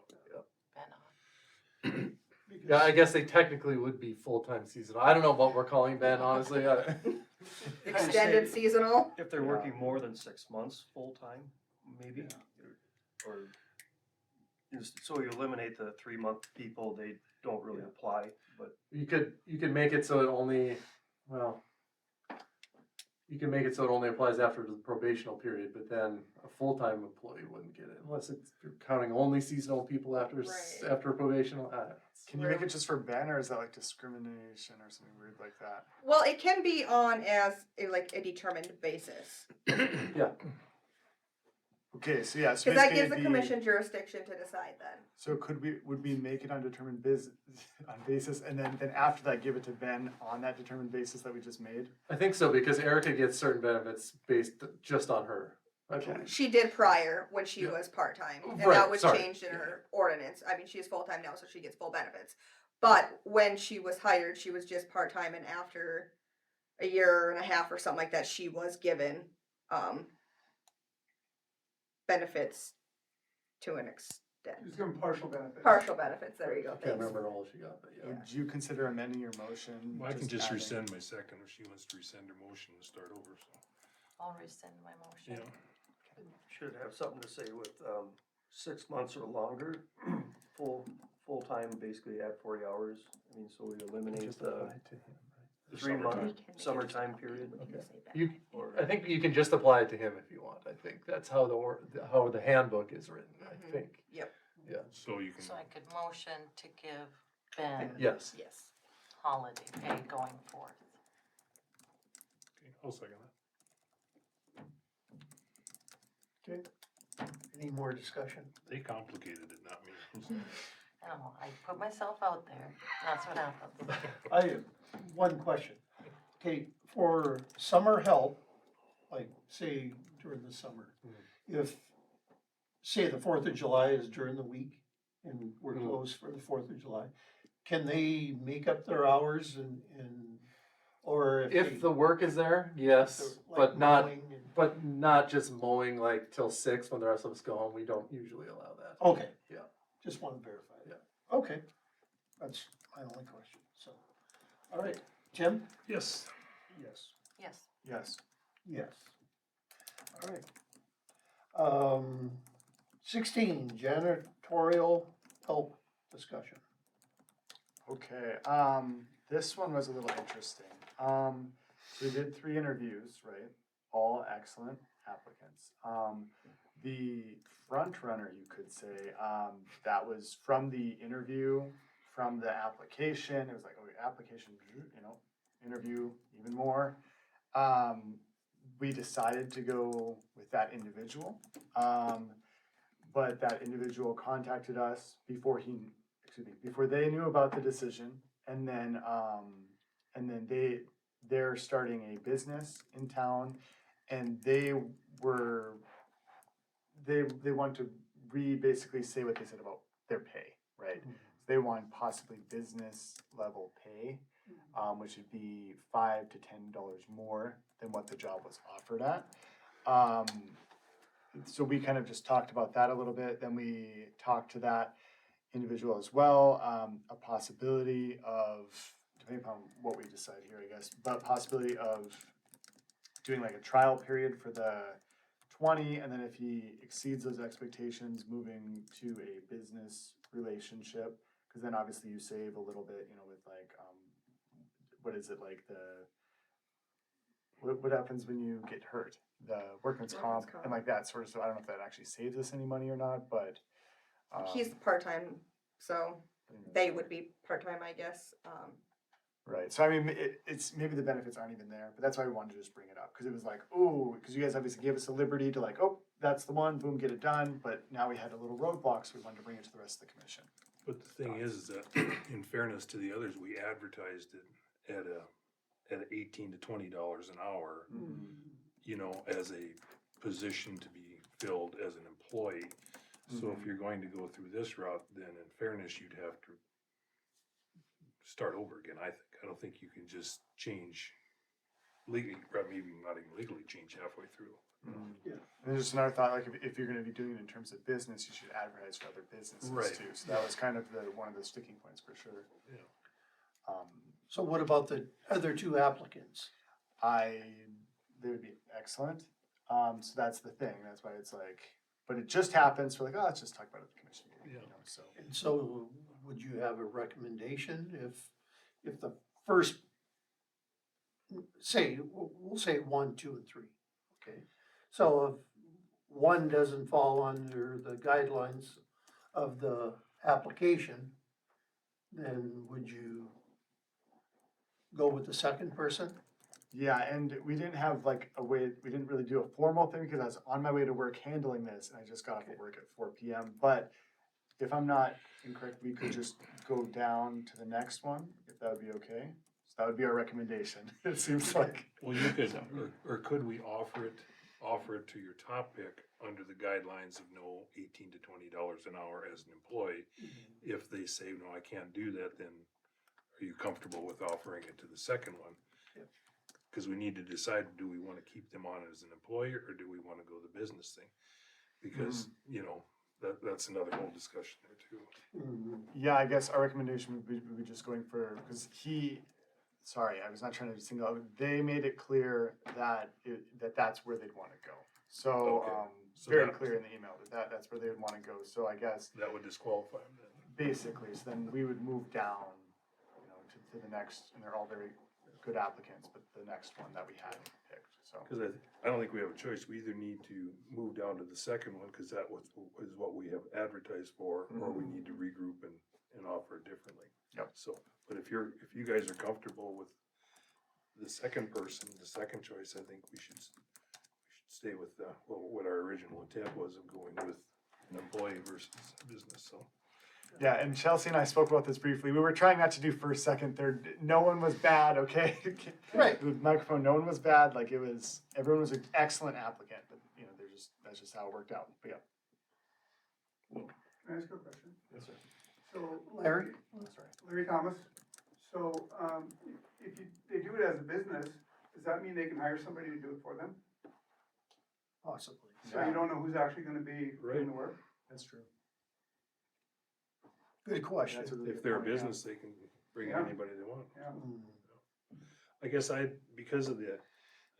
Ben on. Yeah, I guess they technically would be full-time seasonal. I don't know what we're calling Ben, honestly. Extended seasonal. if they're working more than 6 months full-time, maybe. Or, so you eliminate the 3-month people, they don't really apply, but You could make it so it only, well, you can make it so it only applies after the probational period, but then a full-time employee wouldn't get it unless it's, if you're counting only seasonal people after, Right. after probational. Can you make it just for Ben, or is that like discrimination or something weird like that? Well, it can be on as like a determined basis. Yeah, Okay, so yeah, so Cause that basically gives the it'd be- commission jurisdiction to decide then. So would we make it undetermined on basis, and then after that, give it to Ben on that determined basis that we just made? I think so, because Erica gets certain benefits based just on her, I Okay. believe. She did prior when she Yeah. was part-time, and Right, that was sorry. changed in her ordinance. I mean, she's full-time now, so she gets full benefits. But when she was hired, she was just part-time, and after a year and a half or something like that, she was given, benefits to an extent. Just give them partial benefits. Partial benefits, there you go, I can't thanks. remember all she got, but yeah. Would you consider amending your motion? Well, I can just adding- rescind my second if she wants to rescind her motion and start over, so, I'll rescind my motion. yeah. should have something to say with, 6 months or longer, full-time, basically at 40 hours. I mean, so we eliminate Just the apply to him, right? 3-month summertime period. You, I think you can just apply it to him if you want. I think that's how how the handbook is written, I Mhm. think. Yep. Yeah, So you can, So I could motion to give Ben yes. Yes. holiday pay going forth. okay, I'll second that. Okay. Any more discussion? They complicated it, not me. I don't know, I put myself out there, that's what happens. I, one question. Okay, for summer help, like say during the summer, if, say the 4th of July is during the week and we're closed for the 4th of July, can they make up their hours and, or if If they- the work is there, yes, like but not, mowing and- but not just mowing like till 6 when the rest of us go home. We don't usually allow that. Okay. Yeah. Just want to verify. Yeah. Okay, that's my only question, so. All right, Tim? Yes. Yes. Yes. Yes. Yes. All right. 16, janitorial help discussion. Okay, this one was a little interesting. We did 3 interviews, right? All excellent applicants. The front runner, you could say, that was from the interview, from the application, it was like, okay, application, interview, even more. We decided to go with that individual. But that individual contacted us before they knew about the decision, and then they're starting a business in town, and they want to basically say what they said about their pay, right? They want possibly business level pay, which would be $5 to $10 more than what the job was offered at. So we kind of just talked about that a little bit, then we talked to that individual as well, a possibility of, depending upon what we decide here, I guess, but possibility of doing like a trial period for the 20, and then if he exceeds those expectations, moving to a business relationship, because then obviously you save a little bit, with like, what is it, like what happens when you get hurt? The workman's comp and like that sort of stuff. I don't know if that actually saves us any money or not, but. He's part-time, so they would be part-time, I guess. Right, so I mean, it's, maybe the benefits aren't even there, but that's why we wanted to just bring it up, cause it was like, ooh, cause you guys obviously gave us the liberty to like, oh, that's the one, boom, get it done, but now we had a little roadblock, so we wanted to bring it to the rest of the commission. But the thing is that in fairness to the others, we advertised it at $18 to $20 an hour, you know, as a position to be filled as an employee. So if you're going to go through this route, then in fairness, you'd have to start over again, I think. I don't think you can just change legally, or maybe not even legally change halfway through. Yeah. And there's just another thought, like if you're gonna be doing it in terms of business, you should advertise for other businesses Right. too. So that was kind of one of the sticking points for sure. Yeah. So what about the other two applicants? They would be excellent. So that's the thing. That's why it's like, but it just happens. We're like, oh, let's just talk about it at the commission meeting, you know, so. And so would you have a recommendation if the first, say, we'll say 1, 2, and 3, okay? So if one doesn't fall under the guidelines of the application, then would you go with the second person? Yeah, and we didn't have like a way, we didn't really do a formal thing because I was on my way to work handling this and I just got off of work at 4 PM. But if I'm not incorrect, we could just go down to the next one, if that would be okay. So that would be our recommendation, it seems like. Well, you could, or could we offer it to your top pick under the guidelines of no $18 to $20 an hour as an employee? If they say, no, I can't do that, then are you comfortable with offering it to the second one? Because we need to decide, do we want to keep them on as an employee or do we want to go the business thing? Because, you know, that's another whole discussion there too. Yeah, I guess our recommendation would be just going for, because sorry, I was not trying to single out, they made it clear that that's where they'd want to go. So, Okay. So very that- clear in the email that's where they would want to go. So I guess That would disqualify them then. basically, so then we would move down, you know, to the next, and they're all very good applicants, but the next one that we had picked, so. Because I don't think we have a choice. We either need to move down to the second one, because that is what we have advertised for, or we need to regroup and offer it differently. Yep. So, but if you guys are comfortable with the second person, the second choice, I think we should stay with what our original intent was of going with an employee versus business, so. Yeah, and Chelsea and I spoke about this briefly. We were trying not to do first, second, third. No one was bad, okay? Right. The microphone, no one was bad. Like everyone was an excellent applicant, but you know, that's just how it worked out. But yeah. Can I ask you a question? Yes, sir. So, Larry? Larry Thomas, so, if they do it as a business, does that mean they can hire somebody to do it for them? Possibly. So you don't know who's actually gonna be doing the work? That's true. Good question. That's a really If good they're a point, yeah. business, they can bring in Yeah. anybody they want. Yeah. I guess because of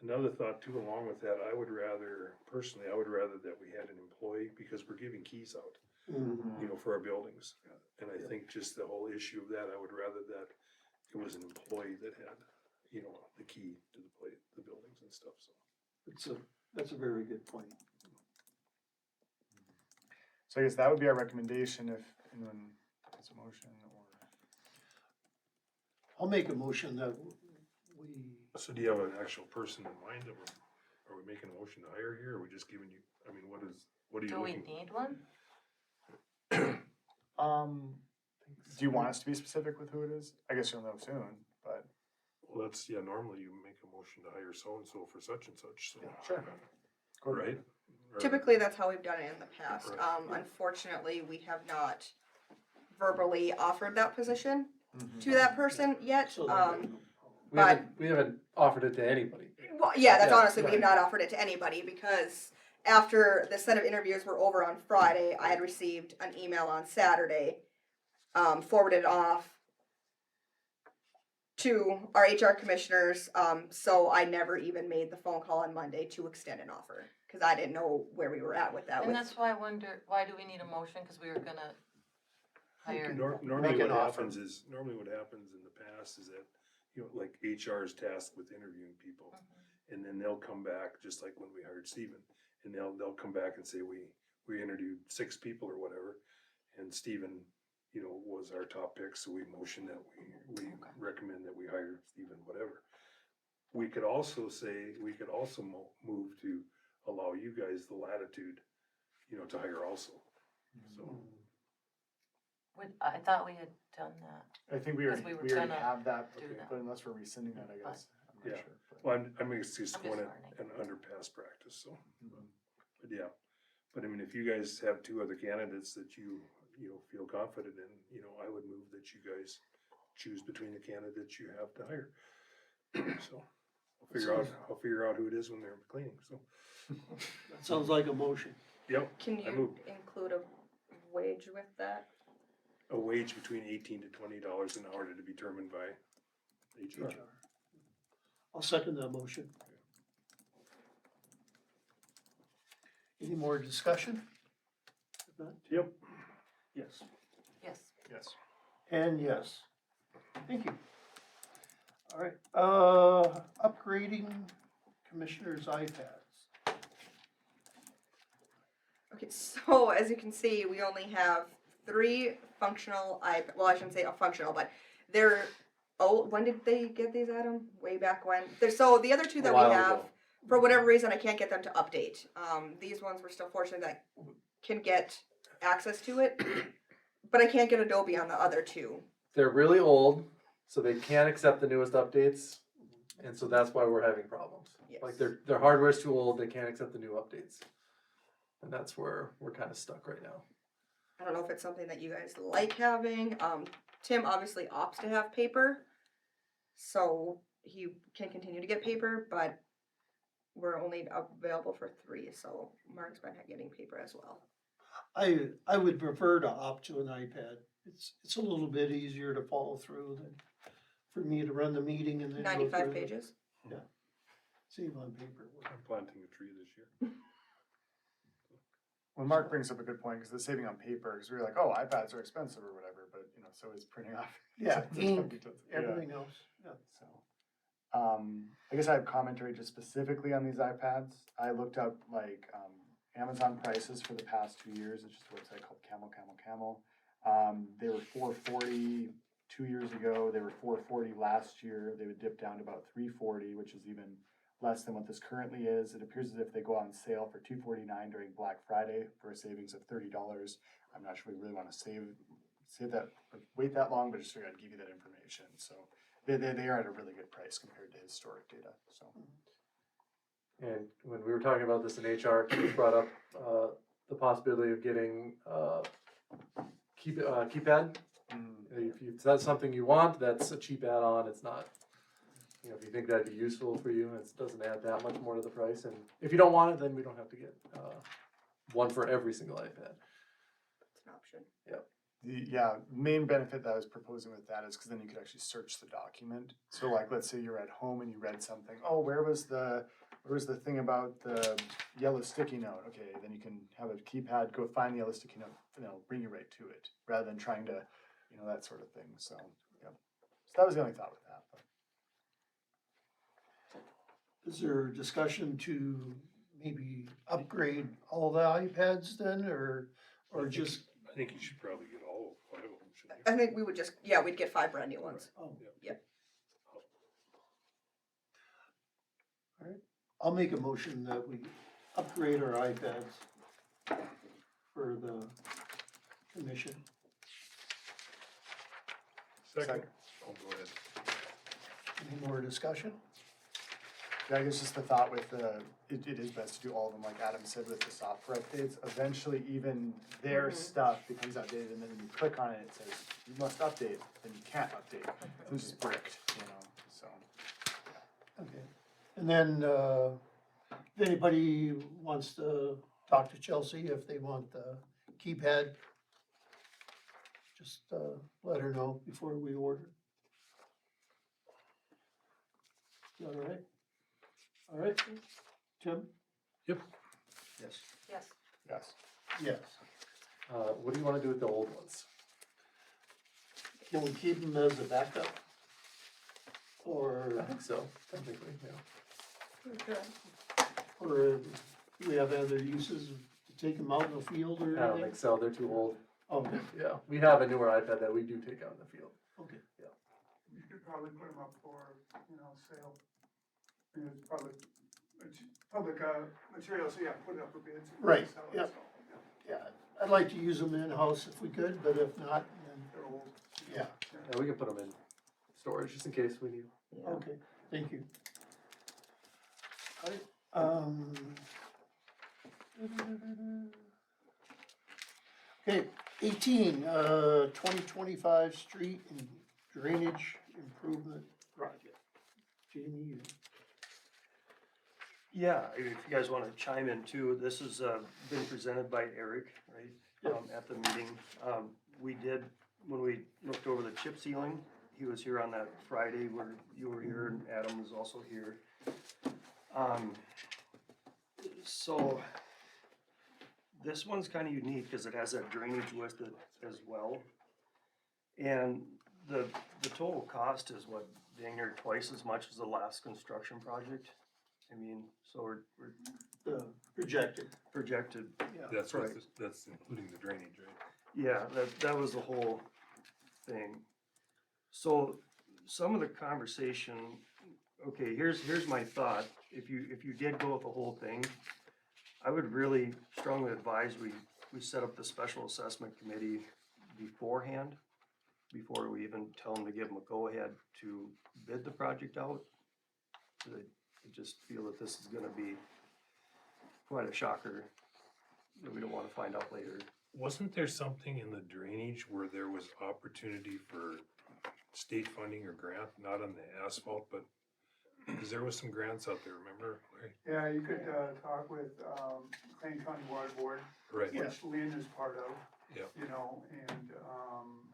another thought too, along with that, I would rather that we had an employee, because we're giving keys out, you know, for our buildings. And I think just the whole issue of that, I would rather that it was an employee that had, you know, the key to the buildings and stuff, so. That's a very good point. So I guess that would be our recommendation if anyone has a motion or. I'll make a motion that we, So do you have an actual person in mind, or are we making a motion to hire here, or are we just giving you, I mean, what are you Do we looking? need one? Do you want us to be specific with who it is? I guess you'll know soon, but. Well, normally you make a motion to hire so-and-so for such and such, so. Sure. Right? Or- Typically, that's how we've done it in the past. Right. Unfortunately, we have not verbally offered that position Mm-hmm. to that person yet. So But- we haven't offered it to anybody. Well, yeah, that's Yeah, honestly, we have right. not offered it to anybody because after the set of interviews were over on Friday, I had received an email on Saturday, forwarded off to our HR commissioners, so I never even made the phone call on Monday to extend an offer, because I didn't know where we were at with that. And that's why I wonder, why do we need a motion? Because we were gonna hire. Normally Make an what offer. happens in the past is that, you know, like HR is tasked with interviewing people. And then they'll come back, just like when we hired Steven, and they'll come back and say, we interviewed 6 people or whatever, and Steven, you know, was our top pick, so we motion that we recommend that we hire Steven, whatever. We could also say, move to allow you guys the latitude, you know, to hire also, so. I thought we had done that. I think we 'Cause already, we were we already gonna have that, do that. but unless we're rescinding that, I guess, I'm not Yeah. sure. but- Well, I mean, it's just I'm just going learning. and under past practice, so, but yeah. But I mean, if you guys have 2 other candidates that you know, feel confident in, you know, I would move that you guys choose between the candidates you have to hire. So, I'll figure out who it is when they're cleaning, so. That sounds like a motion. Yep, Can I you moved. include a wage with that? A wage between $18 to $20 an hour to be determined by HR. I'll second that motion. Any more discussion? If not, Yep. yes. Yes. Yes. And yes. Thank you. All right, upgrading commissioners' iPads. Okay, so as you can see, we only have 3 functional well, I shouldn't say functional, but they're old. When did they get these, Adam? Way back when. So the other 2 that we while have, ago. for whatever reason, I can't get them to update. These ones we're still fortunate that can get access to it, but I can't get Adobe on the other 2. They're really old, so they can't accept the newest updates, and so that's why we're having problems. Yes. Like their hardware's too old, they can't accept the new updates. And that's where we're kind of stuck right now. I don't know if it's something that you guys like having. Tim obviously opts to have paper, so he can continue to get paper, but we're only available for 3, so Mark's been getting paper as well. I would prefer to opt to an iPad. It's a little bit easier to follow through than for me to run the meeting and then go 95 through it. pages. Yeah. Save on paper. I'm planting a tree this year. Well, Mark brings up a good point, because the saving on paper, because we were like, oh, iPads are expensive or whatever, but, you know, so is printing off. Yeah, ink, Yeah. everything else. Yeah. So, I guess I have commentary just specifically on these iPads. I looked up like, Amazon prices for the past 2 years. It's just a website called Camel. They were $440 2 years ago. They were $440 last year. They would dip down to about $340, which is even less than what this currently is. It appears as if they go on sale for $249 during Black Friday for a savings of $30. I'm not sure we really want to save that, or wait that long, but just figured I'd give you that information. So they are at a really good price compared to historic data. So. And when we were talking about this in HR, Keith brought up the possibility of getting keypad. If that's something you want, that's a cheap add-on. It's not, you know, if you think that'd be useful for you, it doesn't add that much more to the price. And if you don't want it, then we don't have to get one for every single iPad. It's an option. Yep. The main benefit that I was proposing with that is because then you could actually search the document. So like, let's say you're at home and you read something. Oh, where was the thing about the yellow sticky note? Okay, then you can have a keypad, go find the yellow sticky note, and it'll bring you right to it, rather than trying to, you know, that sort of thing. So, yeah. So that was the only thought with that. But. Is there discussion to maybe upgrade all the iPads then, or just? I think you should probably get all 5 of them, shouldn't you? I think we would just, we'd get 5 brand new ones. Oh, Yep. all right. I'll make a motion that we upgrade our iPads for the commission. Second. Oh, go ahead. Any more discussion? Yeah, I guess just the thought with it is best to do all of them, like Adam said, with the software updates. Eventually, even their stuff becomes outdated, and then when you click on it, it says, you must update, then you can't update. So it's just bricked, you know, so. Okay. And then, if anybody wants to talk to Chelsea, if they want the keypad, just, let her know before we order. Is that all right? All right, Tim? Yep. Yes. Yes. Yes. Yes. What do you want to do with the old ones? Can we keep them as a backup? Or? I think so, technically, yeah. Good. Or do we have other uses to take them out in the field or I don't anything? think so, they're too old. Okay, Yeah, we have a newer iPad that we do take out in the field. okay. You could probably put them up for, sale. I mean, it's public material, so yeah, put it up for bids. Right, sell it, yep. so, Yeah, I'd like to use them in-house if we could, but if not, then, They're old. yeah, Yeah, we can put them in storage just in case we need. okay, thank you. Alright, okay, 18, 2025 street and drainage improvement project. Jamie, you. Yeah, if you guys wanna chime in too, this has, been presented by Eric, right, at the meeting. We did, when we looked over the chip sealing, he was here on that Friday where you were here and Adam was also here. So, this one's kinda unique, cause it has that drainage with it as well. And the total cost is what, dang near twice as much as the last construction project. I mean, so we're Projected. projected, Yeah. That's what, Right. that's including the drainage, right? yeah, that was the whole thing. So, some of the conversation, okay, here's my thought, if you did go with the whole thing, I would really strongly advise we set up the special assessment committee beforehand, before we even tell them to give them a go-ahead to bid the project out. I just feel that this is gonna be quite a shocker that we don't wanna find out later. Wasn't there something in the drainage where there was opportunity for state funding or grant, not on the asphalt, but, cause there was some grants out there, remember, Larry? Yeah, you could, talk with, Plain County Water Board, Right. which Lynn is part of. Yep. And,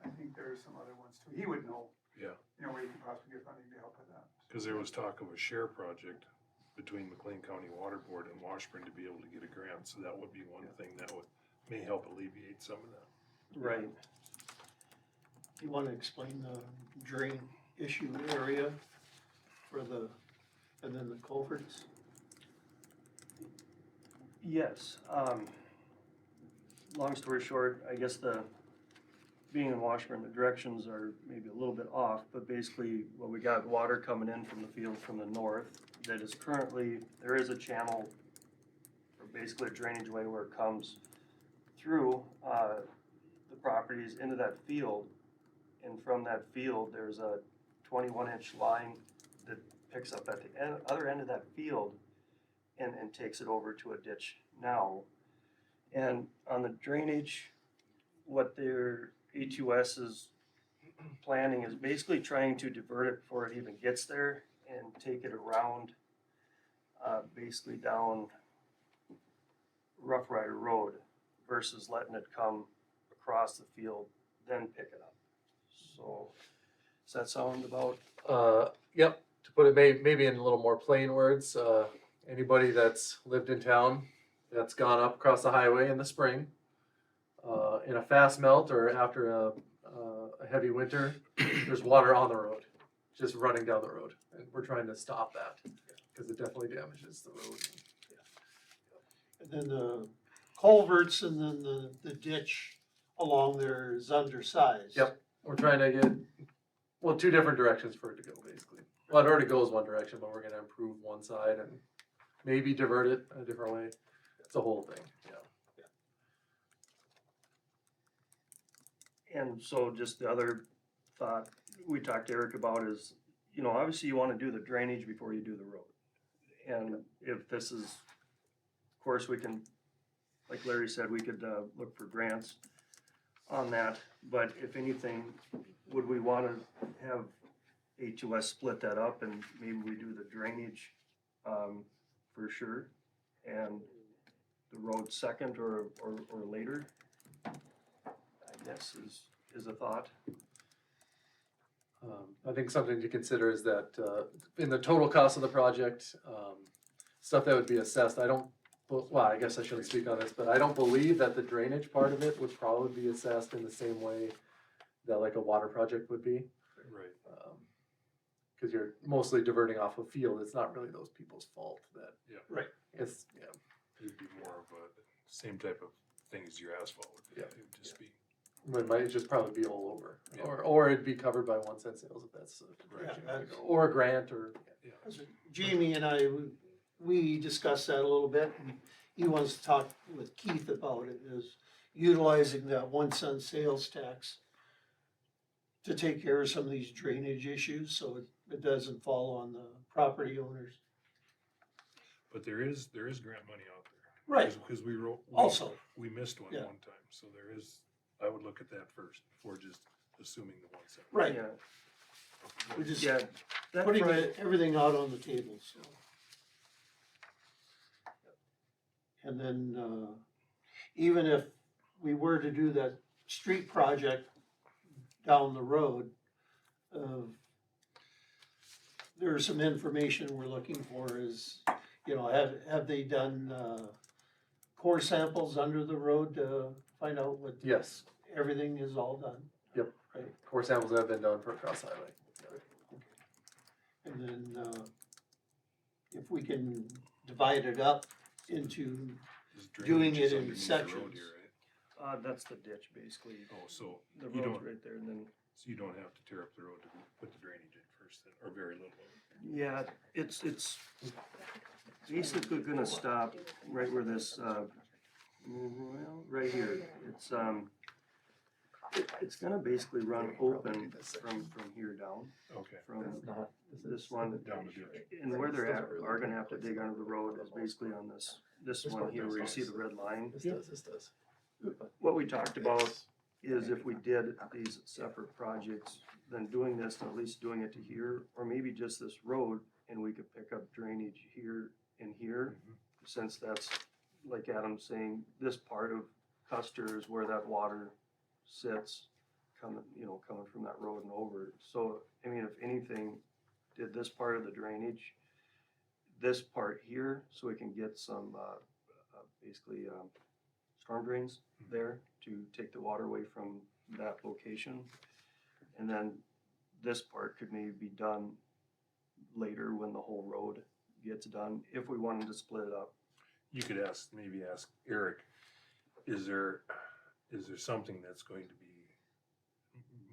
I think there's some other ones too. He would know, Yeah, where you could possibly get funding to help with that. cause there was talk of a share project between McLean County Water Board and Washburn to be able to get a grant, so that would be one thing that may help alleviate some of that. Right. You wanna explain the drain issue area for and then the culverts? Yes, long story short, I guess being in Washburn, the directions are maybe a little bit off, but basically, we got water coming in from the field from the north that is currently, there is a channel, or basically a drainage way where it comes through, the properties into that field. And from that field, there's a 21-inch line that picks up at the other end of that field and takes it over to a ditch now. And on the drainage, what their A2S is planning is basically trying to divert it before it even gets there and take it around, basically down Rough Rider Road versus letting it come across the field, then pick it up. So, does that sound about? Yep, to put it maybe in a little more plain words, anybody that's lived in town that's gone up across the highway in the spring, in a fast melt or after a heavy winter, there's water on the road, just running down the road. And we're trying to stop that because it definitely damages the road. And then the culverts and then the ditch along there is undersized. Yep, we're trying to get, well, two different directions for it to go, basically. Well, it already goes one direction, but we're gonna improve one side and maybe divert it a different way. It's a whole thing, yeah. And so just the other thought we talked to Eric about is, obviously you wanna do the drainage before you do the road. And if this is, of course, we can, like Larry said, we could, look for grants on that, but if anything, would we wanna have A2S split that up and maybe we do the drainage, for sure, and the road second or later? I guess is a thought. I think something to consider is that, in the total cost of the project, stuff that would be assessed, well, I guess I shouldn't speak on this, but I don't believe that the drainage part of it would probably be assessed in the same way that like a water project would be. Right. cause you're mostly diverting off a field, it's not really those people's fault that. Yeah. Right. It's, yeah, It'd be more of a, same type of thing as your asphalt would be. Yeah. It would just be, it might just probably be all over, Yeah. or it'd be covered by 1 cent sales if that's the direction you wanna go, or a grant, or. yeah. Jamie and I, we discussed that a little bit, and he wants to talk with Keith about it, is utilizing that 1 cent sales tax to take care of some of these drainage issues, so it doesn't fall on the property owners. But there is grant money out there. Right. Because we wrote. Also. We missed one Yeah. one time, so there is, I would look at that first before just assuming the 1 cent. Right. Yeah. We're just Yeah, that putting Friday- everything out on the table, so. And then, even if we were to do that street project down the road, there's some information we're looking for is, you know, have they done, core samples under the road to find out what? Yes. Everything is all done? Yep. Right. Core samples have been done for Cross Highway. And then, if we can divide it up into This doing drainage it is in underneath the road sections. here, right? That's the ditch, basically. Oh, so The you road's don't, right there, and then, so you don't have to tear up the road to put the drainage in first then, or very little of it. yeah, it's basically gonna stop right where this, well, right here. It's gonna basically run open from here down, Okay. from this one. Down the ditch. And where they're at, are gonna have to dig under the road is basically on this one here where you see the red line. This does. What we talked about is if we did these separate projects, then doing this, and at least doing it to here, or maybe just this road, and we could pick up drainage here and here, since that's, like Adam's saying, this part of Custer is where that water sits, coming from that road and over. So, I mean, if anything, did this part of the drainage, this part here, so we can get some, basically, storm drains there to take the water away from that location. And then this part could maybe be done later when the whole road gets done, if we wanted to split it up. You could maybe ask Eric, is there something that's going to be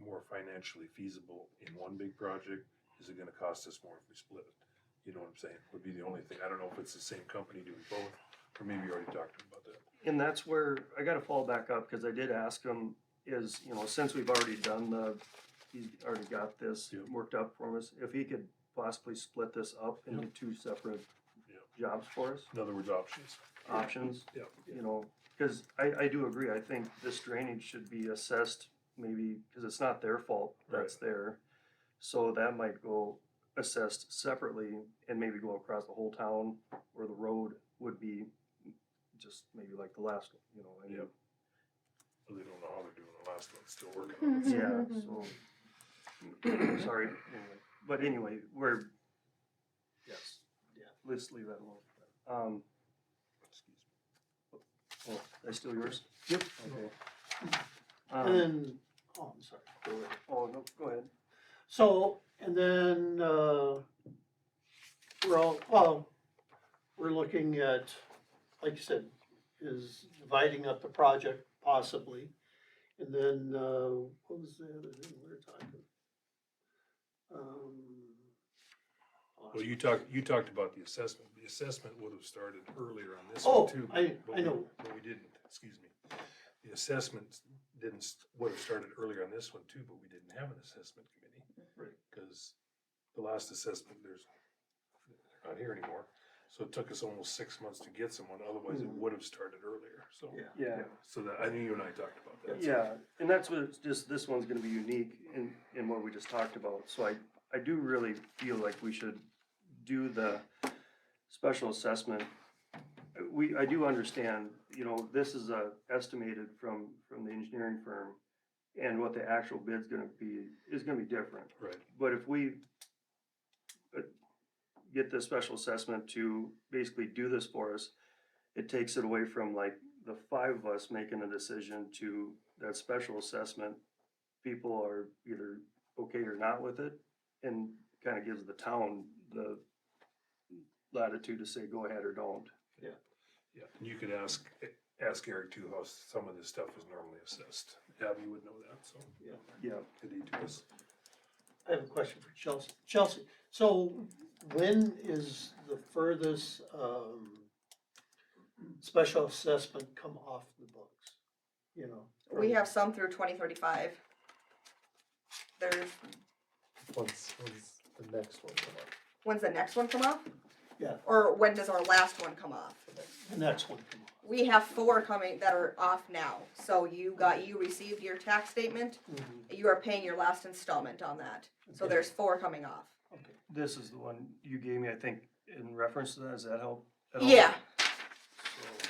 more financially feasible in one big project? Is it gonna cost us more if we split it? You know what I'm saying? Would be the only thing. I don't know if it's the same company doing both, or maybe you already talked to him about that. And that's where I gotta fall back up, cause I did ask him, is, since we've already done he's already got this Yep. worked up for us, if he could possibly split this up into Yep. two separate Yep. jobs for us, In other words, options. options. Yep. Cause I do agree, I think this drainage should be assessed maybe, cause it's not their fault, that's there. So that might go assessed separately and maybe go across the whole town, where the road would be just maybe like the last one, I mean. Yep. Well, they don't know how they're doing the last one, still working on it. Yeah, so, sorry, but anyway, yes, let's leave that alone. Oh, did I steal yours? Yep. Okay. And then, oh, I'm sorry. Go ahead. Oh, no, go ahead. So, and then, we're looking at, like you said, is dividing up the project possibly. And then, what was the other thing we were talking? Well, you talked about the assessment. The assessment would have started earlier on this Oh, one too. I but know. But we didn't, excuse me. The assessment would have started earlier on this one too, but we didn't have an assessment committee. Right. Cause the last assessment, they're not here anymore. So it took us almost 6 months to get someone, otherwise it would have started earlier, so. Yeah. So that, I knew you and I talked about that. Yeah, and that's what it's just, this one's gonna be unique in what we just talked about, so I do really feel like we should do the special assessment. I do understand, this is estimated from the engineering firm, and what the actual bid's gonna be, is gonna be different. Right. But if we get the special assessment to basically do this for us, it takes it away from like the five of us making a decision to that special assessment. People are either okay or not with it, and kind of gives the town the latitude to say go ahead or don't. Yeah, and you could ask Eric too how some of this stuff is normally assessed. Abby would know that, so. Yeah. Could he do this? I have a question for Chelsea. Chelsea, so when is the furthest, special assessment come off the books? You know? We have some through 2035. There's, When's the next one come up? when's the next one come off? Yeah. Or when does our last one come off? The next one come off. We have 4 coming that are off now. So you received your tax statement, you are paying your last installment on that. So Okay. there's 4 coming off. This is the one you gave me, I think, in reference to that. Does that help? at all? Yeah. So,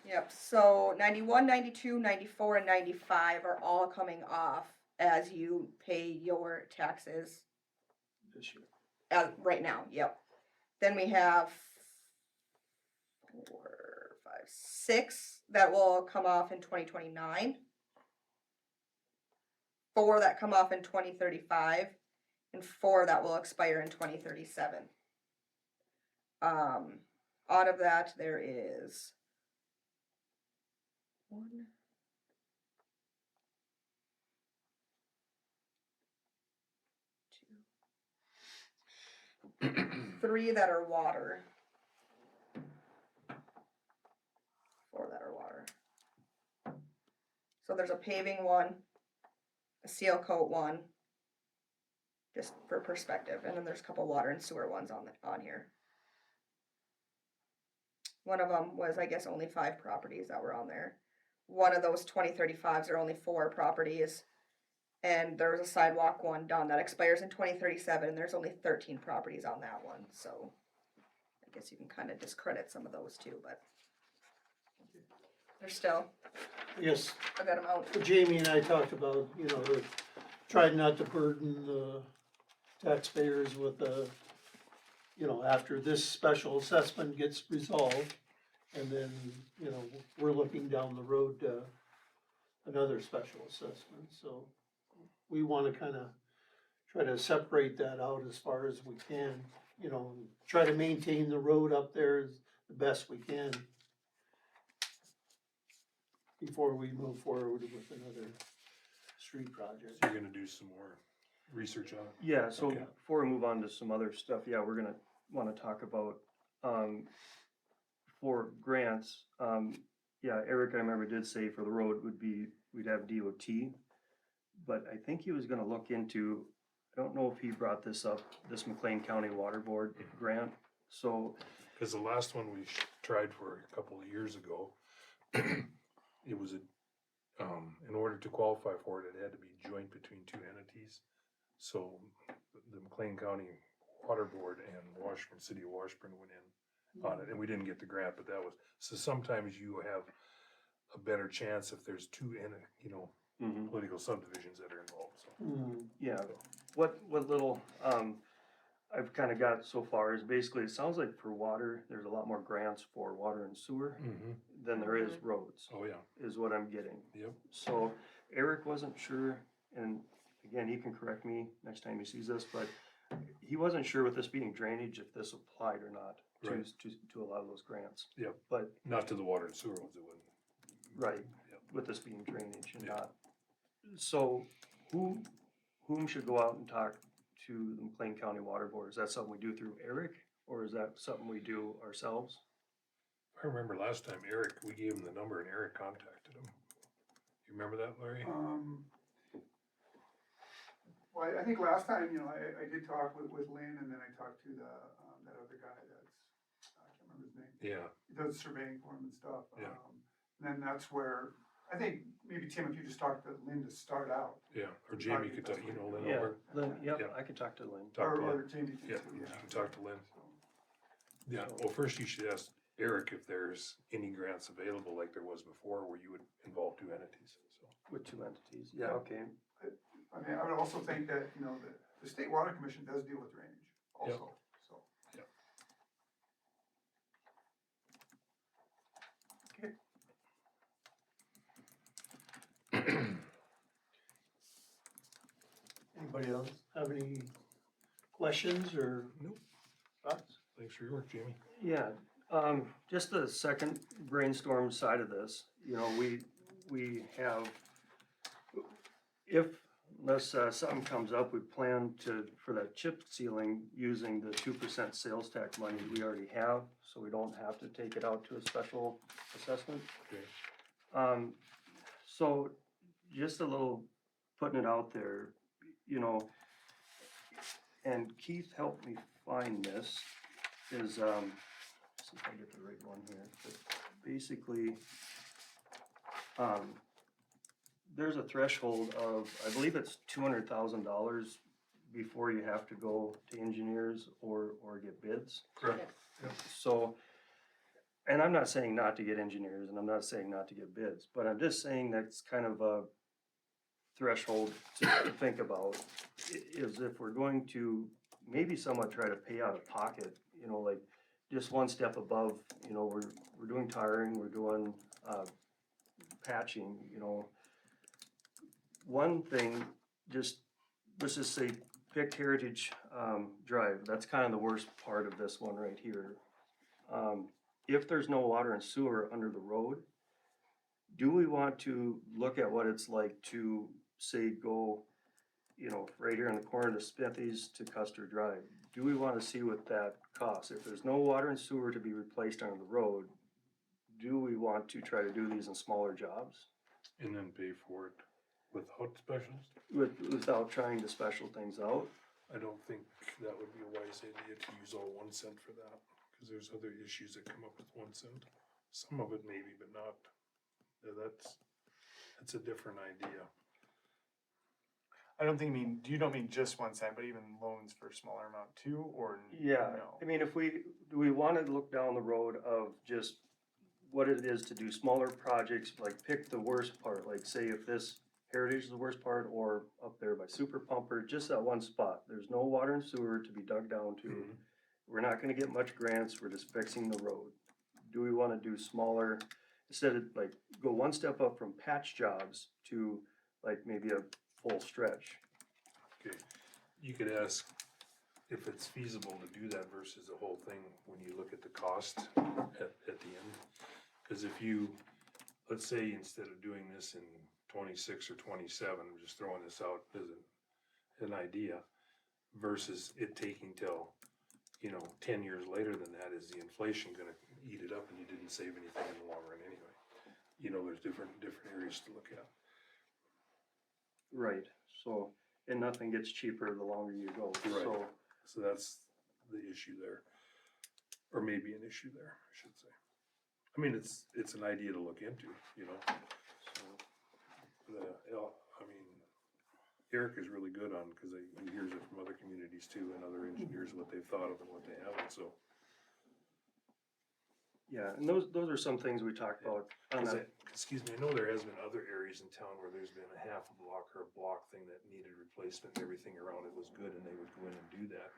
Yep, so 91, 92, 94, and 95 are all coming off as you pay your taxes This year. right now, yep. Then we have 4, 5, 6 that will come off in 2029. 4 that come off in 2035, and 4 that will expire in 2037. Out of that, there is 1, 2, 3 that are water. 4 that are water. So there's a paving one, a seal coat one, just for perspective, and then there's a couple water and sewer ones on here. One of them was, I guess, only 5 properties that were on there. One of those 2035s are only 4 properties, and there was a sidewalk one done that expires in 2037, and there's only 13 properties on that one, so I guess you can kind of discredit some of those too, but there's still Yes, a good amount. Jamie and I talked about, you know, tried not to burden the taxpayers with you know, after this special assessment gets resolved, and then, you know, we're looking down the road to another special assessment, so we wanna kinda try to separate that out as far as we can, you know, and try to maintain the road up there as the best we can before we move forward with another street project. So you're gonna do some more research on it? yeah, so Okay. before we move on to some other stuff, yeah, we're gonna wanna talk about, for grants, yeah, Eric, I remember did say for the road would be, we'd have DOT. But I think he was gonna look into, I don't know if he brought this up, this McLean County Water Board grant, so, Cause the last one we tried for a couple of years ago, it was in order to qualify for it, it had to be joint between 2 entities. So the McLean County Water Board and Washburn, City of Washburn went in on it, and we didn't get the grant, but that was, so sometimes you have a better chance if there's 2 you know, political subdivisions that are involved, so. yeah. What little, I've kinda got so far is basically, it sounds like for water, there's a lot more grants for water and sewer than there is roads. Oh, yeah. Is what I'm getting. Yep. So Eric wasn't sure, and again, he can correct me next time he sees this, but he wasn't sure with this being drainage, if this applied or not Right. to a lot of those grants. Yep. But, Not to the water and sewer ones, it wouldn't. right, with this being drainage and not. So whom should go out and talk to the McLean County Water Board? Is that something we do through Eric, or is that something we do ourselves? I remember last time Eric, we gave him the number and Eric contacted him. You remember that, Larry? Well, I think last time, you know, I did talk with Lynn, and then I talked to that other guy that's, I can't remember his name. Yeah. He does surveying for him and stuff. Yeah. And then that's where, I think maybe Tim, if you just talked to Lynn to start out. Yeah, or Jamie could talk, you know, Lynn Yeah, over. Lynn, yep, Yeah. I could talk to Lynn. Talk to Or Lynn. Jamie. Yeah, you can talk to Lynn. Yeah, well, first you should ask Eric if there's any grants available like there was before where you would involve 2 entities, so. With 2 entities, yeah, okay. I mean, I would also think that, you know, the State Water Commission does deal with drainage also, so. Anybody else have any questions or Nope. Thoughts? Thanks for your work, Jamie. Yeah, just the second brainstorm side of this, you know, we have, unless something comes up, we plan to, for that chip sealing, using the 2% sales tax money we already have, so we don't have to take it out to a special assessment. Okay. So just a little putting it out there, you know, and Keith helped me find this, is, see if I get the right one here, but basically, there's a threshold of, I believe it's $200,000 before you have to go to engineers or get bids. Correct. So, and I'm not saying not to get engineers, and I'm not saying not to get bids, but I'm just saying that's kind of a threshold to think about, is if we're going to maybe somewhat try to pay out of pocket, you know, like just one step above, you know, we're doing tiring, we're doing patching, you know. One thing, just, let's just say, pick Heritage Drive, that's kind of the worst part of this one right here. If there's no water and sewer under the road, do we want to look at what it's like to, say, go, you know, right here in the corner to Smithy's to Custer Drive? Do we want to see what that costs? If there's no water and sewer to be replaced under the road, do we want to try to do these in smaller jobs? And then pay for it without specials? Without trying to special things out? I don't think that would be a wise idea to use all 1 cent for that, because there's other issues that come up with 1 cent. Some of it maybe, but not, that's a different idea. I don't think you don't mean just 1 cent, but even loans for a smaller amount too, or Yeah, no? I mean, do we want to look down the road of just what it is to do smaller projects, like pick the worst part, like say if this Heritage is the worst part, or up there by Super Pumper, just that one spot, there's no water and sewer to be dug down to. Mhm. We're not gonna get much grants, we're just fixing the road. Do we wanna do smaller, instead of like, go one step up from patch jobs to like maybe a full stretch? Okay, you could ask if it's feasible to do that versus the whole thing when you look at the cost at the end. Cause if you, let's say instead of doing this in 26 or 27, I'm just throwing this out as an idea, versus it taking till, 10 years later than that, is the inflation gonna eat it up and you didn't save anything in the long run anyway? There's different areas to look at. Right, so, and nothing gets cheaper the longer you go, Right. so. So that's the issue there, or maybe an issue there, I should say. I mean, it's an idea to look into, So, Eric is really good on, cause he hears it from other communities too, and other engineers, what they've thought of and what they haven't, so. yeah, and those are some things we talked about on that. Excuse me, I know there has been other areas in town where there's been a half a block or a block thing that needed replacement, and everything around it was good, and they would go in and do that.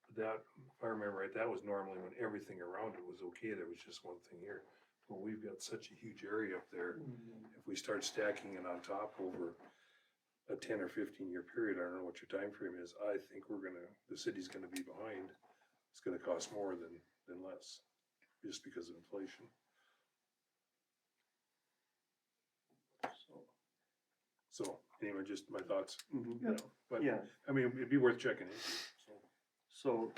But that, if I remember right, that was normally when everything around it was okay, there was just one thing here. Well, we've got such a huge area up there, if we start stacking it on top over a 10 or 15-year period, I don't know what your time frame is, I think the city's gonna be behind. It's gonna cost more than less, just because of inflation. So, anyway, just my thoughts, but, Yeah. I mean, it'd be worth checking into, so. So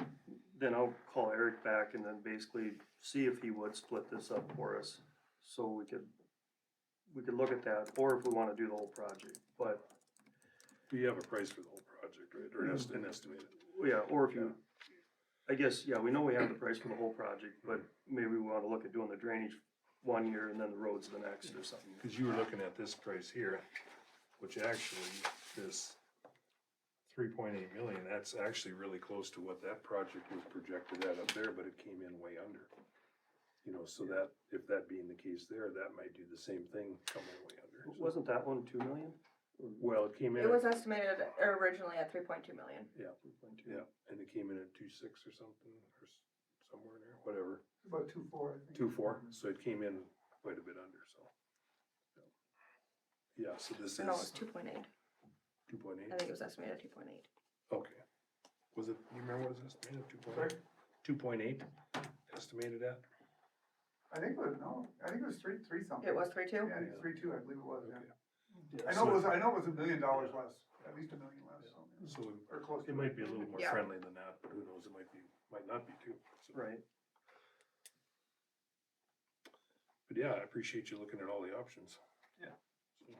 then I'll call Eric back and then basically see if he would split this up for us. So we could look at that, or if we wanna do the whole project, but, We have a price for the whole project, right, or an estimated? yeah, or if you, I guess, yeah, we know we have the price for the whole project, but maybe we wanna look at doing the drainage 1 year and then the roads the next or something. Cause you were looking at this price here, which actually, this 3.8 million, that's actually really close to what that project was projected at up there, but it came in way under. So that, if that being the case there, that might do the same thing, come in way under. So- Wasn't that one 2 million? Well, it came in. It was estimated originally at 3.2 million. Yeah, and it came in at 2.6 or something, or somewhere in there, whatever, About 2.4, I think. 2.4, so it came in quite a bit under, so. Yeah, so this is. No, it was 2.8. 2.8? I think it was estimated at 2.8. Okay, Was it, you remember what it was estimated, 2.8 estimated at? I think it was, no, I think it was three something. It was 3.2? Yeah, I think it's 3.2, I believe it was, yeah. Yeah, I know so- it was $1 million less, at least $1 million less, so. So Or close to it might be a little more Yeah. friendly than that, but who knows, it might not be too. So- Right. But yeah, I appreciate you looking at all the options. Yeah. So,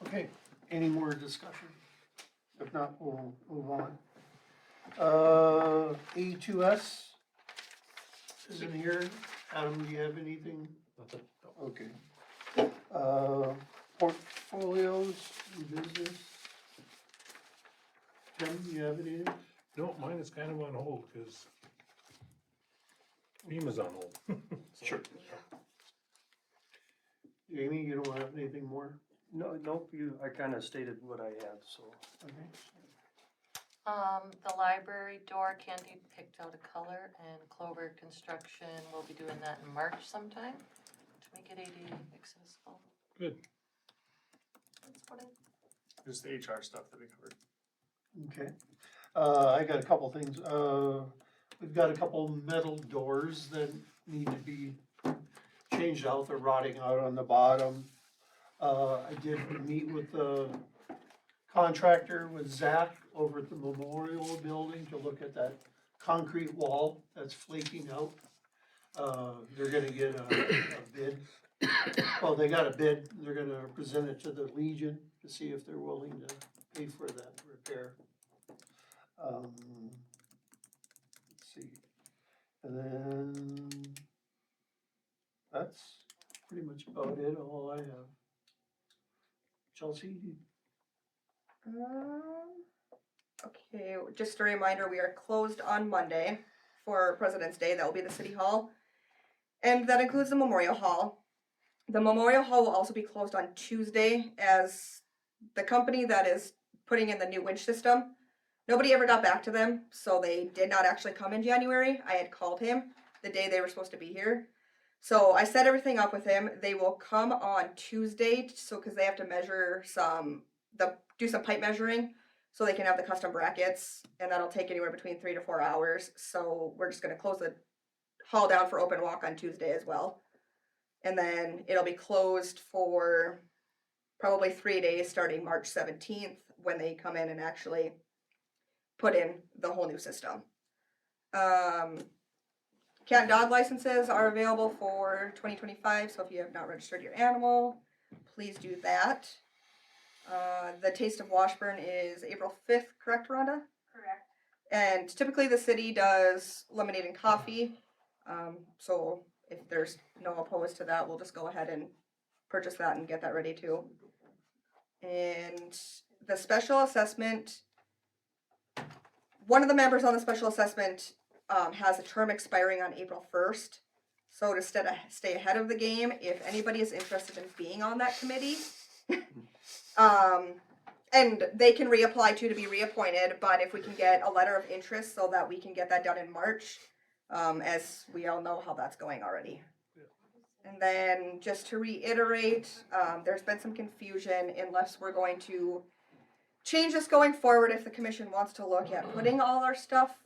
Okay, any more discussion? If not, we'll move on. A2S isn't here. Adam, do you have anything? Nothing. Okay. Portfolios, new business? Tim, do you have anything? No, mine is kind of on hold, cause FEMA's on hold. Sure. Jamie, you don't have anything more? No, nope, I kinda stated what I had, so. Okay. The library door, Candy picked out a color, and Clover Construction will be doing that in March sometime to make it ADA accessible. Good. That's what I Just the HR stuff that we covered. Okay. I got a couple things. We've got a couple metal doors that need to be changed out. They're rotting out on the bottom. I did meet with the contractor, with Zach, over at the Memorial Building to look at that concrete wall that's flaking out. They're gonna get a bid. Well, they got a bid. They're gonna present it to the Legion to see if they're willing to pay for that repair. Let's see, and then that's pretty much about it, all I have. Chelsea? Okay, just a reminder, we are closed on Monday for President's Day. That will be the City Hall. And that includes the Memorial Hall. The Memorial Hall will also be closed on Tuesday as the company that is putting in the new winch system, nobody ever got back to them, so they did not actually come in January. I had called him the day they were supposed to be here. So I set everything up with him. They will come on Tuesday, so because they have to measure do some pipe measuring, so they can have the custom brackets, and that'll take anywhere between 3 to 4 hours. So we're just gonna close the hall down for open walk on Tuesday as well. And then it'll be closed for probably 3 days, starting March 17th, when they come in and actually put in the whole new system. Cat and dog licenses are available for 2025, so if you have not registered your animal, please do that. The Taste of Washburn is April 5th, correct, Rhonda? Correct. And typically the city does lemonade and coffee. So if there's no opposed to that, we'll just go ahead and purchase that and get that ready too. And the special assessment, one of the members on the special assessment has a term expiring on April 1st. So to stay ahead of the game, if anybody is interested in being on that committee, and they can reapply to be reappointed, but if we can get a letter of interest so that we can get that done in March, as we all know how that's going already. And then just to reiterate, there's been some confusion unless we're going to change this going forward. If the commission wants to look at putting all our stuff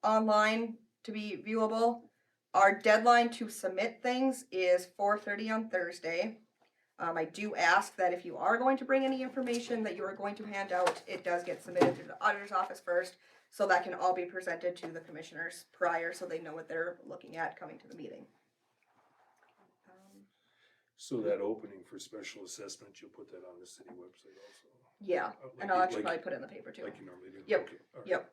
online to be viewable, our deadline to submit things is 4:30 on Thursday. I do ask that if you are going to bring any information that you are going to hand out, it does get submitted through the auditor's office first, so that can all be presented to the commissioners prior, so they know what they're looking at coming to the meeting. So that opening for special assessment, you'll put that on the city website also? Yeah, Like and I'll you- actually like- probably put it in the paper too. Like you normally do? Yep, Okay, all right. yep.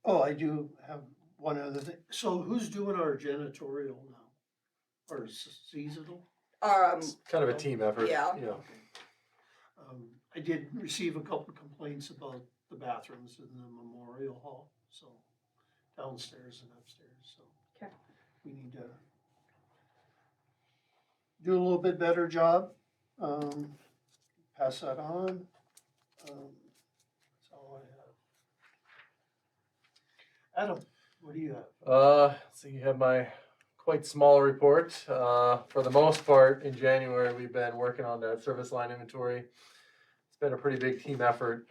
Oh, I do have one other thing. So who's doing our janitorial now? Or seasonal? It's kind of a team effort. Yeah. I did receive a couple complaints about the bathrooms in the Memorial Hall, so downstairs and upstairs, so. Okay. We need to do a little bit better job. Pass that on. That's all I have. Adam, what do you have? So you have my quite small report. For the most part, in January, we've been working on that service line inventory. it's been a pretty big team effort.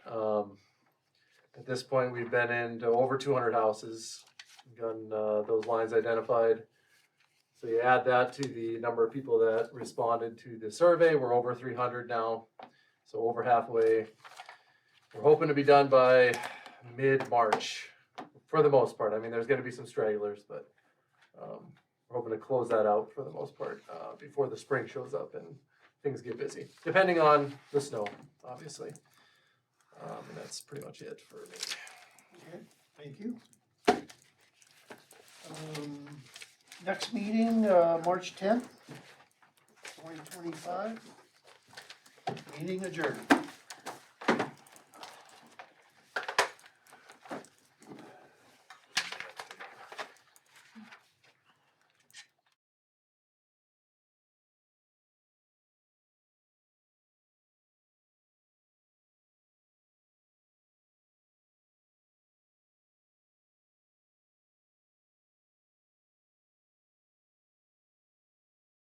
At this point, we've been into over 200 houses, gotten those lines identified. So you add that to the number of people that responded to the survey, we're over 300 now, so over halfway. We're hoping to be done by mid-March, for the most part. I mean, there's gonna be some stragglers, but we're hoping to close that out for the most part, before the spring shows up and things get busy, depending on the snow, obviously. And that's pretty much it for me. Okay, thank you. Next meeting, March 10th, 2025. Meeting adjourned.